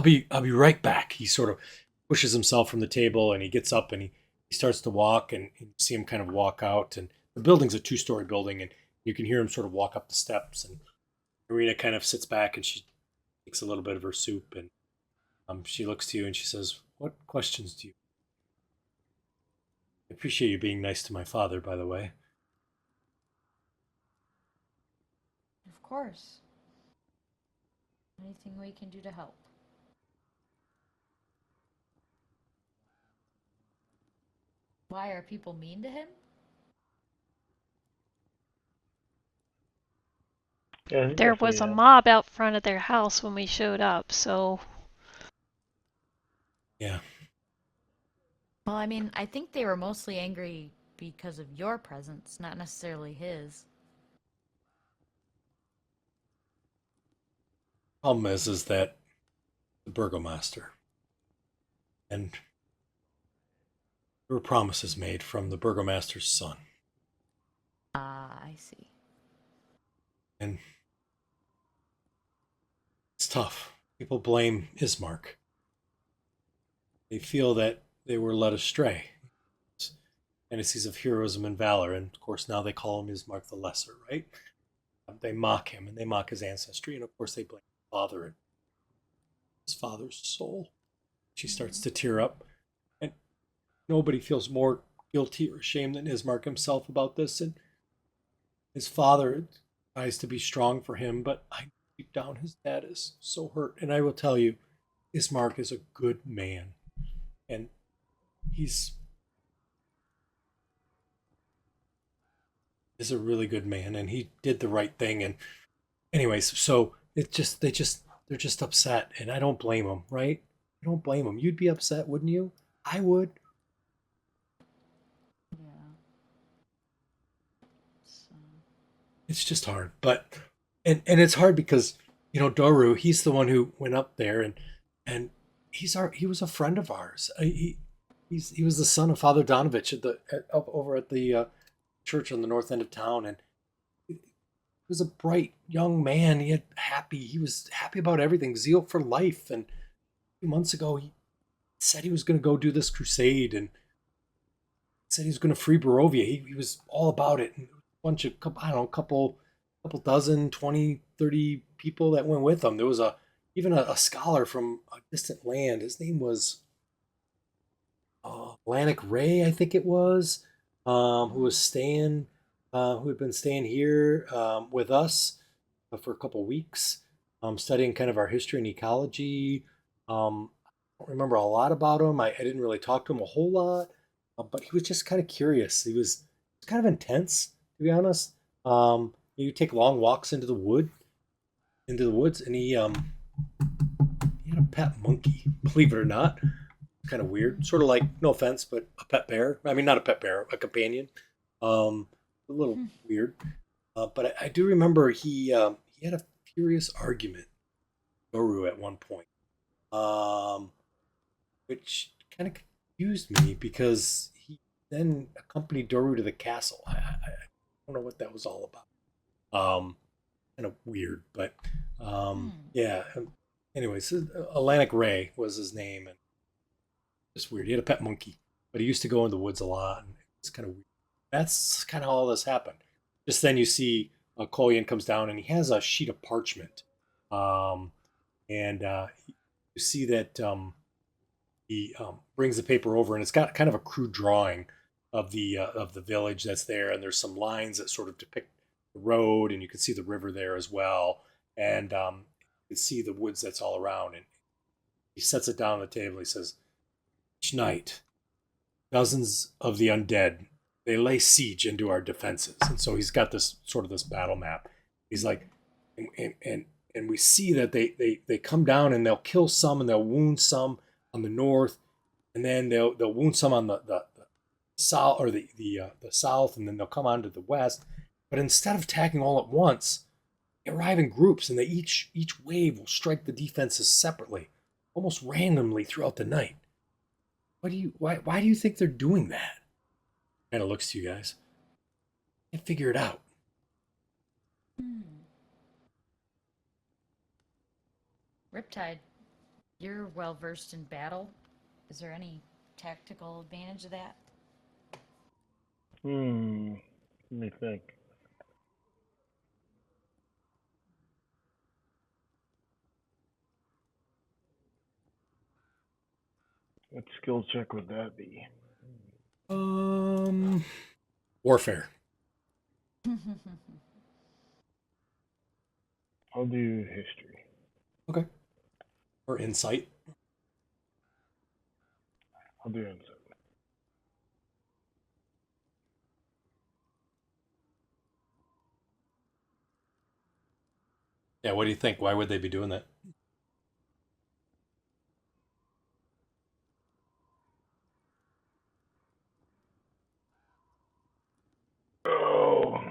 be right back." He sort of pushes himself from the table and he gets up and he starts to walk and you see him kind of walk out. And the building's a two-story building and you can hear him sort of walk up the steps. And Marina kind of sits back and she takes a little bit of her soup and she looks to you and she says, "What questions do you? I appreciate you being nice to my father, by the way." Of course. Anything we can do to help. Why are people mean to him? Yeah, There was definitely a is. mob out front of their house when we showed up, so Yeah. Well, I mean, I think they were mostly angry because of your presence, not necessarily his. Problem is that the Burgomaster and there were promises made from the Burgomaster's son. Ah, I see. And it's tough. People blame Ismark. They feel that they were led astray. Fantasies of heroism and valor, and of course now they call him Ismark the Lesser, right? They mock him and they mock his ancestry, and of course they blame his father and his father's soul. She starts to tear up, and nobody feels more guilty or ashamed than Ismark himself about this. And his father tries to be strong for him, but I deep down his dad is so hurt. And I will tell you, Ismark is a good man, and he's is a really good man, and he did the right thing. And anyways, so they're just upset, and I don't blame them, right? I don't blame them. You'd be upset, wouldn't you? I would. Yeah. So. It's just hard, but and it's hard because Doru, he's the one who went up there, and he was a friend of ours. He was the son of Father Donovich up over at the church on the north end of town, and he was a bright young man. He was happy about everything, zeal for life. And a few months ago, he said he was going to go do this crusade, and said he was going to free Barovia. He was all about it. And a bunch of, I don't know, couple dozen, 20, 30 people that went with him. There was even a scholar from a distant land. His name was Atlantic Ray, I think it was, who had been staying here with us for a couple weeks, studying kind of our history and ecology. I don't remember a lot about him. I didn't really talk to him a whole lot, but he was just kind of curious. He was kind of intense, to be honest. He would take long walks into the woods, and he had a pet monkey, believe it or not. Kind of weird, sort of like, no offense, but a pet bear. I mean, not a pet bear, a companion. A little weird, but I do remember he had a furious argument with Doru at one point, which kind of confused me because he then accompanied Doru to the castle. I don't know what that was all about. Kind of weird, but yeah. Anyways, Atlantic Ray was his name, and just weird. He had a pet monkey, but he used to go in the woods a lot, and it's kind of weird. That's kind of how all this happened. Just then you see Kolyan comes down, and he has a sheet of parchment, and you see that he brings the paper over, and it's got kind of a crude drawing of the village that's there, and there's some lines that sort of depict the road, and you can see the river there as well, and you can see the woods that's all around. And he sets it down on the table. He says, "Each night, dozens of the undead, they lay siege into our defenses." And so he's got this battle map. He's like, and and we see that they come down and they'll kill some and they'll wound some on the north, and then they'll wound some on the south or the south, and then they'll come on to the west. But instead of attacking all at once, they arrive in groups, and each wave will strike the defenses separately, almost randomly throughout the night. Why do you think they're doing that? Kind of looks to you guys. Can't figure it out. Riptide, you're well versed in battle. Is there any tactical advantage of that? Let me think. What skill check would that be? Warfare. I'll do history. Okay. Or insight. I'll do insight. Yeah, what do you think? Why would they be doing that? Oh,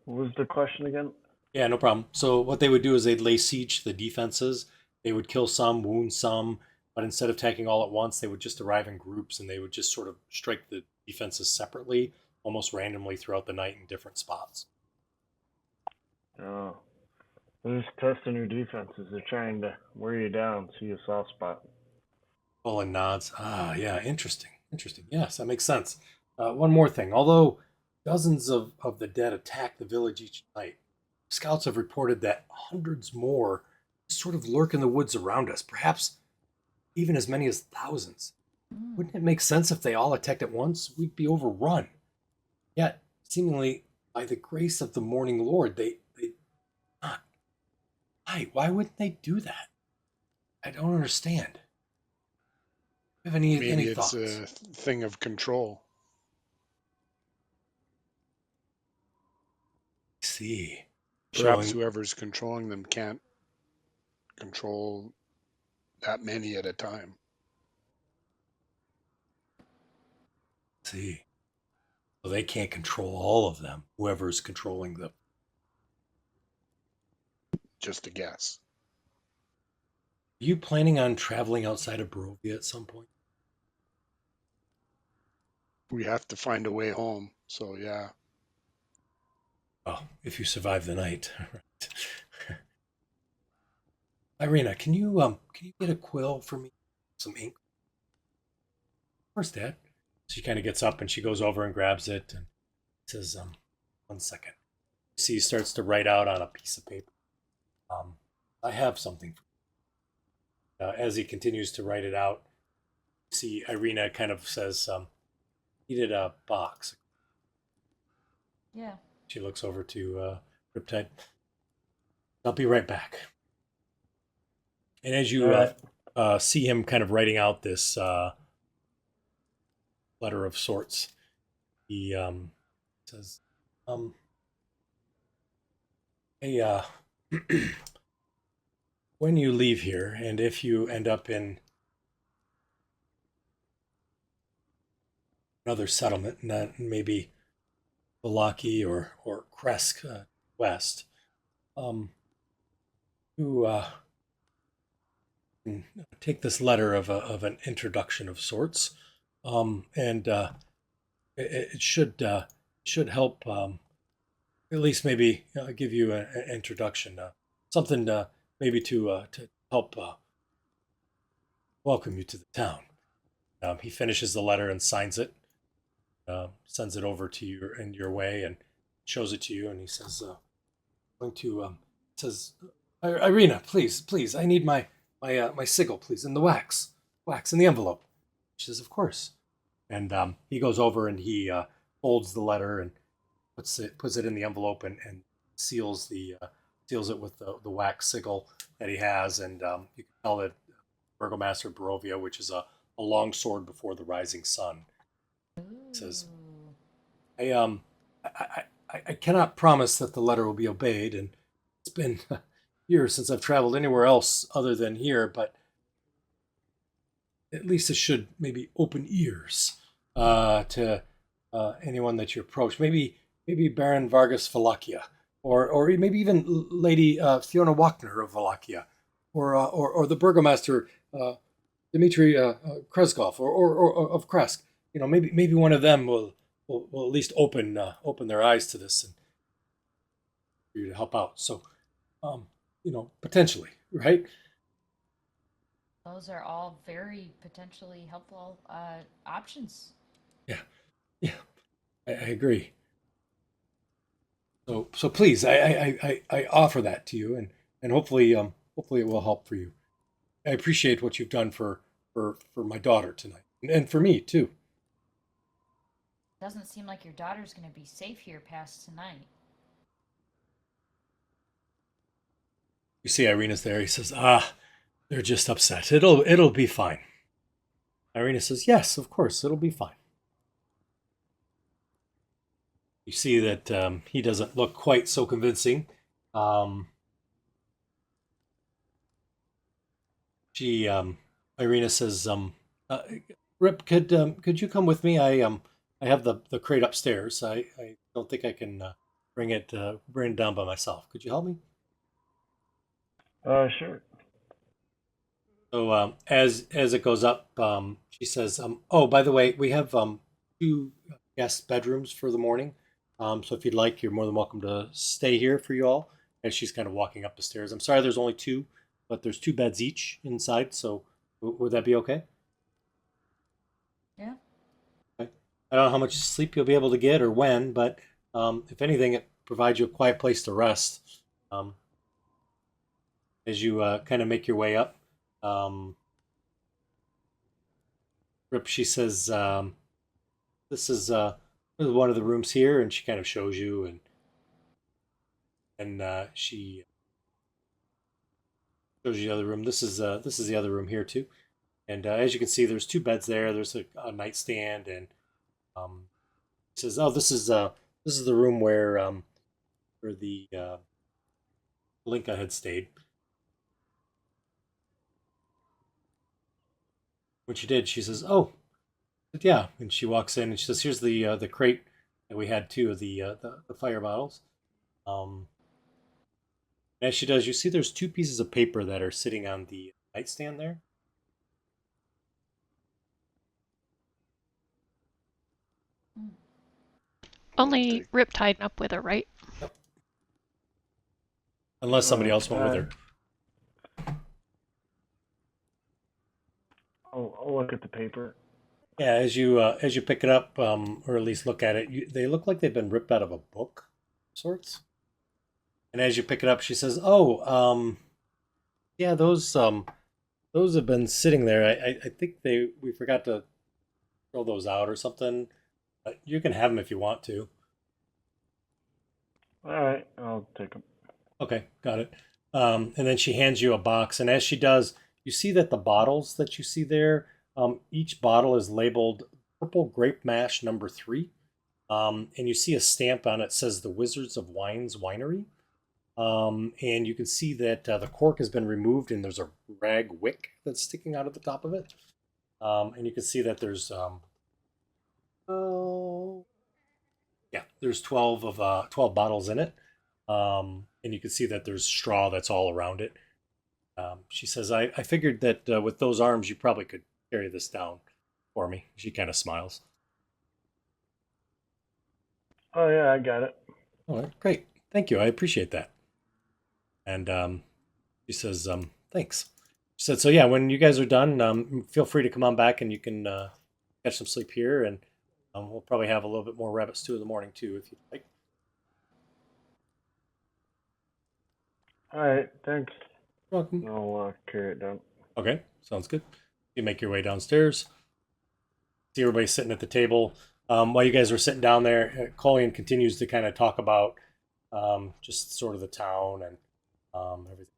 What was the question again? Yeah, no problem. So what they would do is they'd lay siege to the defenses. They would kill some, wound some, but instead of attacking all at once, they would just arrive in groups and they would just sort of strike the defenses separately, almost randomly throughout the night in different spots. Oh, they're just testing your defenses. They're trying to wear you down, see a soft spot. Colin nods. Ah, yeah, interesting. Interesting. Yes, that makes sense. One more thing. Although dozens of the dead attack the village each night, scouts have reported that hundreds more sort of lurk in the woods around us, perhaps even as many as thousands. Wouldn't it make sense if they all attacked at once? We'd be overrun. Yet, seemingly, by the grace of the Morning Lord, they not. Why wouldn't they do that? I don't understand. Have any Maybe it's thoughts? a thing of control. See. Perhaps Showing, whoever's controlling them can't control that many at a time. see. So they can't control all of them, whoever's controlling them. Just a guess. Are you planning on traveling outside of Barovia at some point? We have to find a way home. So yeah, Oh, if you survive the night. Irina, can you get a quill for me? Some ink? Of course, Dad. She kind of gets up and she goes over and grabs it and says, 1 second. See, he starts to write out on a piece of paper. I have something for you. As he continues to write it out, see Irina kind of says, needed a box. Yeah. She looks over to Riptide. I'll be right back. And as you see him kind of writing out this letter of sorts, he says, hey, when you leave here, and if you end up in another settlement, not maybe Valaki or Kresk west, you take this letter of an introduction of sorts, and it should help, at least maybe give you an introduction, something maybe to help welcome you to the town. He finishes the letter and signs it, sends it over to you in your way, and shows it to you. And he says, "Going to says, Irina, please, I need my sigil, please, and the wax in the envelope." She says, "Of course." And he goes over and he folds the letter and puts it in the envelope and seals it with the wax sigil that he has. And you can tell that Burgomaster Barovia, which is a long sword before the rising sun, says, "Hey, I cannot promise that the letter will be obeyed, and it's been years since I've traveled anywhere else other than here, but at least it should maybe open ears to anyone that you approach. Maybe Baron Vargas Valakia, or maybe even Lady Fiona Wachner of Valakia, or the Burgomaster Dmitry Kreskov, or of Kresk. Maybe one of them will at least open their eyes to this and for you to help out. So, potentially, right? Those are all very potentially helpful options. Yeah, yeah, I agree. So please, I offer that to you, and hopefully it will help for you. I appreciate what you've done for my daughter tonight, and for me too. Doesn't seem like your daughter's going to be safe here past tonight. You see, Irina's there. He says, "Ah, they're just upset. It'll be fine." Irina says, "Yes, of course, it'll be fine." You see that he doesn't look quite so convincing. Um, she Irina says, "Rip, could you come with me? I have the crate upstairs. I don't think I can bring it down by myself. Could you help me?" Sure. So as it goes up, she says, "Oh, by the way, we have two guest bedrooms for the morning. So if you'd like, you're more than welcome to stay here for you all." As she's kind of walking up the stairs, I'm sorry, there's only two, but there's two beds each inside. So would that be okay? Yeah. Okay. I don't know how much sleep you'll be able to get or when, but if anything, it provides you a quiet place to rest as you kind of make your way up. Um, Rip, she says, this is one of the rooms here, and she kind of shows you, and she shows you the other room. This is the other room here too, and as you can see, there's two beds there. There's a nightstand, and she says, "Oh, this is the room where the Blinka had stayed." When she did, she says, "Oh, yeah," and she walks in and she says, "Here's the crate that we had too of the fire bottles." Um, as she does, you see there's two pieces of paper that are sitting on the nightstand there. Only Rip tied up with her, right? Yep. Unless All somebody right. else went with her. I'll look at the paper. Yeah, as you pick it up, or at least look at it, they look like they've been ripped out of a book, of sorts. And as you pick it up, she says, "Oh, yeah, those have been sitting there. I think we forgot to throw those out or something. You can have them if you want to." All right, I'll take them. Okay, got it. And then she hands you a box, and as she does, you see that the bottles that you see there, each bottle is labeled Purple Grape Mash #3, and you see a stamp on it that says the Wizards of Wines Winery. And you can see that the cork has been removed, and there's a rag wick that's sticking out of the top of it. And you can see that there's oh yeah, there's 12 bottles in it. And you can see that there's straw that's all around it. She says, I figured that with those arms, you probably could carry this down for me." She kind of smiles. Oh yeah, I got it. All right, great. Thank you. I appreciate that. And she says, thanks. She said, "So yeah, when you guys are done, feel free to come on back and you can catch some sleep here. And we'll probably have a little bit more rabbit stew in the morning too, if you'd like." All right, thanks. You're welcome. I'll carry it down. Okay, sounds good. You make your way downstairs. See everybody sitting at the table. While you guys are sitting down there, Colleen continues to kind of talk about just sort of the town and everything.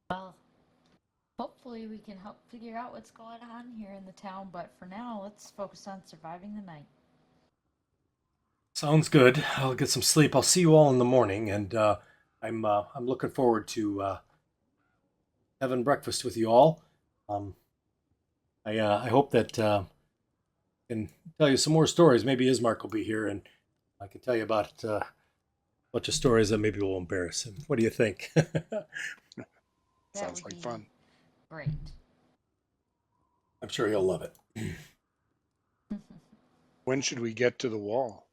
Well, Hopefully we can help figure out what's going on here in the town, but for now, let's focus on surviving the night. Sounds good. I'll get some sleep. I'll see you all in the morning, and I'm looking forward to having breakfast with you all. Um, I hope that I can tell you some more stories. Maybe Ismark will be here, and I can tell you about a bunch of stories that maybe will embarrass him. What do you think? That Sounds would like be fun. great. I'm sure he'll love it. When should we get to the wall?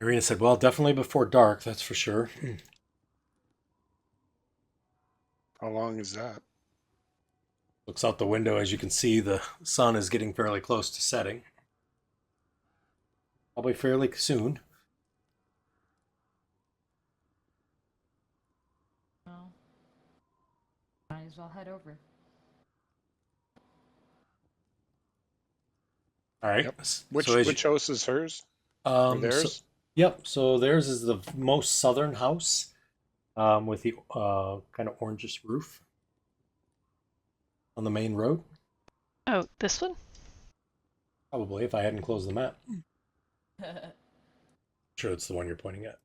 Irina said, well, definitely before dark, that's for sure. How long is that? Looks out the window. As you can see, the sun is getting fairly close to setting. Probably fairly soon. Well, might as well head over. All right. Yep. So as you, Which house is hers or so theirs? yep. So theirs is the most southern house, with the kind of orangish roof on the main road. Oh, this one? Probably, if I hadn't closed the map. Sure, it's the one you're pointing at.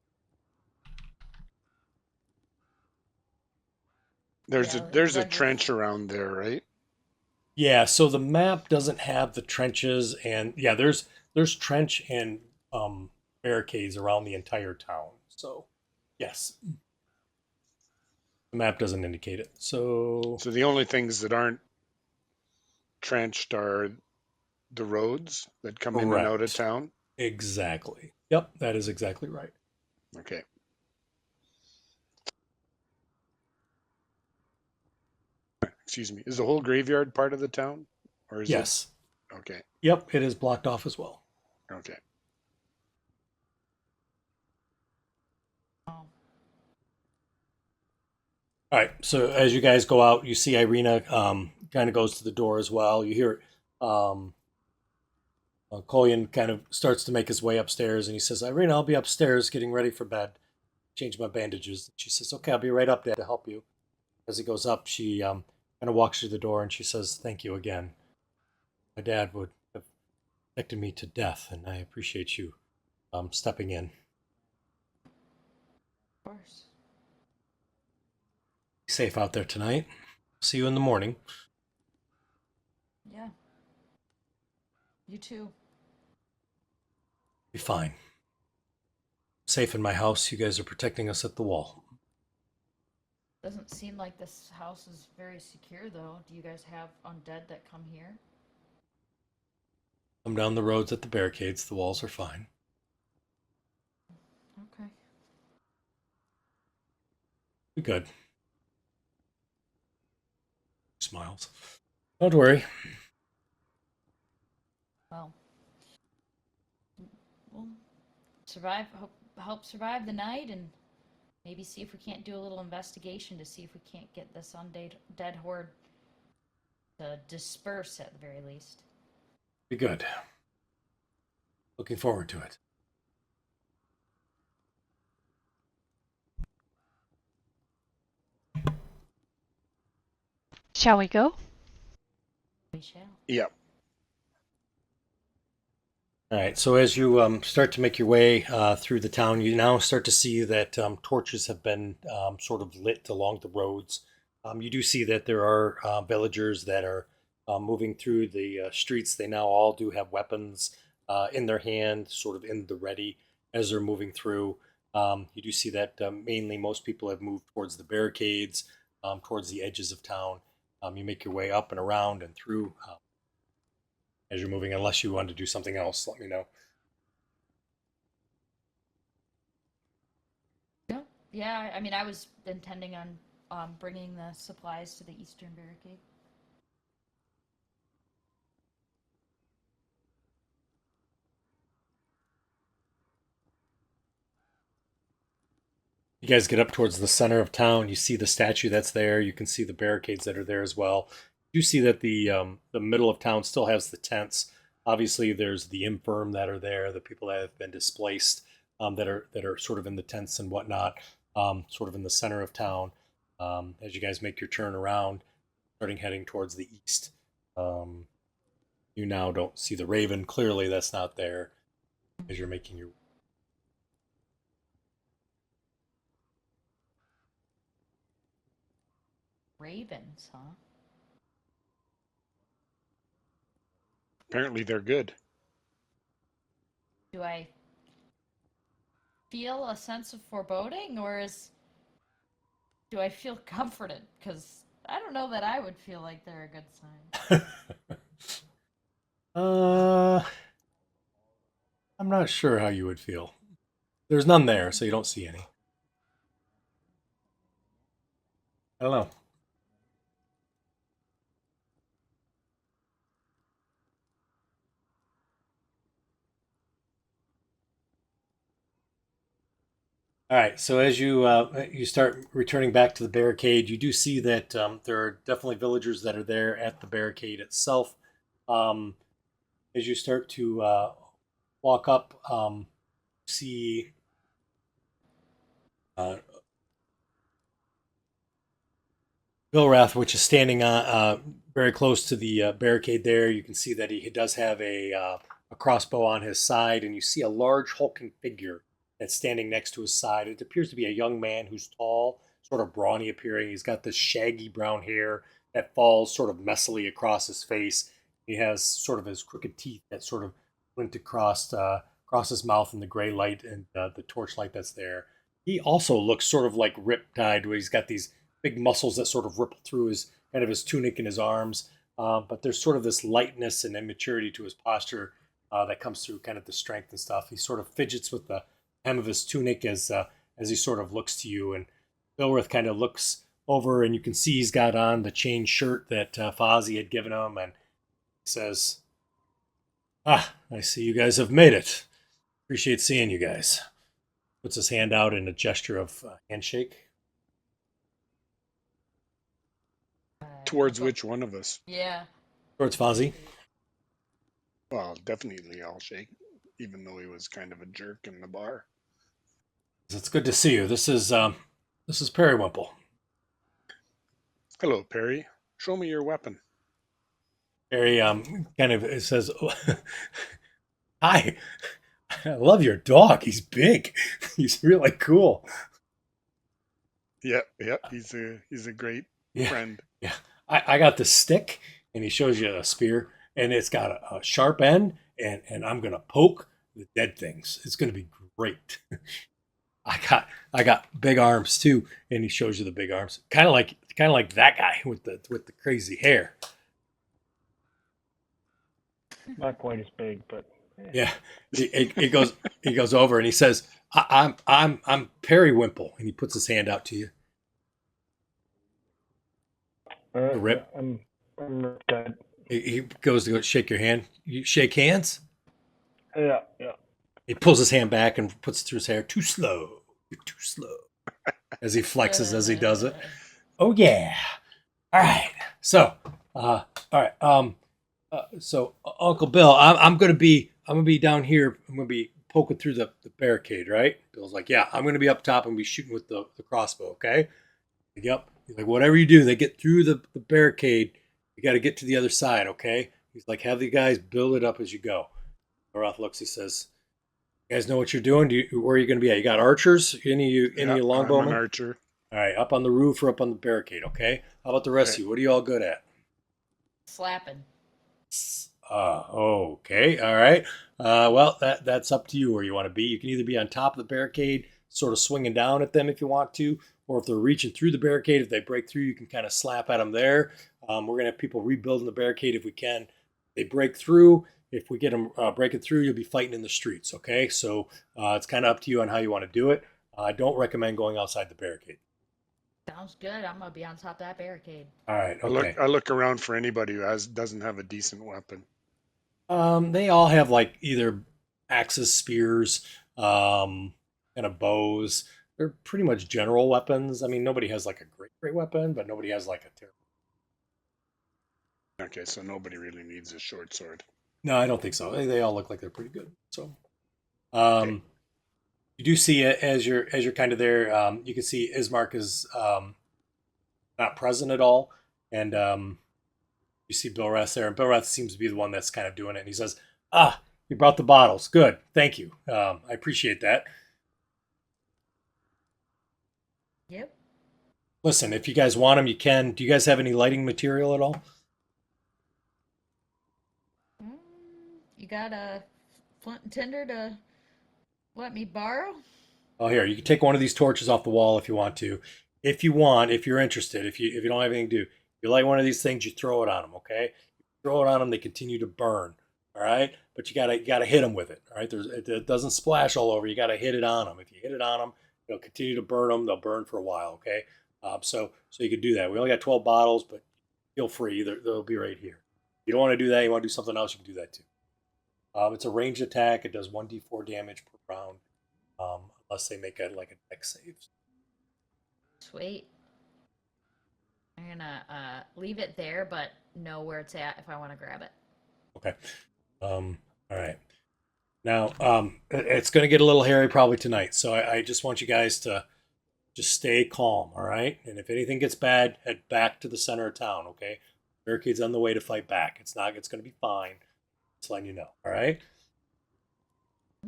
There's Yeah, there's a red roof. trench around there, right? Yeah. So the map doesn't have the trenches, and yeah, there's trench and barricades around the entire town. So yes, the map doesn't indicate it. So So the only things that aren't trenched are the roads that come in and out of correct. town. Exactly. Yep, that is exactly right. Okay. Excuse me. Is the whole graveyard part of the town? Or is it? Yes. Okay. Yep, it is blocked off as well. Okay. Oh, All right. So as you guys go out, you see Irina kind of goes to the door as well. You hear Kolyan kind of starts to make his way upstairs, and he says, "Irina, I'll be upstairs getting ready for bed. Change my bandages." She says, "Okay, I'll be right up there to help you." As he goes up, she kind of walks through the door and she says, "Thank you again. My dad would have protected me to death, and I appreciate you stepping in. of course. Be safe out there tonight. See you in the morning." Yeah. You too. Be fine. Safe in my house. You guys are protecting us at the wall. Doesn't seem like this house is very secure, though. Do you guys have undead that come here? Come down the roads at the barricades. The walls are fine. Okay. Be good. Smiles. Don't worry. Well, we'll help survive the night, and maybe see if we can't do a little investigation to see if we can't get this undead horde to disperse at the very least. Be good. Looking forward to it. Shall we go? We shall. Yep. All right. So as you start to make your way through the town, you now start to see that torches have been sort of lit along the roads. You do see that there are villagers that are moving through the streets. They now all do have weapons in their hand, sort of in the ready as they're moving through. You do see that mainly most people have moved towards the barricades, towards the edges of town. You make your way up and around and through as you're moving, unless you want to do something else, let me know. No. Yeah. I mean, I was intending on bringing the supplies to the eastern barricade. You guys get up towards the center of town. You see the statue that's there. You can see the barricades that are there as well. You see that the middle of town still has the tents. Obviously, there's the infirm that are there, the people that have been displaced, that are sort of in the tents and whatnot. sort of in the center of town. As you guys make your turn around, starting heading towards the east. You now don't see the raven. Clearly, that's not there as you're making your. Ravens, huh? Apparently they're good. Do I feel a sense of foreboding, or do I feel comforted? Because I don't know that I would feel like they're a good sign. uh, I'm not sure how you would feel. There's none there, so you don't see any. I don't know. All right. So as you start returning back to the barricade, you do see that there are definitely villagers that are there at the barricade itself. Um, as you start to walk up, see uh, Bilrath, which is standing very close to the barricade. There, you can see that he does have a crossbow on his side, and you see a large hulking figure that's standing next to his side. It appears to be a young man who's tall, sort of brawny appearing. He's got this shaggy brown hair that falls sort of messily across his face. He has sort of his crooked teeth that sort of glint across his mouth in the gray light and the torchlight that's there. He also looks sort of like Riptide, where he's got these big muscles that sort of ripple through his kind of his tunic and his arms. But there's sort of this lightness and immaturity to his posture that comes through kind of the strength and stuff. He sort of fidgets with the hem of his tunic as he sort of looks to you. And Bilrith kind of looks over, and you can see he's got on the chain shirt that Fozzie had given him, and he says, "Ah, I see you guys have made it. Appreciate seeing you guys." Puts his hand out in a gesture of handshake. Towards which one of us? Yeah. Towards Fozzie. Well, definitely I'll shake, even though he was kind of a jerk in the bar. It's good to see you. This is Periwimple. Hello, Perry. Show me your weapon. Perry kind of says, oh, "Hi, I love your dog. He's big. He's really cool." Yep. He's a great Yeah, friend. yeah. I got this stick, and he shows you a spear, and it's got a sharp end, and I'm gonna poke the dead things. It's gonna be great. I got big arms too, and he shows you the big arms, kind of like that guy with the crazy hair. Not quite as big, but Yeah, he goes over and he says, I'm Periwimple," and he puts his hand out to you. Rip. I'm good. He goes to go shake your hand. You shake hands. Yeah. He pulls his hand back and puts it through his hair. Too slow. You're too slow. As he flexes as he does it. Oh yeah. All right. So, all right. So Uncle Bill, I'm gonna be down here. I'm gonna be poking through the barricade, right? Bill's like, "Yeah, I'm gonna be up top and be shooting with the crossbow." Okay. Yep. He's like, "Whatever you do, they get through the barricade. You got to get to the other side." Okay. He's like, "Have the guys build it up as you go." Roth looks. He says, "You guys know what you're doing? Where are you going to be at? You got archers? Any Yeah, I'm an longbowmen? archer. All right, up on the roof or up on the barricade. Okay. How about the rest of you? What are you all good at?" Slapping. Okay. All right. Well, that's up to you where you want to be. You can either be on top of the barricade, sort of swinging down at them if you want to, or if they're reaching through the barricade, if they break through, you can kind of slap at them there. We're going to have people rebuilding the barricade if we can. They break through. If we get them breaking through, you'll be fighting in the streets. Okay. So it's kind of up to you on how you want to do it. I don't recommend going outside the barricade. Sounds good. I'm gonna be on top of that barricade. All right. I Okay. look around for anybody who doesn't have a decent weapon. They all have like either axes, spears, kind of bows. They're pretty much general weapons. I mean, nobody has like a great weapon, but nobody has like a terrible. Okay, so nobody really needs a short sword. No, I don't think so. They all look like they're pretty good. So, Okay. You do see it as you're kind of there. You can see Ismark is not present at all, and you see Bill Rath there, and Bill Rath seems to be the one that's kind of doing it. And he says, "Ah, you brought the bottles. Good, thank you. I appreciate that. Yep. Listen, if you guys want them, you can. Do you guys have any lighting material at all? Mm, You got a flint and tinder to let me borrow? Oh, here, you can take one of these torches off the wall if you want to. If you want, if you're interested, if you don't have anything to do, if you light one of these things, you throw it on them. Okay, you throw it on them, they continue to burn. All right, but you gotta hit them with it. All right, it doesn't splash all over. You gotta hit it on them. If you hit it on them, it'll continue to burn them. They'll burn for a while. Okay, so you could do that. We only got 12 bottles, but feel free. They'll be right here. If you don't want to do that, you want to do something else, you can do that too. It's a ranged attack. It does 1d4 damage per round, unless they make a like a dex save. Sweet. I'm gonna leave it there, but know where it's at if I want to grab it. Okay. All right. Now, it's going to get a little hairy probably tonight, so I just want you guys to just stay calm, all right? And if anything gets bad, head back to the center of town, okay? Barricades on the way to fight back. It's not. It's going to be fine. Just letting you know, all right?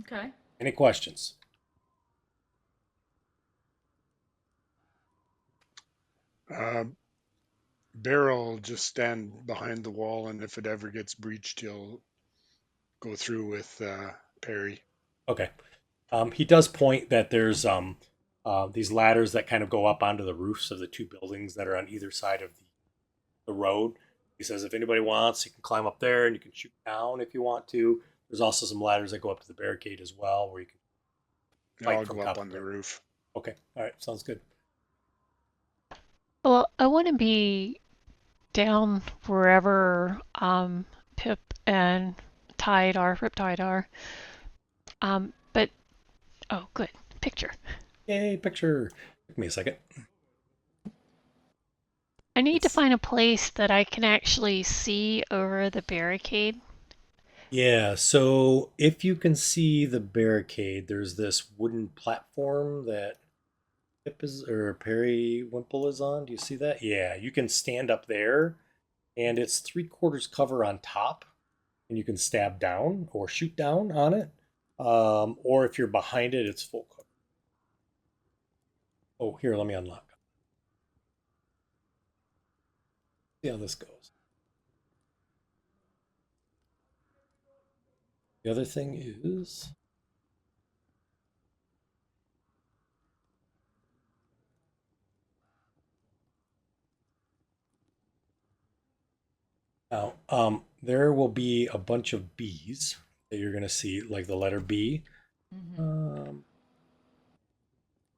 Okay. Any questions? Beryl will just stand behind the wall, and if it ever gets breached, he'll go through with Perry. Okay. He does point that there's these ladders that kind of go up onto the roofs of the two buildings that are on either side of the road. He says if anybody wants, you can climb up there and you can shoot down if you want to. There's also some ladders that go up to the barricade as well, where you can fight I'll from go top up on of the there. roof. Okay, all right, sounds good. Well, I want to be down wherever Pip and Riptide are. But oh, good picture. Yay, picture. Give me a second. I need to It's find a place that I can actually see over the barricade. Yeah, so if you can see the barricade, there's this wooden platform that Pip is or Perry Wimple is on. Do you see that? Yeah, you can stand up there, and it's three-quarters cover on top, and you can stab down or shoot down on it. Or if you're behind it, it's full cover. Oh, here, let me unlock. See how this goes. The other thing is now, there will be a bunch of B's that you're going to see, like the letter B. Mm-hmm.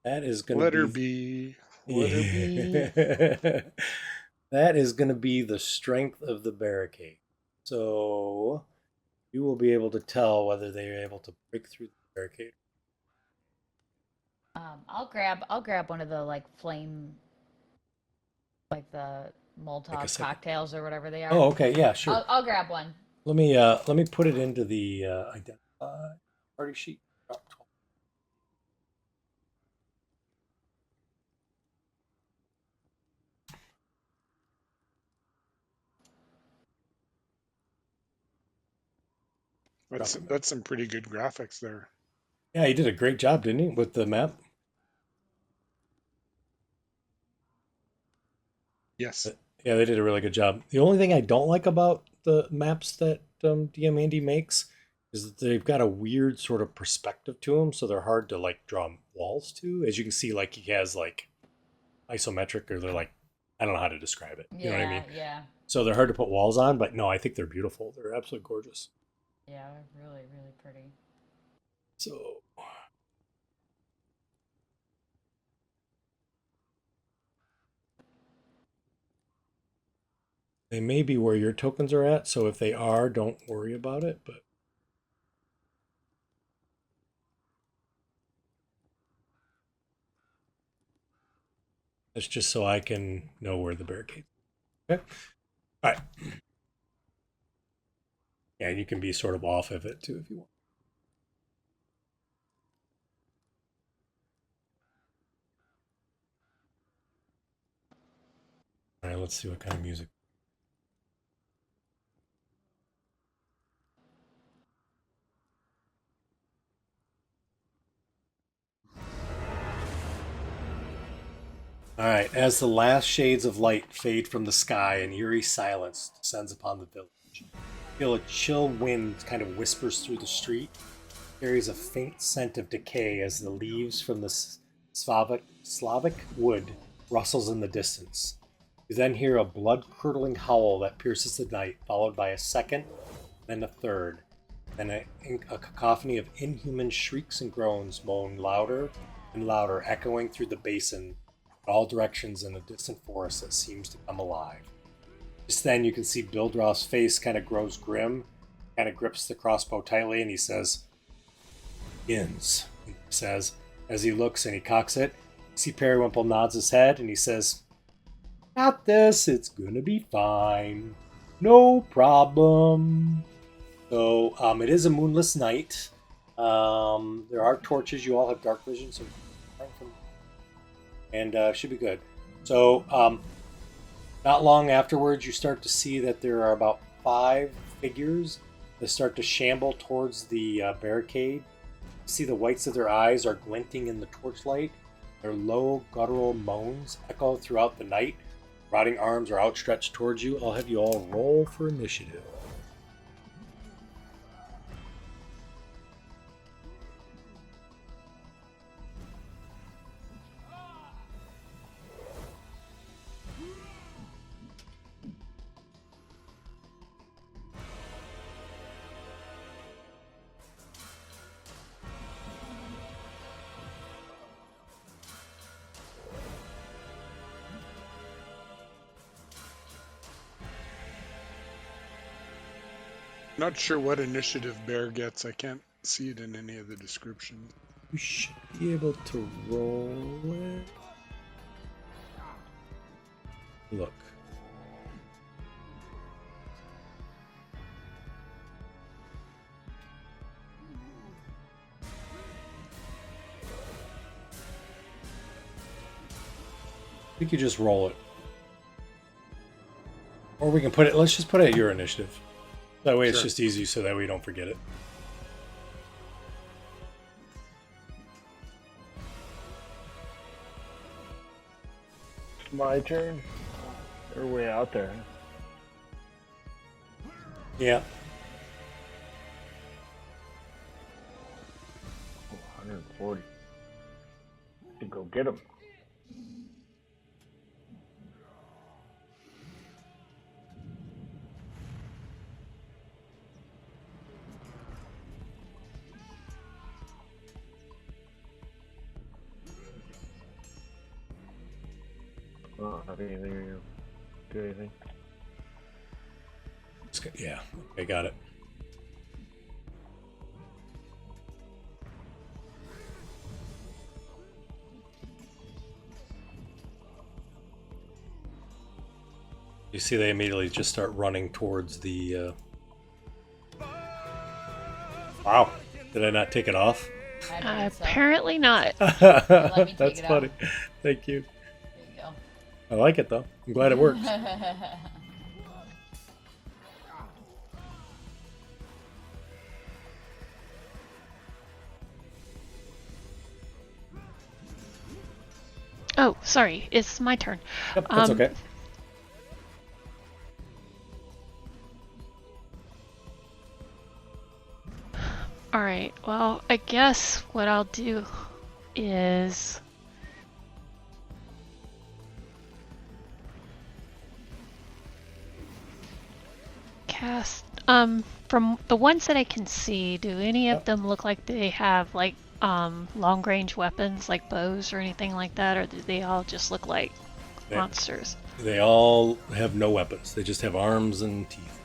That is going to Let her be be. Let her be. that is going to be the strength of the barricade. So you will be able to tell whether they are able to break through the barricade. I'll grab one of the like flame, like the Take a Molotov second. cocktails or whatever they Oh, are. okay, yeah, sure. I'll grab one. Let me put it into the identify party sheet. Oh, That's some pretty good graphics there. Yeah, he did a great job, didn't he, with the map? Yes. Yeah, they did a really good job. The only thing I don't like about the maps that DM Andy makes is that they've got a weird sort of perspective to them, so they're hard to like draw walls to. As you can see, like he has like isometric, or they're like, I don't know how to describe it. You know what I mean? Yeah. So they're hard to put walls on, but no, I think they're beautiful. They're absolutely gorgeous. Yeah, really, really pretty. So they may be where your tokens are at. So if they are, don't worry about it. But that's just so I can know where the barricade. Okay. All right. Yeah, and you can be sort of off of it too if you want. right, let's see what kind of music. All right, as the last shades of light fade from the sky and eerie silence descends upon the village, you feel a chill wind kind of whispers through the street, carries a faint scent of decay as the leaves from the Slavic wood rustles in the distance. You then hear a blood-curdling howl that pierces the night, followed by a second, then a third, then a cacophony of inhuman shrieks and groans moan louder and louder, echoing through the basin in all directions in a distant forest that seems to come alive. Just then you can see Bildroth's face kind of grows grim, kind of grips the crossbow tightly, and he says, "Begins," he says, as he looks and he cocks it. You see Periwinkle nods his head and he says, "Got this, it's gonna be fine. No problem." So it is a moonless night. There are torches. You all have dark vision, so and should be good. So not long afterwards, you start to see that there are about 5 figures that start to shamble towards the barricade. You see the whites of their eyes are glinting in the torchlight. Their low, guttural moans echo throughout the night. Rotting arms are outstretched towards you. I'll have you all roll for initiative. Not sure what initiative Bear gets. I can't see it in any of the descriptions. You should be able to roll it. Look. I think you just roll it. Or we can put it, let's just put it at your initiative. That way it's Sure. just easy so that we don't forget it. It's my turn. They're way out there. Yeah. 140. To go get them. I don't have anything to do anything. Yeah, okay, got it. You see they immediately just start running towards the... Wow, did I not take it off? I don't think so. Apparently not. me take That's it funny. out. Thank you. There you I like it though. I'm glad it works. go. Oh, sorry. It's my turn. Yep, that's okay. Alright, well, I guess what I'll do is cast from the ones that I can see, do any of them look like they have like long range weapons like bows or anything like that, or do they all just look like monsters? They all have no weapons. They just have arms and teeth.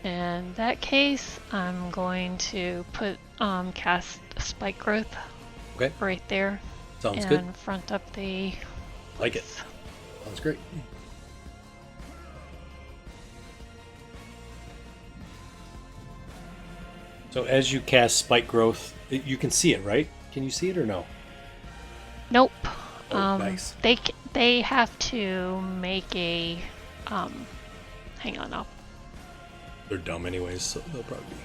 In that case, I'm going to put cast spike growth Okay, right there sounds in good. front of the Like it. Sounds great. So as you cast spike growth, you can see it, right? Can you see it or no? Nope. Oh, nice. They have to make a. Hang on, They're dumb anyways, so they'll probably be.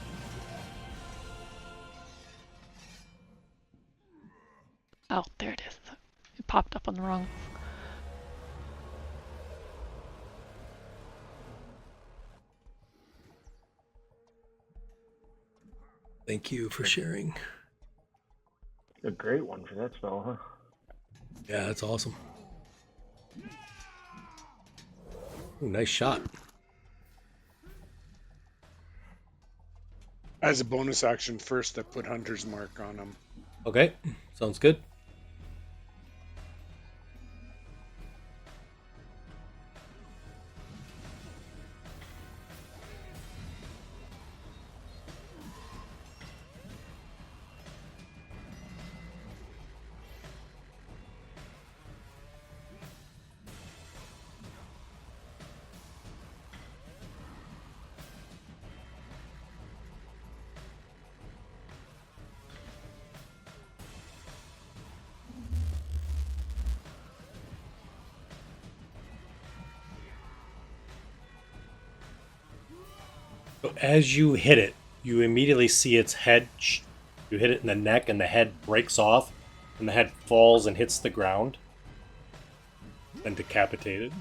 Oh, there it is. It popped up on the wrong. Thank you for sharing. A great one for that spell, huh? Yeah, that's awesome. Ooh, nice shot. As a bonus action, first I put Hunter's Mark on him. Okay, sounds good. So as you hit it, you immediately see its head. You hit it in the neck, and the head breaks off, and the head falls and hits the ground, and decapitated.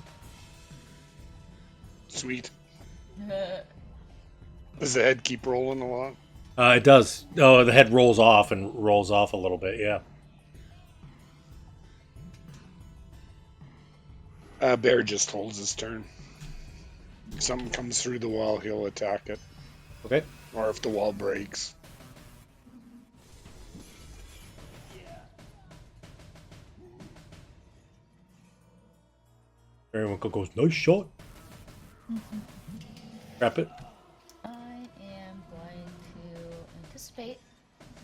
Sweet. Does the head keep rolling along? It does. Oh, the head rolls off and rolls off a little bit. Yeah. Bear just holds his turn. If something comes through the wall, he'll attack it. Okay. Or if the wall breaks. Everyone goes, nice shot. Wrap it. I am going to anticipate.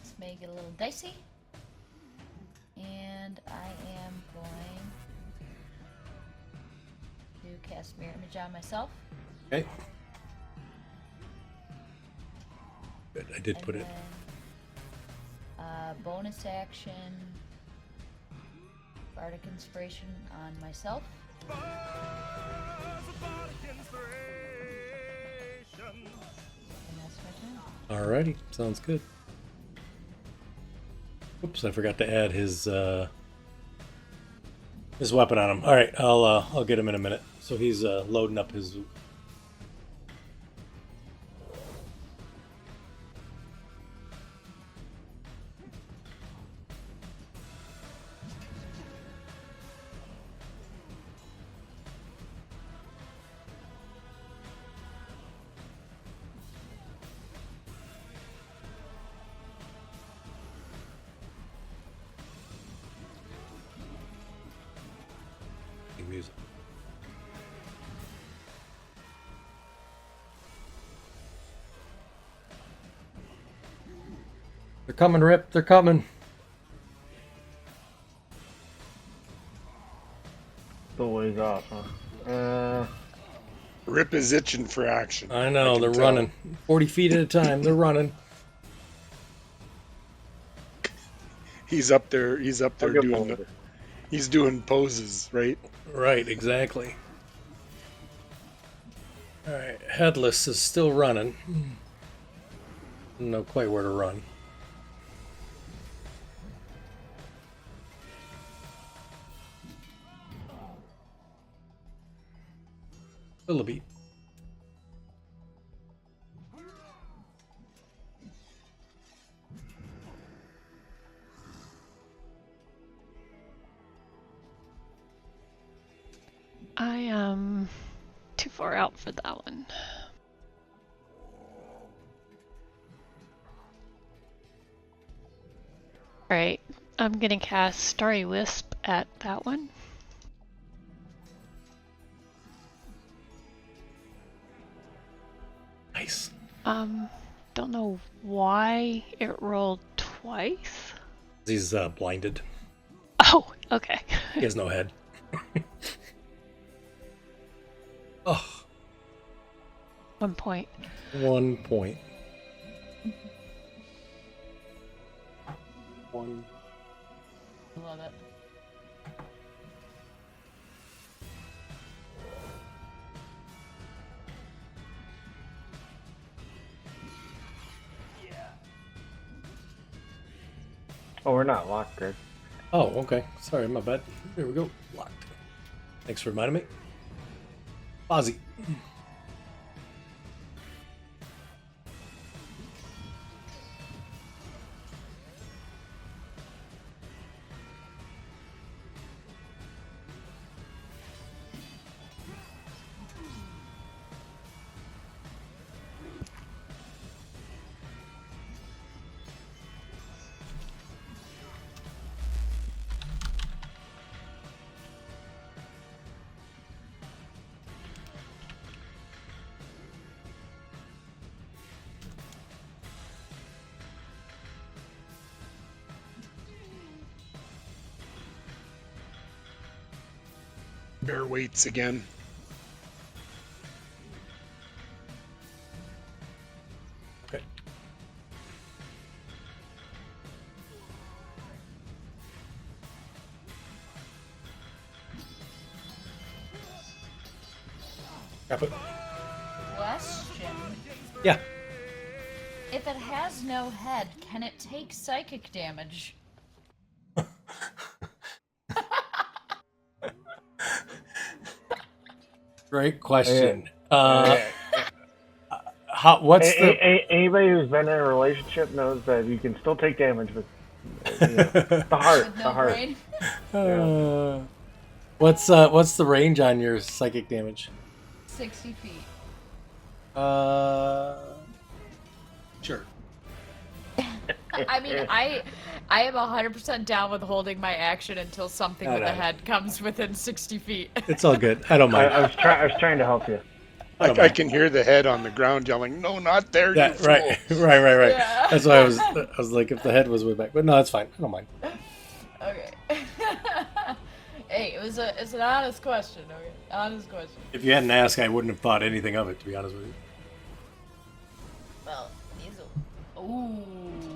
This may get a little dicey. And I am going to cast Mirror Image on myself. Okay. Good. I did put it. Bonus action. Bardic Inspiration on myself. And that's my turn. Alrighty. Sounds good. Oops, I forgot to add his weapon on him. All right, I'll get him in a minute. So he's loading up his. Music. They're coming, Rip. They're coming. Still ways off, huh? Rip is itching for action. I know, can they're tell. running. 40 feet at a time. They're running. He's up there. He's up there I'll get doing. one. He's doing poses, right? Right, exactly. Alright, Headless is still running. Don't know quite where to run. Still a beat. I am too far out for that one. Alright, I'm gonna cast Starry Wisp at that one. Nice. Don't know why it rolled twice. He's blinded. Oh, okay. He has no head. Oh, 1 point. 1 point. One. Love it. Oh, we're not locked, Greg. Oh, okay. Sorry, my bad. There we go. Locked. Thanks for reminding me. Ozzy. Bear waits again. Okay. Drop it. Question. Yeah. If it has no head, can it take psychic damage? Great question. Uh, What's the Anybody who's been in a relationship knows that you can still take damage, but the heart, With the no heart. brain? what's the range on your psychic damage? 60 feet. Sure. I mean, I am 100% down with holding my action until something with a Alright. head comes within 60 feet. It's all good. I don't mind. I was trying to help you. I can hear the head on the ground yelling, "No, not there, you That fool!" right, right. Yeah. That's why I was like, if the head was way back, but no, that's fine. I don't mind. Okay. Hey, it's an honest question, okay? Honest question. If you hadn't asked, I wouldn't have thought anything of it, to be honest with you. Well, he's a... Ooh,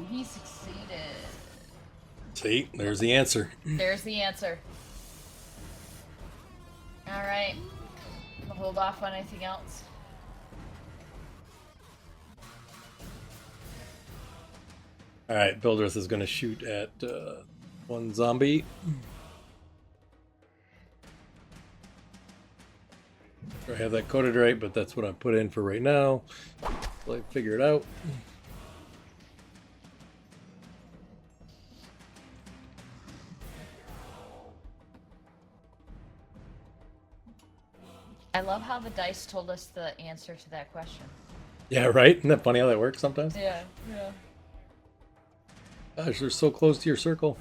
he succeeded. See, there's the answer. There's the answer. Alright. I'm gonna hold off on anything else. All right, Bildrith is going to shoot at one zombie. I have that coded right, but that's what I put in for right now. Till I figure it out. I love how the dice told us the answer to that question. Yeah, right? Isn't that funny how that works sometimes? Yeah, yeah. Gosh, they're so close to your circle.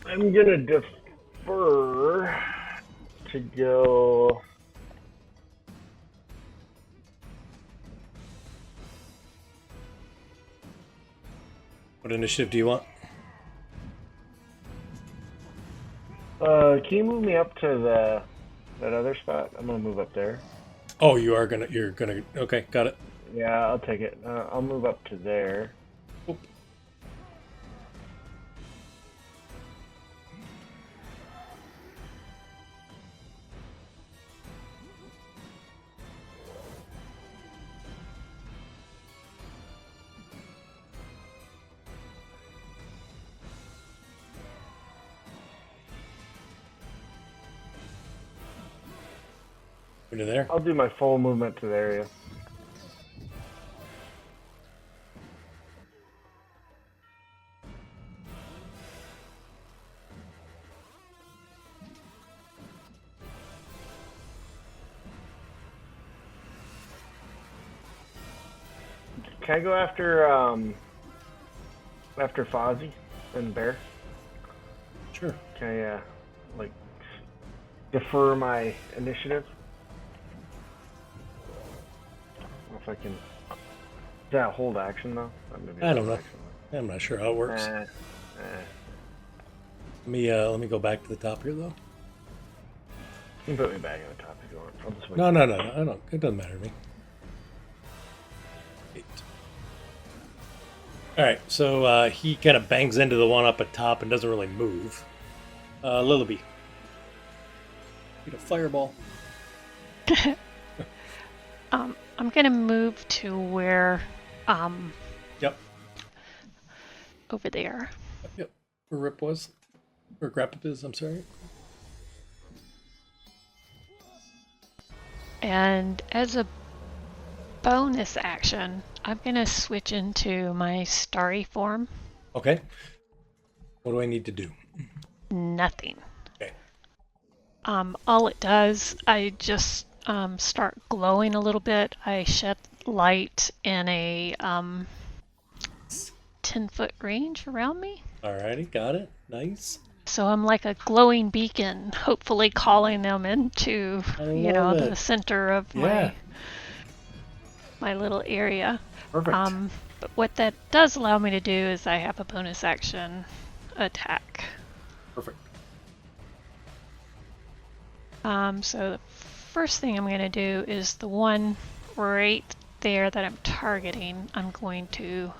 I'm gonna defer to go. What initiative do you want? Can you move me up to that other spot? I'm gonna move up there. Oh, you're gonna. Okay, got it. Yeah, I'll take it. I'll move up to there. Oop. Into there. I'll do my full movement to the area. Can I go after Fozzie and Bear? Sure. Can I like defer my initiative? If I can. Is that a hold action though? I don't know. I'm not sure how it works. Let me go back to the top here though. You can put me back on the top if you want. I'll just wait. No. I don't. It doesn't matter to me. 8. All right, so he kind of bangs into the one up at top and doesn't really move. Lillaby. Need a fireball. I'm gonna move to where, Yep. over there. Yep. Where Rip was. Or Grappa is, I'm sorry. And as a bonus action, I'm gonna switch into my starry form. Okay. What do I need to do? Nothing. Okay. All it does, I just start glowing a little bit. I shed light in a 10-foot range around me. Alrighty, got it. Nice. So I'm like a glowing beacon, hopefully calling them into, the center of Yeah. my little area. Perfect. But what that does allow me to do is I have a bonus action attack. Perfect. So the first thing I'm going to do is the one right there that I'm targeting. I'm going to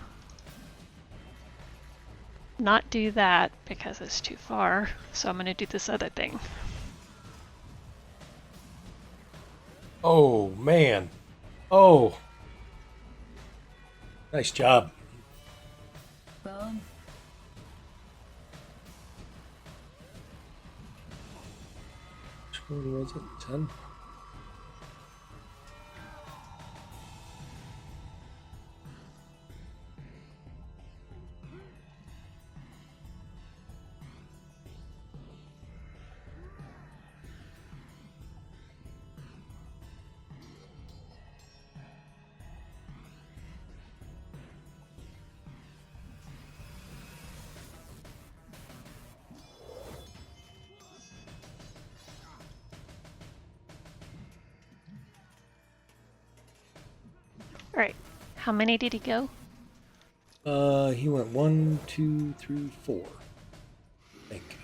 not do that because it's too far. So I'm going to do this other thing. Oh, man. Oh. Nice job. Well, Which one was it? 10? All right. How many did he go? He went 1, 2, 3, 4. I think.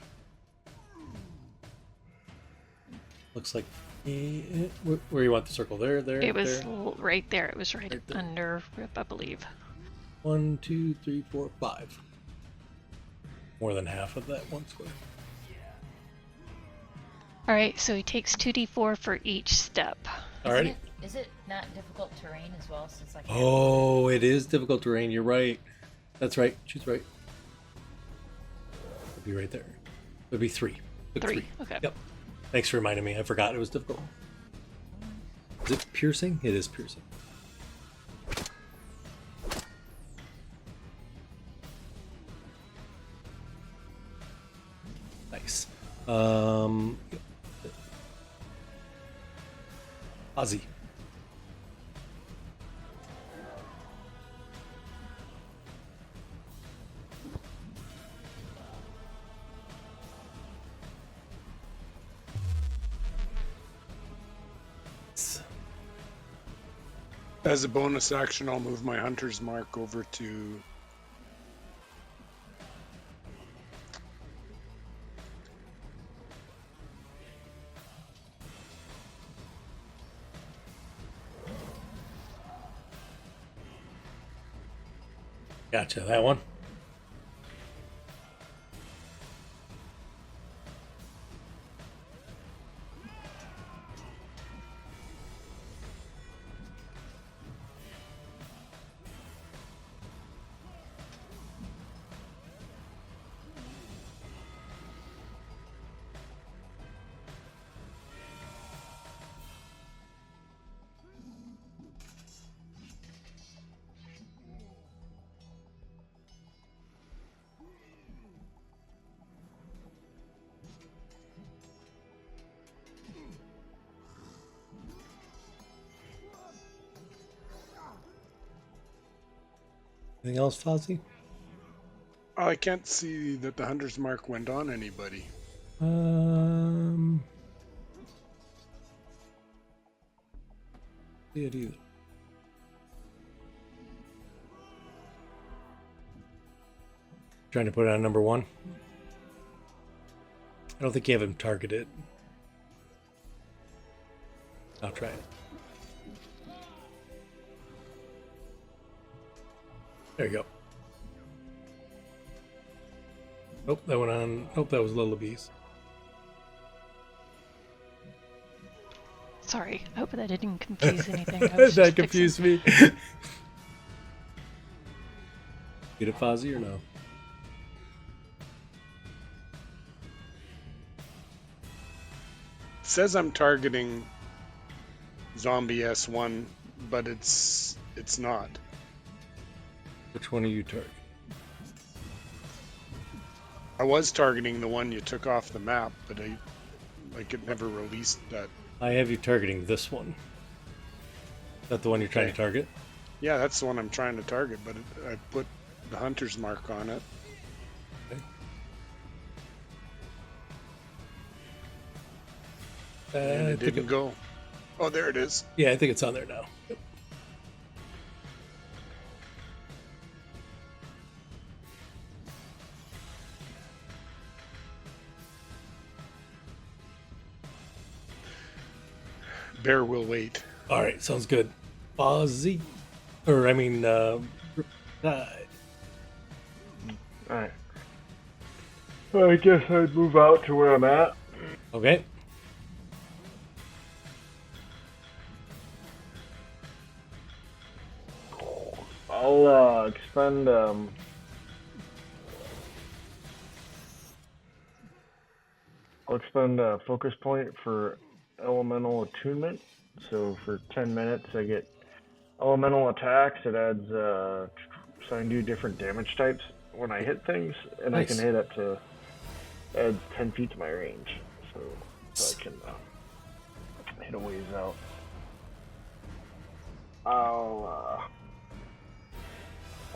Looks like where you want the circle? There. It was there. right there. It was right Right there. under Rip, I believe. 1, 2, 3, 4, 5. More than half of that one square. All right, so he takes 2d4 for each step. Alrighty. Is it not difficult terrain as well? Since like Oh, it is difficult terrain. You're right. That's right. She's right. It'll be right there. It'll be 3. Took 3. Okay. Yep. Thanks for reminding me. I forgot it was difficult. Is it piercing? It is piercing. Nice. Ozzy. As a bonus action, I'll move my hunter's mark over to Gotcha. That one. Anything else, Fozzie? I can't see that the hunter's mark went on anybody. See it either. Trying to put it on number 1. I don't think you have him targeted. I'll try it. There you go. Nope, that went on. Nope, that was Lullabies. Sorry, I hope that didn't confuse anything. I was That just confused me. Get it, Fozzie, or no? It says I'm targeting Zombie S1, but it's not. Which one are you targeting? I was targeting the one you took off the map, but it never released that. I have you targeting this one. Is that the one you're trying to Okay. target? Yeah, that's the one I'm trying to target, but I put the hunter's mark on it. And I it think didn't go. Oh, there it is. Yeah, I think it's on there now. Yep. Bear will wait. All right, sounds good. Fozzie, or I mean, Riptide. Alright. I guess I'd move out to where I'm at. Okay. I'll expend a focus point for elemental attunement. So for 10 minutes I get elemental attacks. It adds so I can do different damage types when I hit things, and I can Nice. hit up to adds 10 feet to my range. So I can hit a ways out.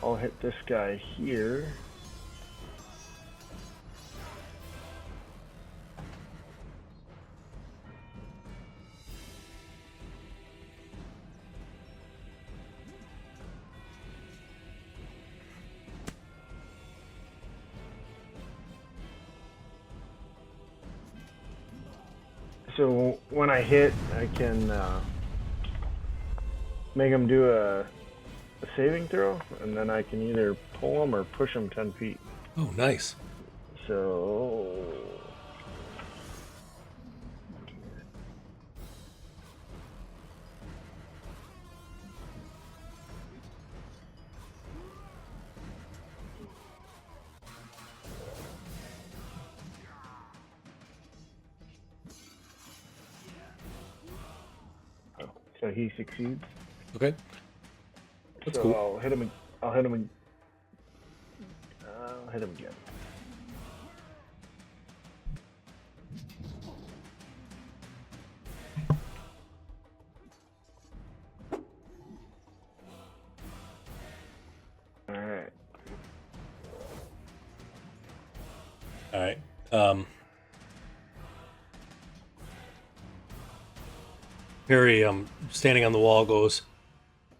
I'll hit this guy here. So when I hit, I can make him do a saving throw, and then I can either pull him or push him 10 feet. Oh, nice. So so he succeeds. Okay. That's So cool. I'll hit him. I'll hit him. I'll hit him again. All right. All right. Perry, standing on the wall, goes,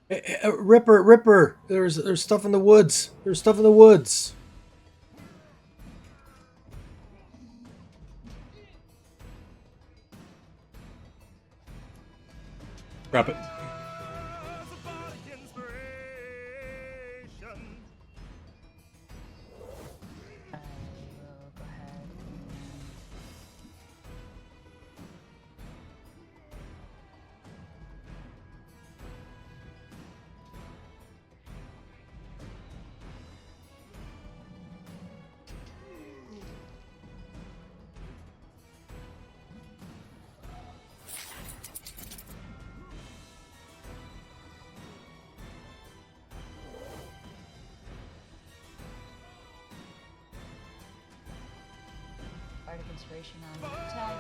Ripper, Ripper! There's stuff in the woods. There's stuff in the woods. Drop it. I will go ahead and Bardic Inspiration on the attack.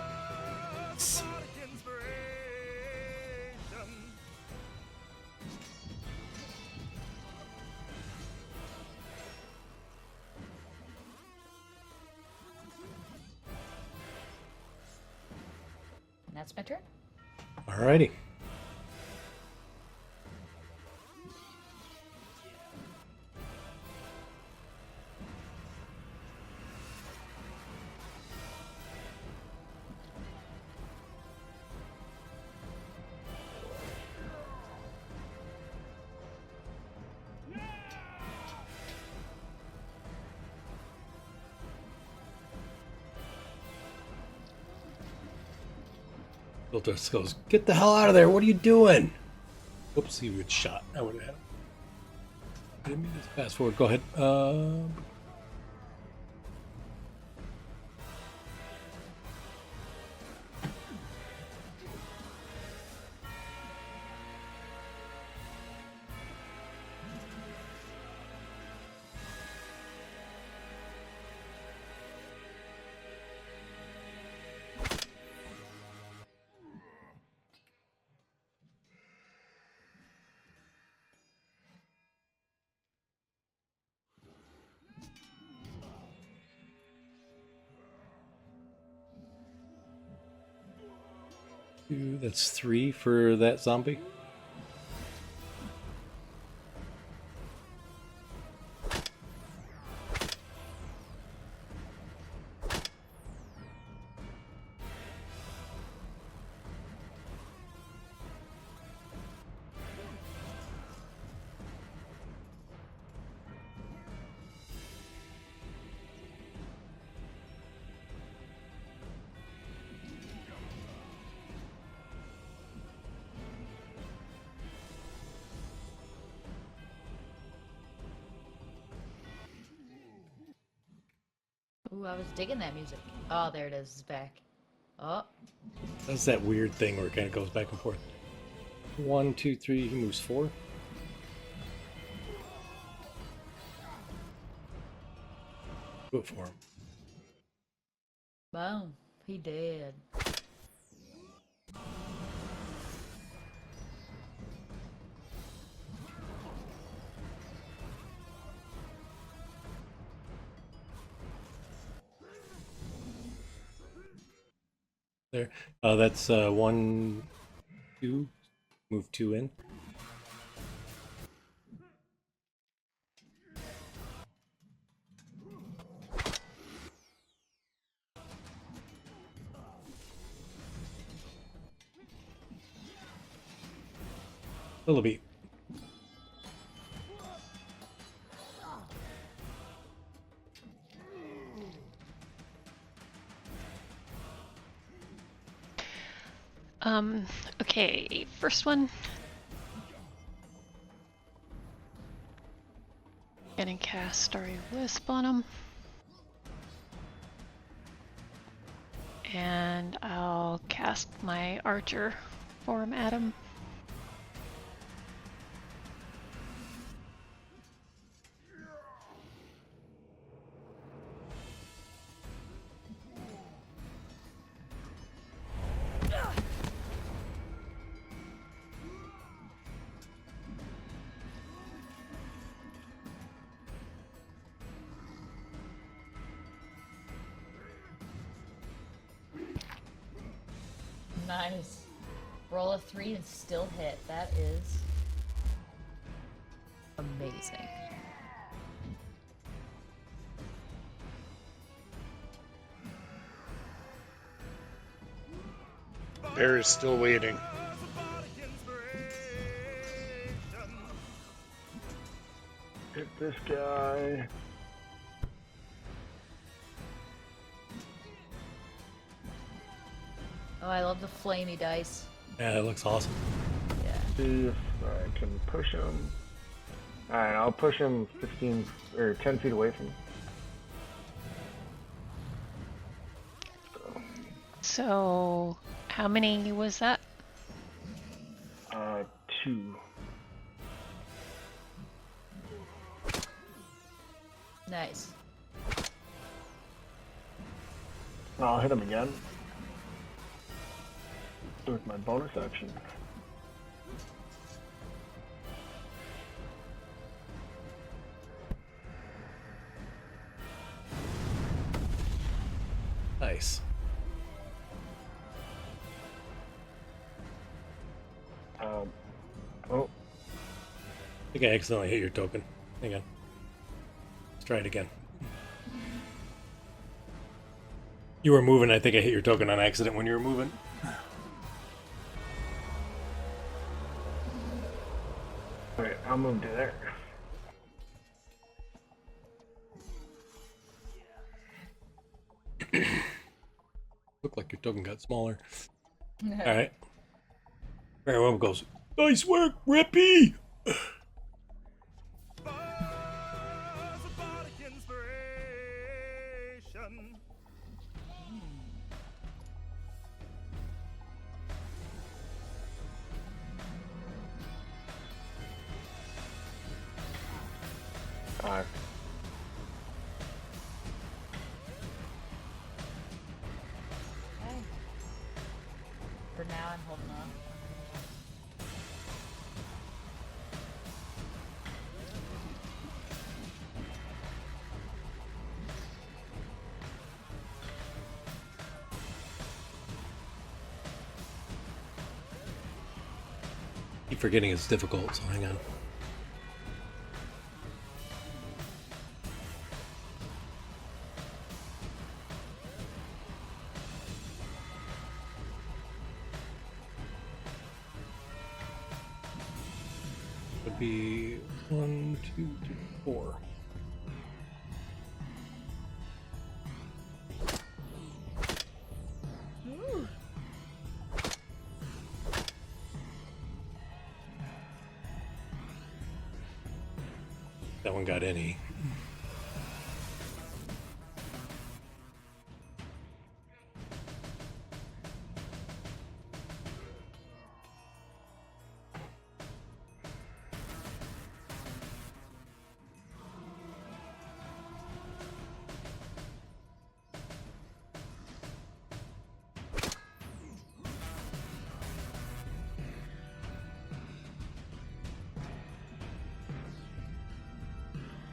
And that's my turn. Alrighty. Durst goes, "Get the hell out of there! What are you doing?" Oops, he would shot. I would have had him. I didn't mean to fast forward. Go ahead. Two, that's 3 for that zombie. Ooh, I was digging that music. Oh, there it is. It's back. Oh, That's that weird thing where it kind of goes back and forth. 1, 2, 3. He moves 4. Do it for him. boom. He did. There. That's 1, 2. Move 2 in. Willoughby. Okay, first one. Gonna cast Starry Wisp on him. And I'll cast my archer for him at him. Nice. Roll a 3 and still hit. That is amazing. Bear is still waiting. Hit this guy. Oh, I love the flamey dice. Yeah, that looks awesome. Yeah. See if I can push him. Alright, I'll push him 15 or 10 feet away from me. So, how many was that? 2. Nice. I'll hit him again. With my bonus action. Nice. Oh, I think I accidentally hit your token. Hang on. Let's try it again. You were moving. I think I hit your token on accident when you were moving. wait, I'll move to there. Looked like your token got smaller. All right. Everyone goes, nice work, Rippy! Five. Okay. For now, I'm holding on. Keep forgetting it's difficult, so hang on. Would be 1, 2, 3, 4. Ooh. That one got any.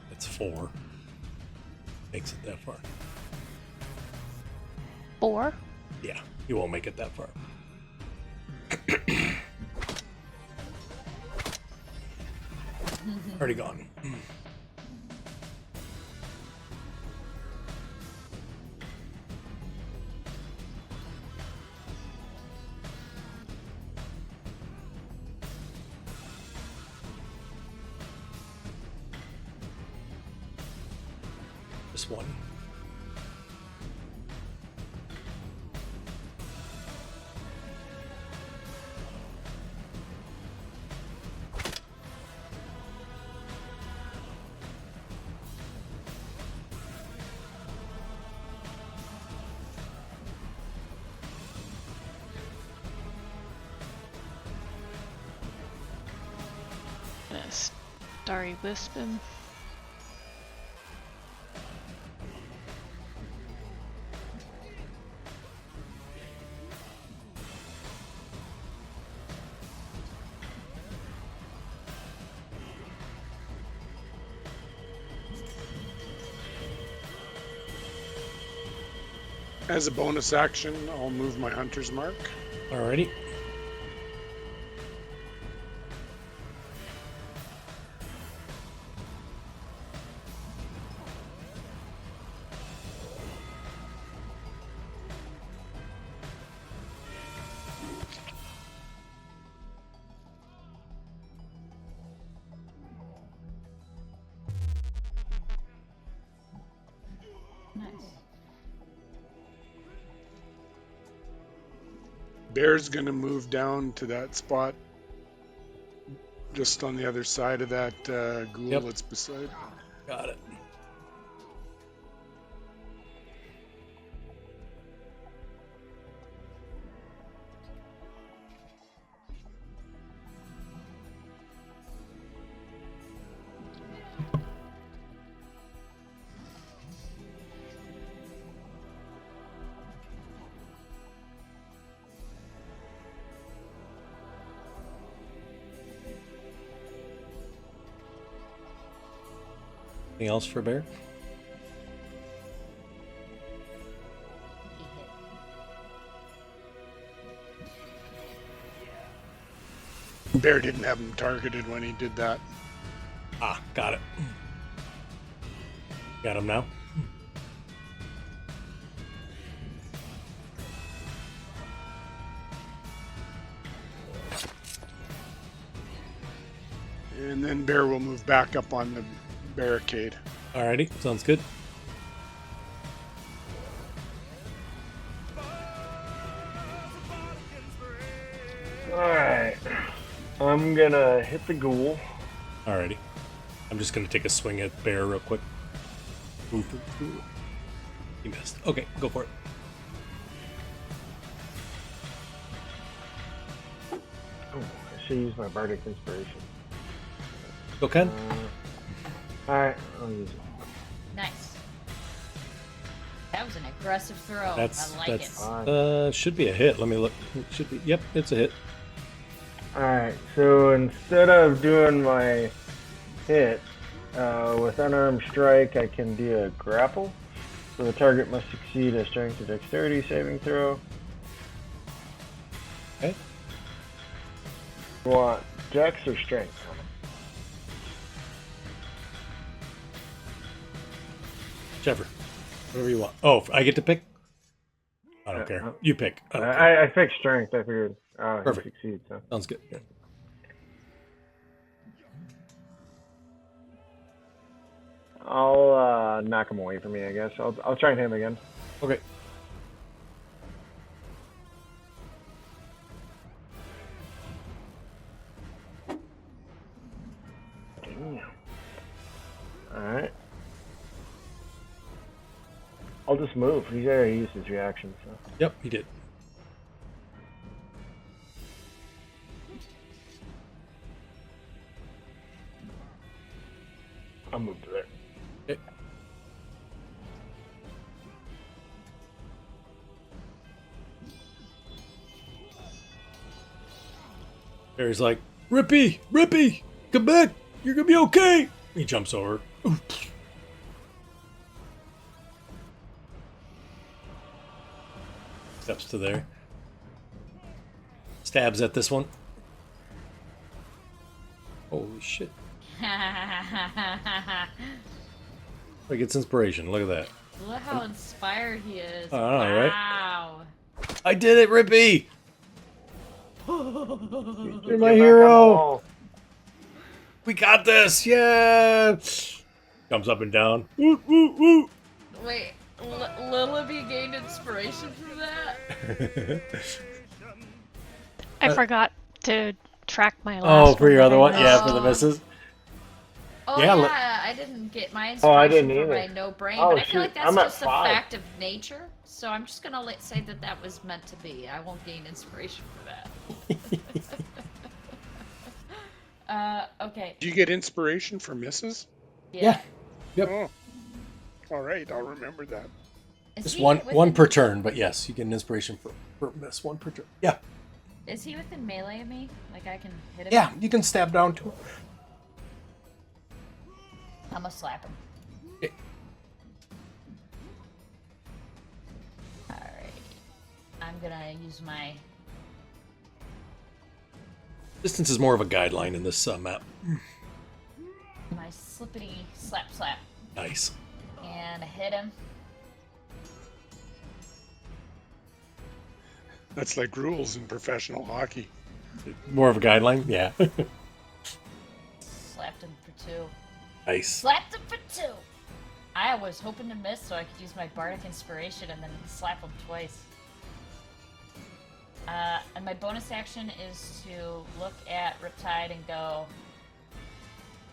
That's 4. Makes it that far. 4? Yeah, you won't make it that far. Already gone. Just one. Gonna starry wisp him. As a bonus action, I'll move my hunter's mark. Alrighty. Nice. Bear's gonna move down to that spot just on the other side of that ghoul Yep. that's beside. Got it. Anything else for Bear? He hit. Bear didn't have him targeted when he did that. Ah, got it. Got him now? And then Bear will move back up on the barricade. Alrighty, sounds good. I'm gonna hit the ghoul. Alrighty. I'm just gonna take a swing at Bear real quick. Ooh. You missed. Okay, go for it. Oh, I should use my bardic inspiration. Go, Ken. Alright, I'll use it. Nice. That was an aggressive throw. That's I like it. should be a hit. Let me look. It should be. Yep, it's a hit. Alright, so instead of doing my hit with unarmed strike, I can do a grapple. So the target must succeed a strength or dexterity saving throw. Okay. You want dex or strength? Whichever. Whatever you want. Oh, I get to pick? I don't care. You pick. I don't care. I picked strength. I figured Perfect. he succeeds. So. Sounds good. I'll knock him away from me, I guess. I'll try and hit him again. Okay. Alright. I'll just move. He's already used his reaction, so. Yep, he did. I'll move to there. Okay. Barry's like, Rippy! Rippy! Come back! You're gonna be okay! He jumps over. Steps to there. Stabs at this one. Holy shit. He gets inspiration. Look at that. Look how inspired he is. I know, right? Wow. I did it, Rippy! You're my hero! We got this! Yeah! Comes up and down. Woo, woo, woo! Wait, Lillaby gained inspiration from that? I forgot to track my last Oh, for your one other that I one? Yeah, missed. for the misses. Oh Yeah, yeah, I didn't get my Oh, I inspiration didn't for my either. no brain, Oh, but I feel shoot, like that's I'm at just a 5. fact of nature. So I'm just gonna say that that was meant to be. I won't gain inspiration for that. Okay. Do you get inspiration for misses? Yeah. Yep. Oh. All right, I'll remember that. Is Just he one within- per turn, but yes, you get an inspiration for miss. One per turn. Yeah. Is he within melee of me? Like I can hit him? Yeah, you can stab down to him. I'm gonna slap him. Okay. Alright. I'm gonna use my... Distance is more of a guideline in this map. my slippity slap slap. Nice. And hit him. That's like rules in professional hockey. More of a guideline? Yeah. Slapped him for 2. Nice. Slapped him for 2! I was hoping to miss so I could use my bardic inspiration and then slap him twice. And my bonus action is to look at Riptide and go,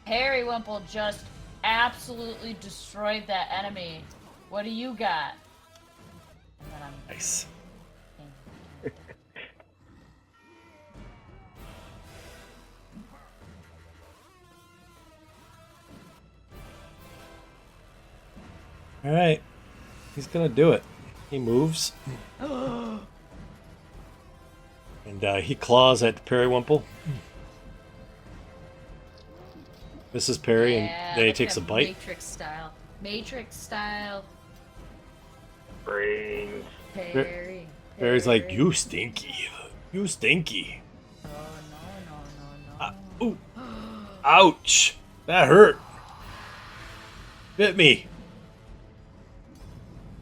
Periwimple just absolutely destroyed that enemy. What do you got? And then I'm... Nice. All right. He's going to do it. He moves. And he claws at Periwimple. Misses Perry, and then he let's takes a have bite. Matrix style. Matrix style. Brains. Perry. Perry's like, Perry. you stinky. You stinky. Oh, no. Ooh. Ouch. That hurt. Bit me.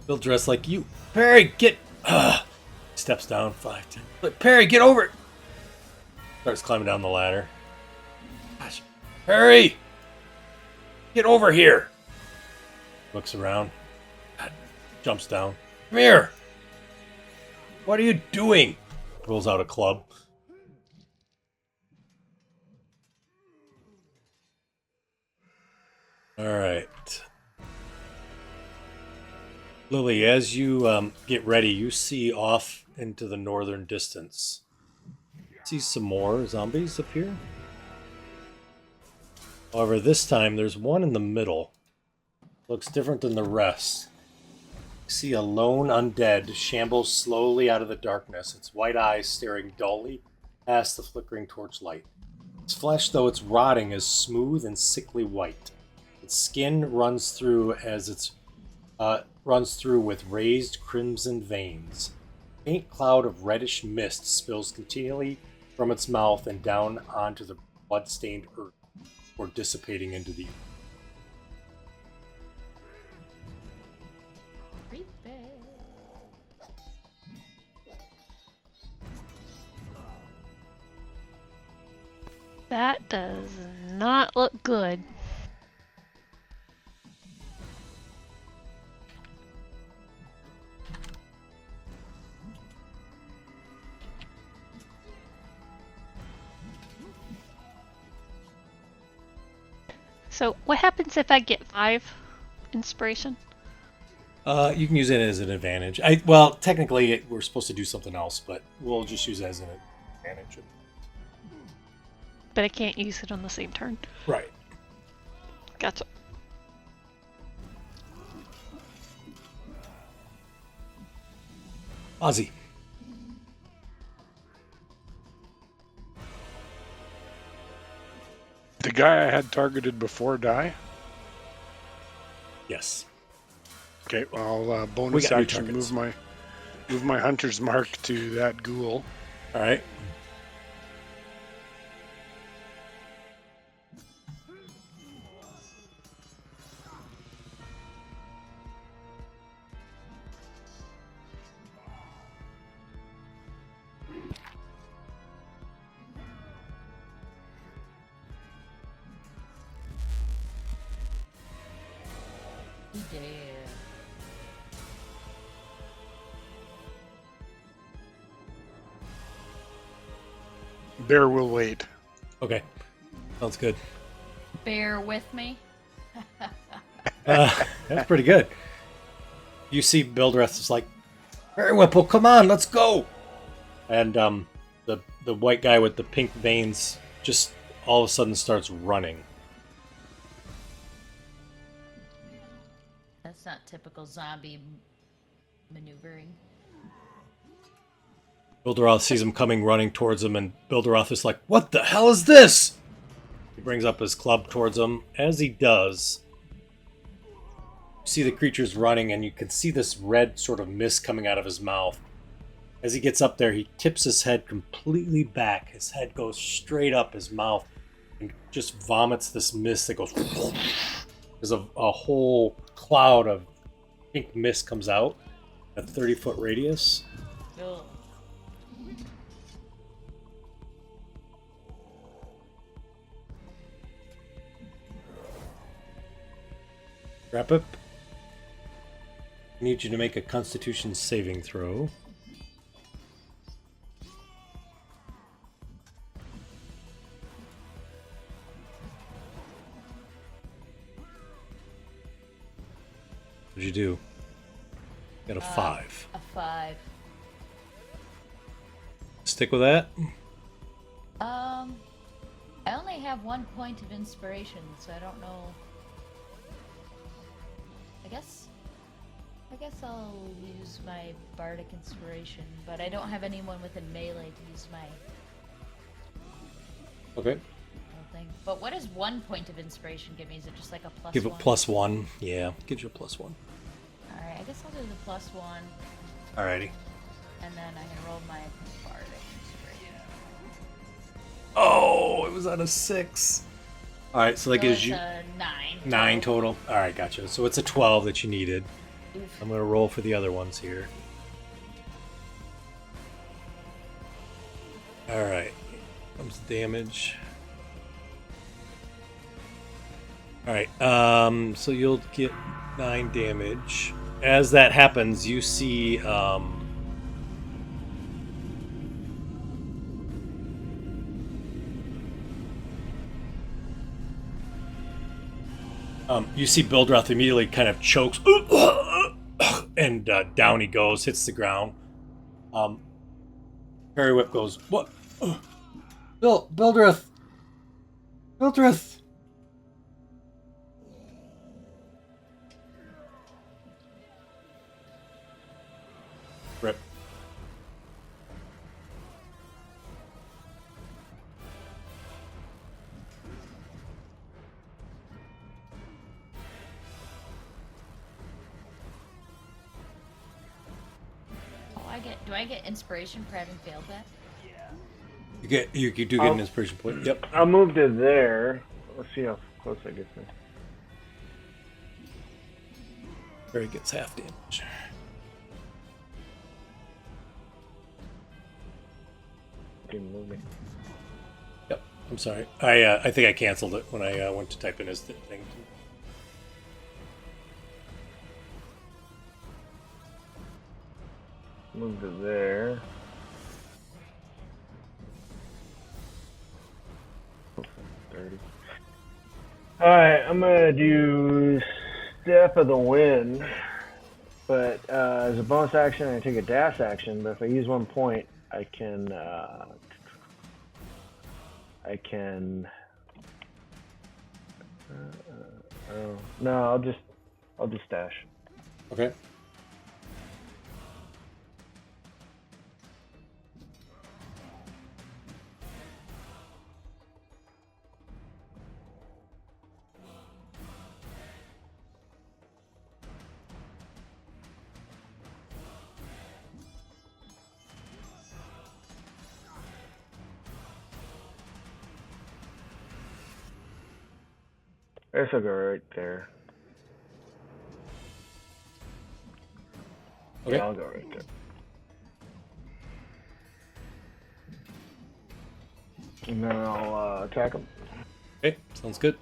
Bill dressed like you. Perry, get... Steps down 5, 10. Look, Perry, get over it. Starts climbing down the ladder. Gosh. Perry! Get over here. Looks around. Jumps down. Come here. What are you doing? Pulls out a club. All right. Lily, as you get ready, you see off into the northern distance. See some more zombies appear. However, this time there's one in the middle. Looks different than the rest. You see a lone undead shambles slowly out of the darkness, its white eyes staring dully past the flickering torchlight. Its flesh, though it's rotting, is smooth and sickly white. Its skin runs through with raised crimson veins. A faint cloud of reddish mist spills continually from its mouth and down onto the blood-stained earth before dissipating into the That does not look good. So, what happens if I get 5 inspiration? You can use it as an advantage. Well, technically, we're supposed to do something else, but we'll just use it as an advantage. But I can't use it on the same turn. Right. Gotcha. Ozzy. The guy I had targeted before die? Yes. Okay, well, I'll We bonus got new action targets. move my hunter's mark to that ghoul. All right. Yeah. Bear will wait. Okay. Sounds good. Bear with me. That's pretty good. You see Bildreth is like, Very Whipple, come on, let's go. And the white guy with the pink veins just all of a sudden starts running. That's not typical zombie maneuvering. Bilderoth sees him coming running towards him, and Bilderoth is like, What the hell is this? He brings up his club towards him. As he does, you see the creature's running, and you can see this red sort of mist coming out of his mouth. As he gets up there, he tips his head completely back. His head goes straight up his mouth and just vomits this mist that goes... There's a whole cloud of pink mist comes out at 30-foot radius. Ugh. Wrap up. I need you to make a Constitution saving throw. What'd you do? Got a 5. A 5. Stick with that? I only have 1 point of inspiration, so I don't know. I guess I'll use my bardic inspiration, but I don't have anyone within melee to use my Okay. little thing. But what does 1 point of inspiration give me? Is it just like a plus Give a one? +1. Yeah, gives you a +1. Alright, I guess I'll do the +1, Alrighty. and then I can roll my bardic inspiration. Oh, it was on a 6. Alright, so that So gives it's you a 9. 9 total. Alright, gotcha. So it's a 12 that you needed. Oof. I'm going to roll for the other ones here. Alright. Comes damage. Alright, so you'll get 9 damage. As that happens, you see, You see Bildroth immediately kind of chokes, and down he goes, hits the ground. Harry Whip goes, "What? Bildroth! Bildroth!" Rip. Do I get inspiration for having failed that? You do get an inspiration point. Yep. I'll move to there. Let's see how close I get there. Harry gets half damage. Didn't move me. Yep. I'm sorry. I think I canceled it when I went to type in his thing. Move to there. Alright, I'm gonna do Step of the Wind, but as a bonus action I take a dash action, but if I use 1 point I can no, I'll just dash. Okay. I guess I'll go right there. Okay. Yeah, I'll go right there. And then I'll attack him. Okay. Sounds good.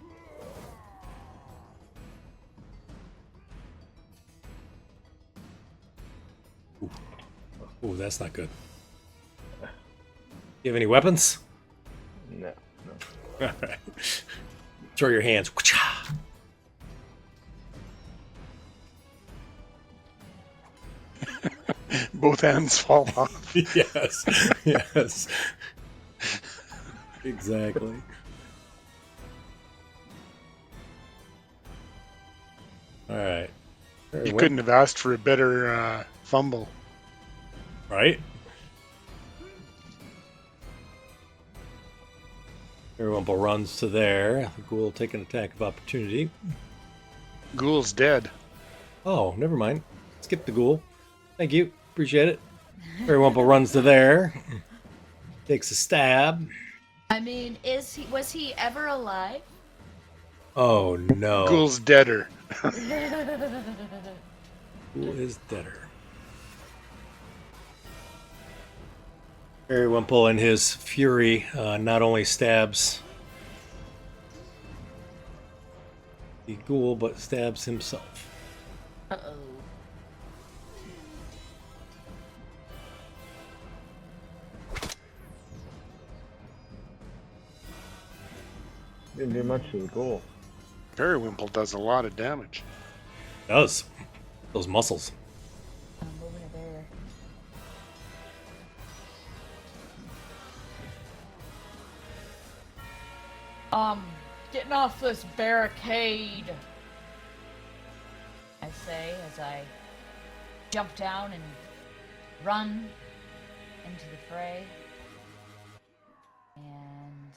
Ooh, that's not good. You have any weapons? No. All right. Throw your hands. Both hands fall off. Yes. Yes. Exactly. All right. You couldn't have asked for a better fumble. Right? Periwimple runs to there. The ghoul will take an attack of opportunity. Ghoul's dead. Oh, never mind. Skip the ghoul. Thank you. Appreciate it. Periwimple runs to there. Takes a stab. I mean, was he ever alive? Oh no. Ghoul's deader. Ghoul is deader. Periwimple in his fury not only stabs the ghoul, but stabs himself. Uh-oh. Didn't do much to the goal. Periwimple does a lot of damage. Does. Those muscles. I'm moving it there. Getting off this barricade, I say as I jump down and run into the fray. And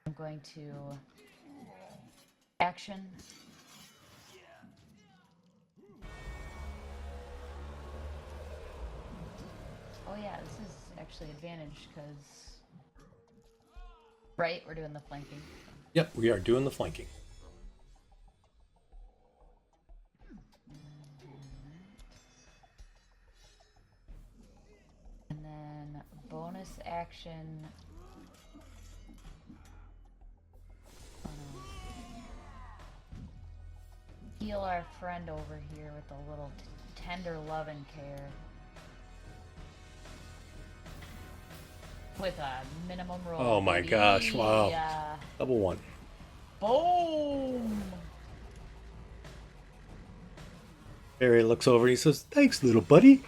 I'm going to action. Oh yeah, this is actually advantage because, right, we're doing the flanking. Yep, we are doing the flanking. And then bonus action. Heal our friend over here with a little tender love and care. With a minimum roll. Oh my gosh, wow. Double one. Boom! Barry looks over and he says, "Thanks, little buddy."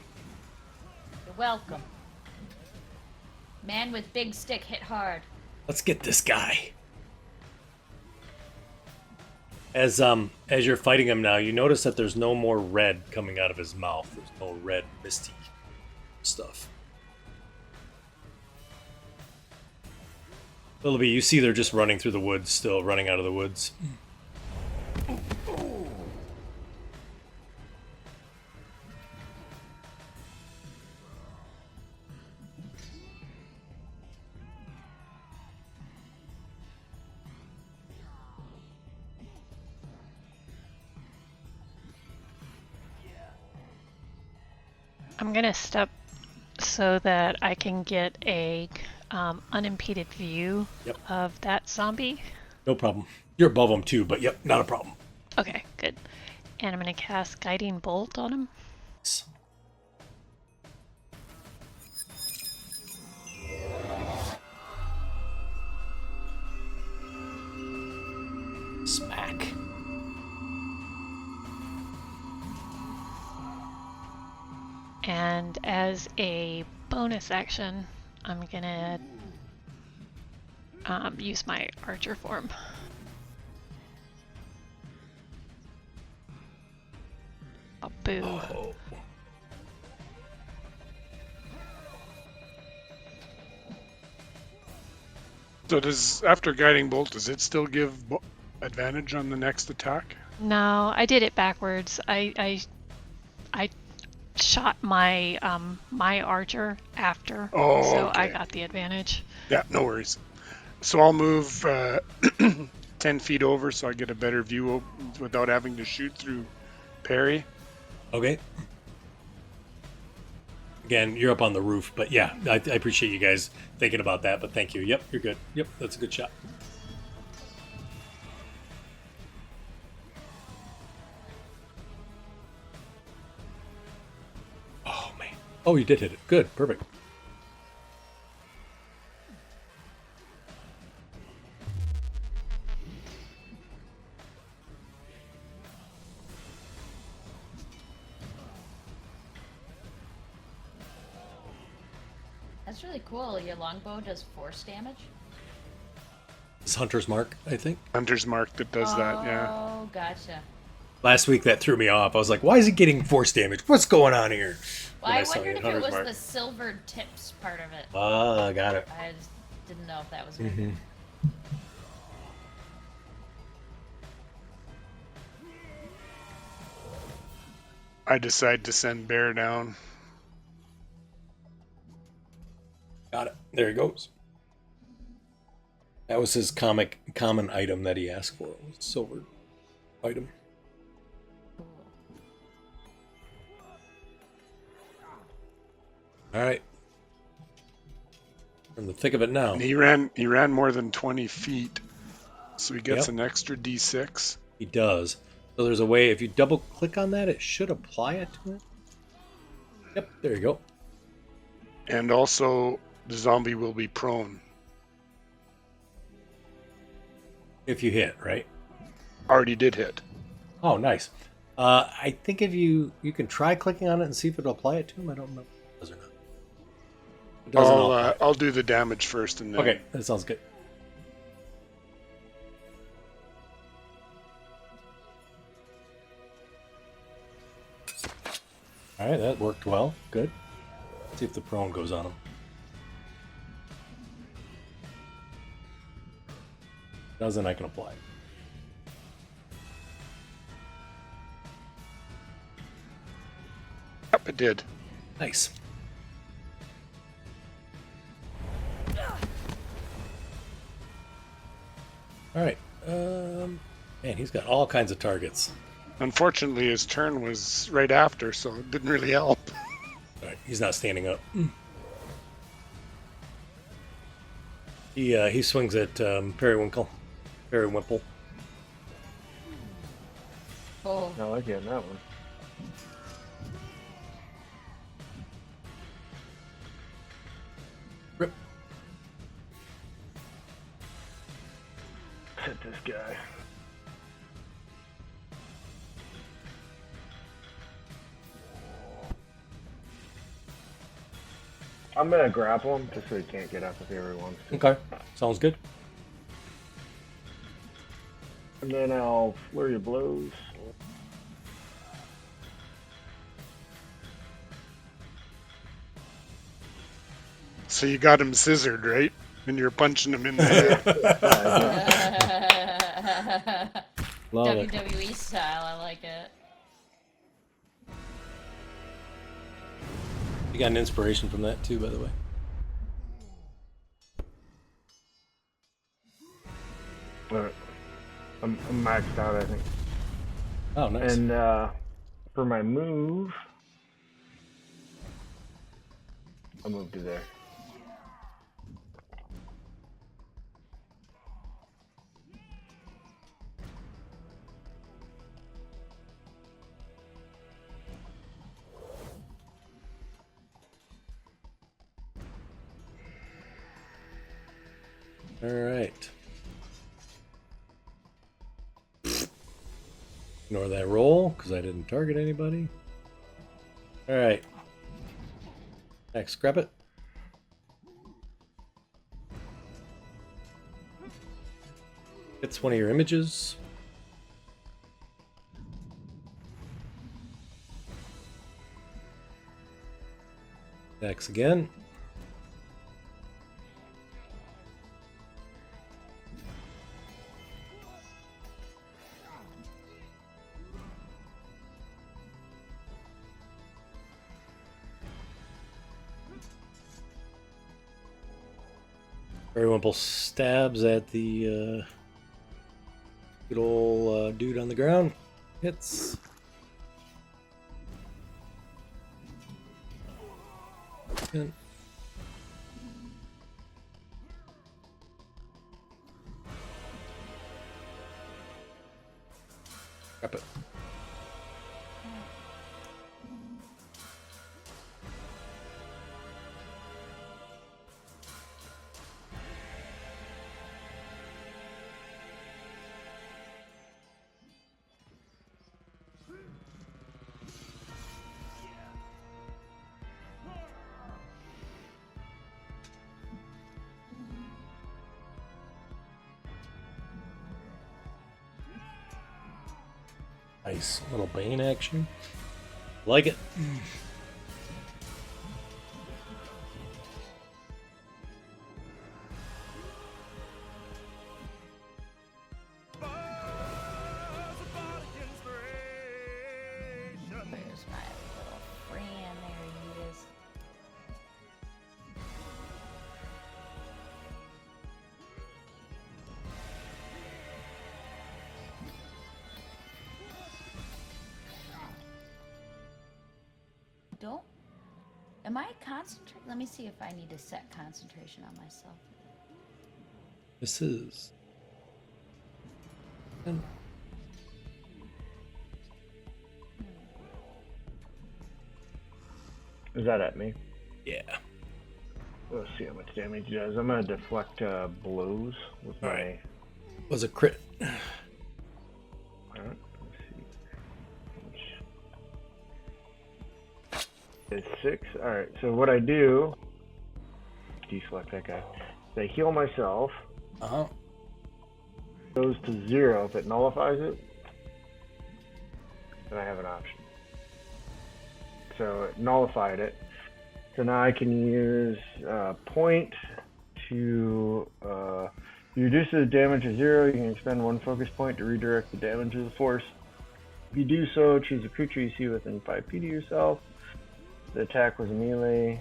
You're welcome. Man with big stick hit hard. Let's get this guy. As you're fighting him now, you notice that there's no more red coming out of his mouth. There's no red misty stuff. Willoughby, you see they're just running through the woods, still running out of the woods. I'm gonna step so that I can get a unimpeded view Yep. of that zombie. No problem. You're above him too, but yep, not a problem. Okay, good. And I'm gonna cast Guiding Bolt on him. Smack. And as a bonus action, I'm gonna use my archer form. Oh, boo. Oh. So does, after guiding bolt, does it still give advantage on the next attack? No, I did it backwards. I shot my my archer after, Oh, so I okay. got the advantage. Yeah, no worries. So I'll move 10 feet over so I get a better view without having to shoot through parry. Okay. Again, you're up on the roof, but yeah, I appreciate you guys thinking about that, but thank you. Yep, you're good. Yep, that's a good shot. Oh, man. Oh, you did hit it. Good, perfect. That's really cool. Your longbow does force damage. It's Hunter's Mark, I think. Hunter's Mark that does that, yeah. Oh, gotcha. Last week that threw me off. I was like, why is he getting force damage? What's going on here? Well, Then I saw wondered if it Hunter's was Mark. the silvered tips part of it. Ah, got it. I just didn't know if that was Mm-hmm. I decide to send Bear down. Got it. There he goes. That was his common item that he asked for. It was a silver item. All right. In the thick of it now. And he ran more than 20 feet, so he gets Yep. an extra D6. He does. So there's a way, if you double click on that, it should apply it to it. Yep, there you go. And also, the zombie will be prone. If you hit, right? Already did hit. Oh, nice. I think if you can try clicking on it and see if it'll apply it to him. I don't know if it does or not. It doesn't apply. I'll do the damage first and then. Okay, that sounds good. All right, that worked well. Good. Let's see if the prone goes on him. Doesn't, I can apply it. Yep, it did. Nice. All right. Man, he's got all kinds of targets. Unfortunately, his turn was right after, so it didn't really help. All right, he's not standing up. He swings at Periwinkle. Periwimple. Oh, I like getting that one. Rip. Hit this guy. I'm gonna grapple him just so he can't get up if he ever wants to. Okay, sounds good. And then I'll flurry of blows. So you got him scissored, right? And you're punching him in the head. Love it. WWE style, I like it. You got an inspiration from that too, by the way. But I'm maxed out, I think. Oh, nice. And for my move, I'll move to there. All right. Ignore that roll because I didn't target anybody. All right. Next, grab it. It's one of your images. Attacks again. Periwinkle stabs at the good old dude on the ground. Hits. And grab it. Nice little Bane action. Like it. Where's my little friend? There he is. Don't. Am I concentrate? Let me see if I need to set concentration on myself. This is. And Is that at me? yeah. Let's see how much damage he does. I'm gonna deflect blows with my. Alright. Was a crit. Alright, let's see. It's 6. Alright, so what I do. Deflect that guy. Is I heal myself. Uh-huh. Goes to 0. If it nullifies it, then I have an option. So it nullified it. So now I can use point to reduce the damage to 0. You can expend 1 focus point to redirect the damage of the force. If you do so, choose a creature you see within 5 feet of yourself. The attack was melee.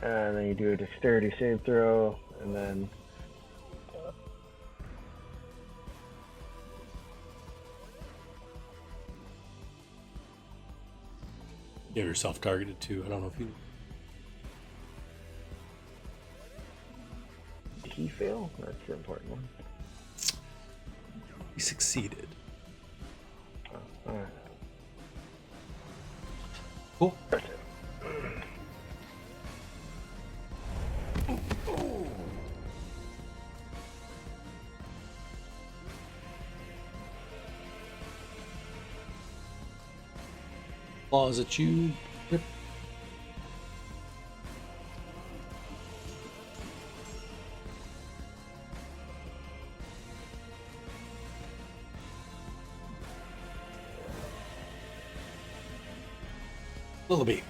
And then you do a dexterity save throw, and then You have yourself targeted too. I don't know if you. did he fail? That's the important one. He succeeded. Alright. Cool. That's it. Claws at you. Rip. Willoughby.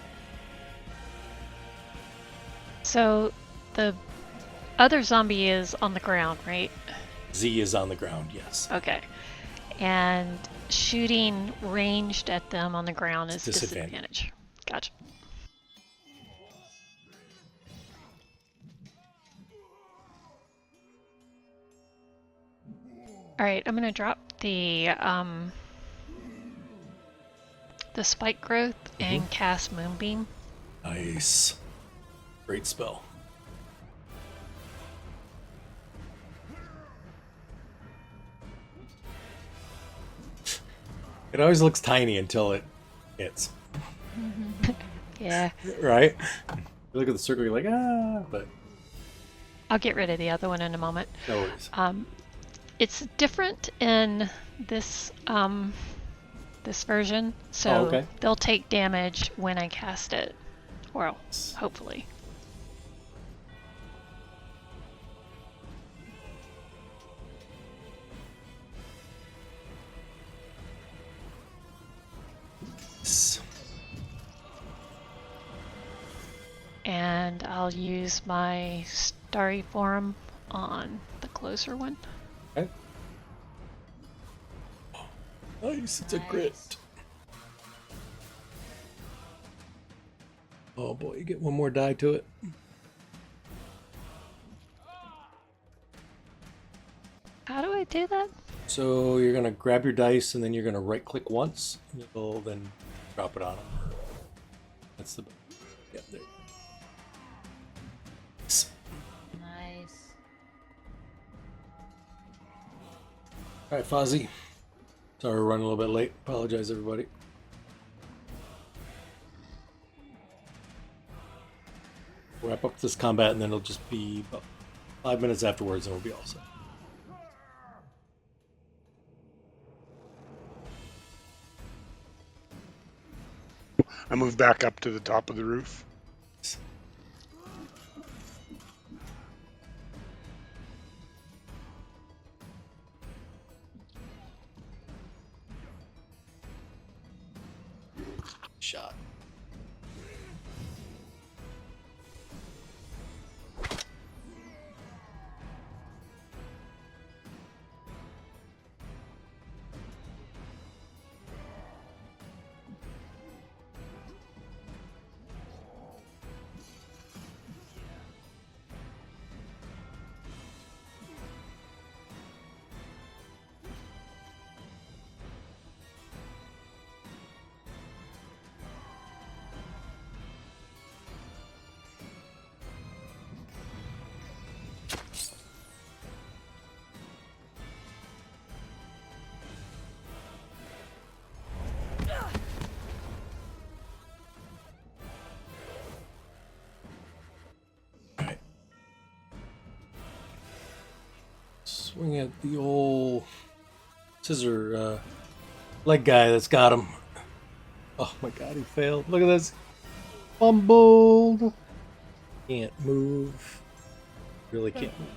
So the other zombie is on the ground, right? Z is on the ground, yes. Okay. And shooting ranged at them on the ground is disadvantage. Gotcha. Alright, I'm gonna drop the spike growth and cast Moonbeam. Nice. Great spell. It always looks tiny until it hits. Yeah. Right? You look at the circle, you're like, ah, but I'll get rid of the other one in a moment. no worries. It's different in this this version, so okay. they'll take damage when I cast it. Well, hopefully. And I'll use my Starry Form on the closer one. Okay. Nice, it's a crit. Oh boy, you get one more die to it. How do I do that? So you're gonna grab your dice and then you're gonna right click once. And you'll then drop it on them. That's the. Yep, there. Nice. All right, Fozzie. Sorry, we're running a little bit late. Apologize, everybody. We'll wrap up this combat and then it'll just be about 5 minutes afterwards and we'll be all set. I moved back up to the top of the roof. Shot. Swing at the old scissor leg guy that's got him. Oh my god, he failed. Look at this. Fumbled. Can't move. Really can't move.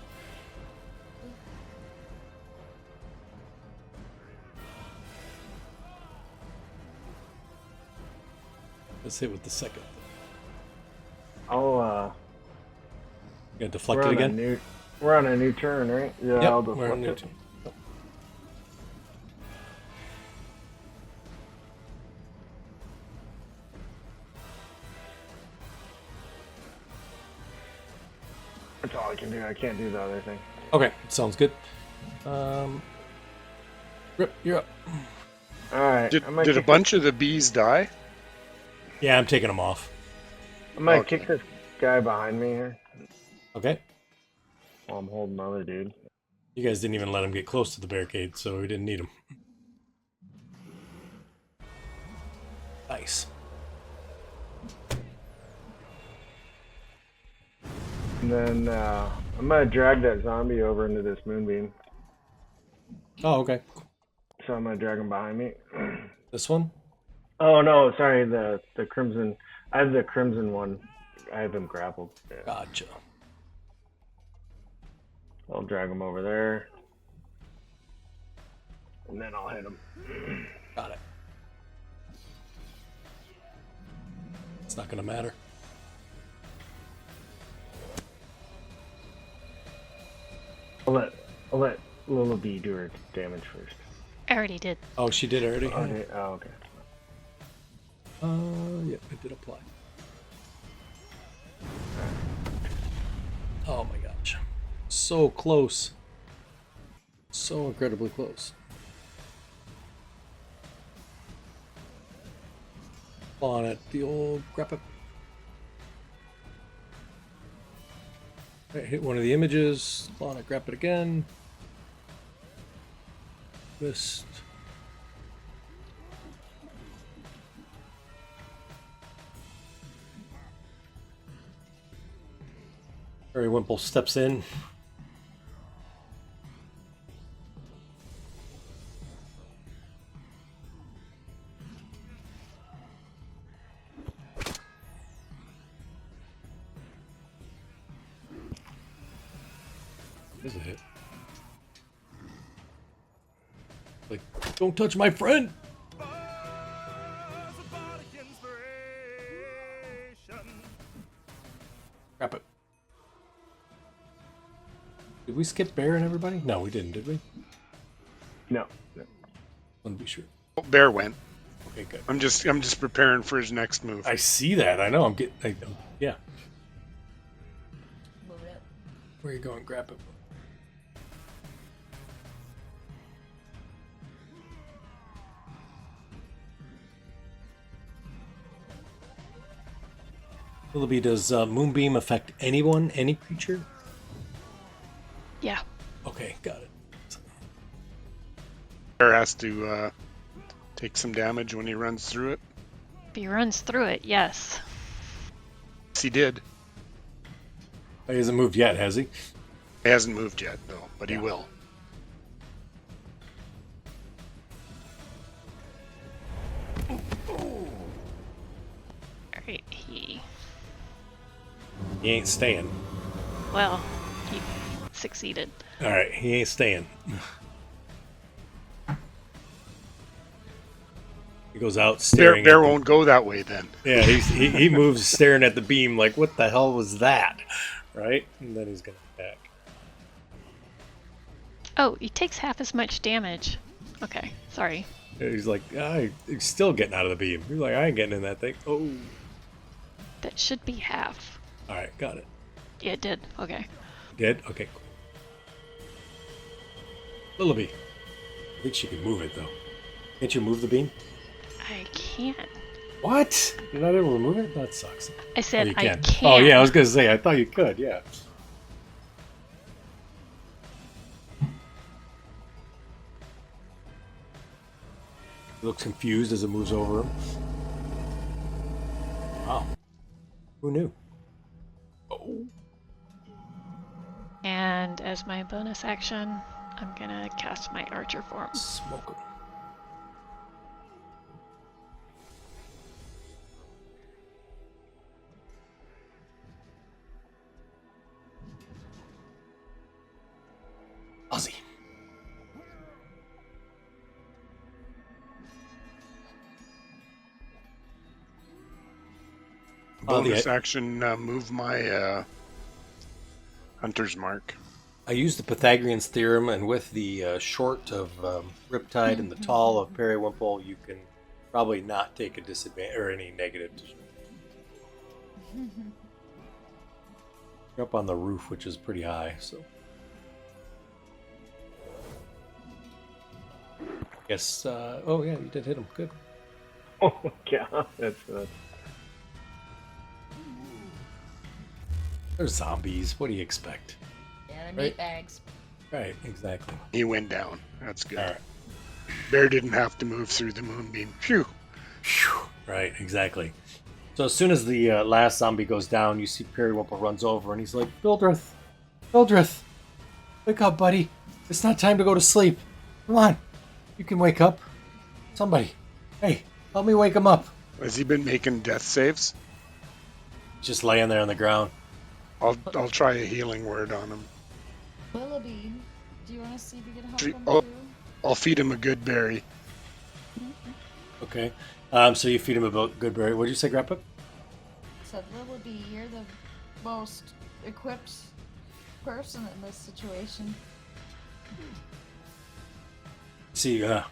Let's hit with the second. I'll You gotta deflect it again? We're on a new turn, right? Yeah, Yep, I'll we're on deflect a new it. turn. That's all I can do. I can't do the other thing. Okay, sounds good. Rip, you're up. Alright. Did a bunch of the bees die? Yeah, I'm taking them off. I might Okay. kick this guy behind me here Okay. while I'm holding the other dude. You guys didn't even let him get close to the barricade, so we didn't need him. Nice. And then I'm gonna drag that zombie over into this moonbeam. Oh, okay. So I'm gonna drag him behind me. This one? Oh no, sorry, the crimson. I have the crimson one. I have him grappled. Yeah. Gotcha. I'll drag him over there. And then I'll hit him. Got it. It's not going to matter. I'll let Lullaby do her damage first. I already did. Oh, she did already? Okay. Oh, okay. Yep, it did apply. Oh my gosh. So close. So incredibly close. On it, the old grab it. Right, hit one of the images, on it, grab it again. Missed. Wimple steps in. Is it? Like, don't touch my friend! Grab it. Did we skip Bear and everybody? No, we didn't, did we? No. Want to be sure. Oh, Bear went. Okay, good. I'm just preparing for his next move. I see that. I know. I'm getting. Yeah. Move it. Where are you going? Grab it. Willoughby, does Moonbeam affect anyone, any creature? Yeah. Okay, got it. Bear has to take some damage when he runs through it. If he runs through it, yes. Yes, he did. He hasn't moved yet, has he? He hasn't moved yet, though, but he will. Alright, he ain't staying. well, he succeeded. Alright, he ain't staying. He goes out staring. Bear won't go that way then. Yeah, he moves staring at the beam like, what the hell was that? Right? And then he's going to attack. Oh, he takes half as much damage. Okay, sorry. He's like, he's still getting out of the beam. He's like, I ain't getting in that thing. Oh. That should be half. Alright, got it. Yeah, it did. Okay. Did? Okay, cool. Willoughby. I think she can move it, though. Can't you move the beam? I can't. What? You're not able to move it? That sucks. I said you I can. can't. Oh, yeah, I was going to say, I thought you could, yeah. He looks confused as it moves over him. Wow. Who knew? Oh. And as my bonus action, I'm gonna cast my archer form. Smoke him. Ozzy. Bonus action, move my hunter's mark. I used the Pythagorean theorem, and with the short of Riptide and the tall of Periwimple, you can probably not take a disadvantage or any negative. You're up on the roof, which is pretty high, so. Guess. Oh yeah, you did hit him. Good. Oh my god, that's They're zombies. What do you expect? Yeah, they're Right. meat bags. Right, exactly. He went down. That's good. All right. Bear didn't have to move through the moonbeam. Phew. Phew. Right, exactly. So as soon as the last zombie goes down, you see Periwimple runs over, and he's like, Bildrith! Bildrith! Wake up, buddy! It's not time to go to sleep. Come on! You can wake up. Somebody. Hey, help me wake him up. Has he been making death saves? Just laying there on the ground. I'll try a healing word on him. Willoughby, do you want to see if you can help Three- him oh. too? I'll feed him a good berry. Okay. So you feed him a good berry. What did you say, Grandpa? said, Willoughby, you're the most equipped person in this situation. See, No,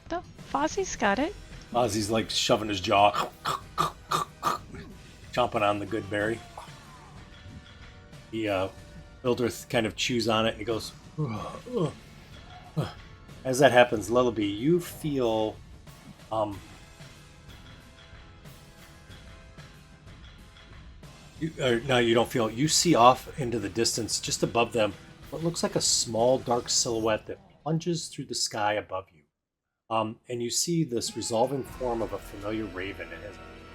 Fozzie's got it. Ozzy's like shoving his jaw, chomping on the good berry. Hildreth kind of chews on it and he goes, "Ugh, ugh." As that happens, Lullaby, you feel, no, you don't feel, you see off into the distance, just above them, what looks like a small dark silhouette that plunges through the sky above you. And you see this resolving form of a familiar raven. It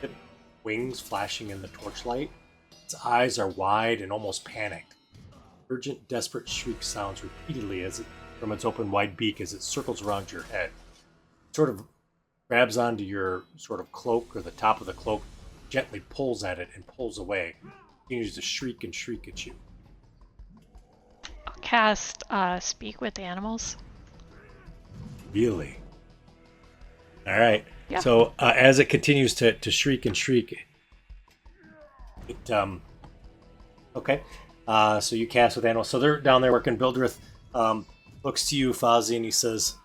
has wings flashing in the torchlight. Its eyes are wide and almost panicked. Urgent, desperate shriek sounds repeatedly from its open, wide beak as it circles around your head. It sort of grabs onto your sort of cloak or the top of the cloak, gently pulls at it and pulls away. It continues to shriek and shriek at you. I'll cast Speak with Animals. Really? All right. Yeah. So as it continues to shriek and shriek, it okay. So you cast with animals. So they're down there working. Bildrith looks to you, Fozzie, and he says,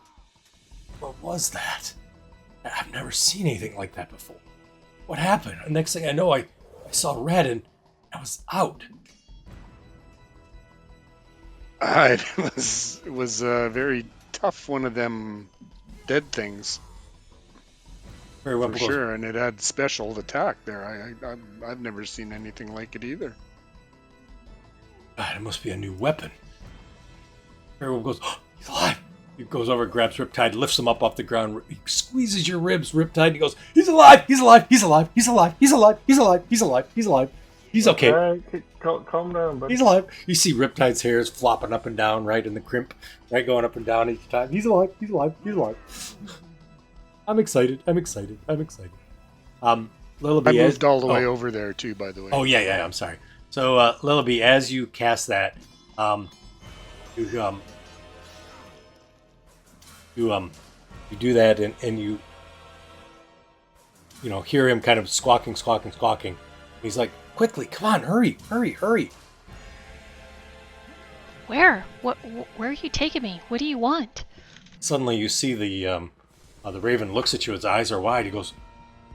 "What was that? I've never seen anything like that before. What happened?" And next thing I know, I saw red and I was out. It was a very tough one of them dead things. Very well, For sure, and it had special attack there. I've never seen anything like it either. God, it must be a new weapon. Everyone goes, "Oh, he's alive!" He goes over, grabs Riptide, lifts him up off the ground. He squeezes your ribs, Riptide, and he goes, "He's alive! He's alive! He's alive! He's alive! He's alive! He's alive! He's alive! He's alive! He's okay. Alright, calm down, buddy. He's alive." You see Riptide's hair is flopping up and down, right in the crimp, right, going up and down each time. He's alive! He's alive! He's alive! I'm excited. I'm excited. I'm excited. Lillaby, I moved all the way over there too, by the way. Oh yeah. I'm sorry. So Lillaby, as you cast that, you do that, and you hear him kind of squawking. He's like, "Quickly, come on, hurry!" Where? Where are you taking me? What do you want? Suddenly, you see the raven looks at you. Its eyes are wide. He goes,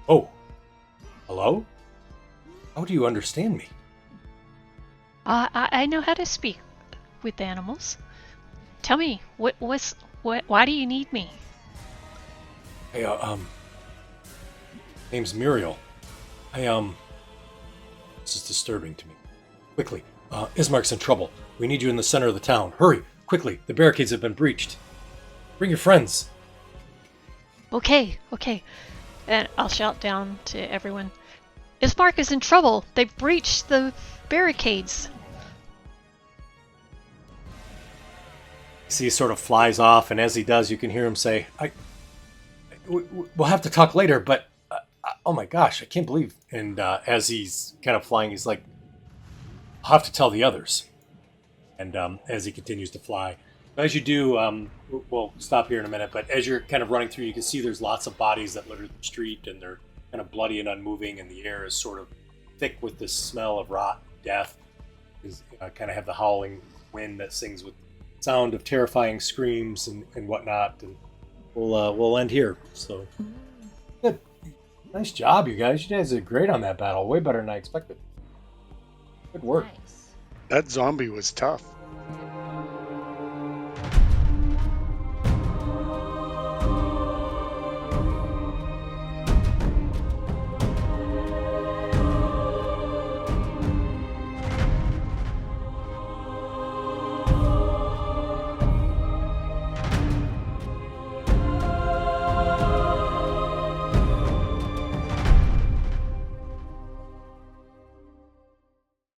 "Oh, hello? How do you understand me?" I know how to speak with animals. Tell me, why do you need me? Hey, name's Muriel. This is disturbing to me. Quickly, Ismark's in trouble. We need you in the center of the town. Hurry, quickly, the barricades have been breached. Bring your friends. Okay. And I'll shout down to everyone. Ismark is in trouble. They breached the barricades. See, he sort of flies off, and as he does, you can hear him say, we'll have to talk later, but oh my gosh, I can't believe. And as he's kind of flying, he's like, I'll have to tell the others. And as he continues to fly, as you do, we'll stop here in a minute, but as you're kind of running through, you can see there's lots of bodies that litter the street, and they're kind of bloody and unmoving, and the air is sort of thick with this smell of rot, death. Kind of have the howling wind that sings with sound of terrifying screams and whatnot, and we'll end here. So good, nice job, you guys. You guys did great on that battle, way better than I expected. Good work. Nice. That zombie was tough.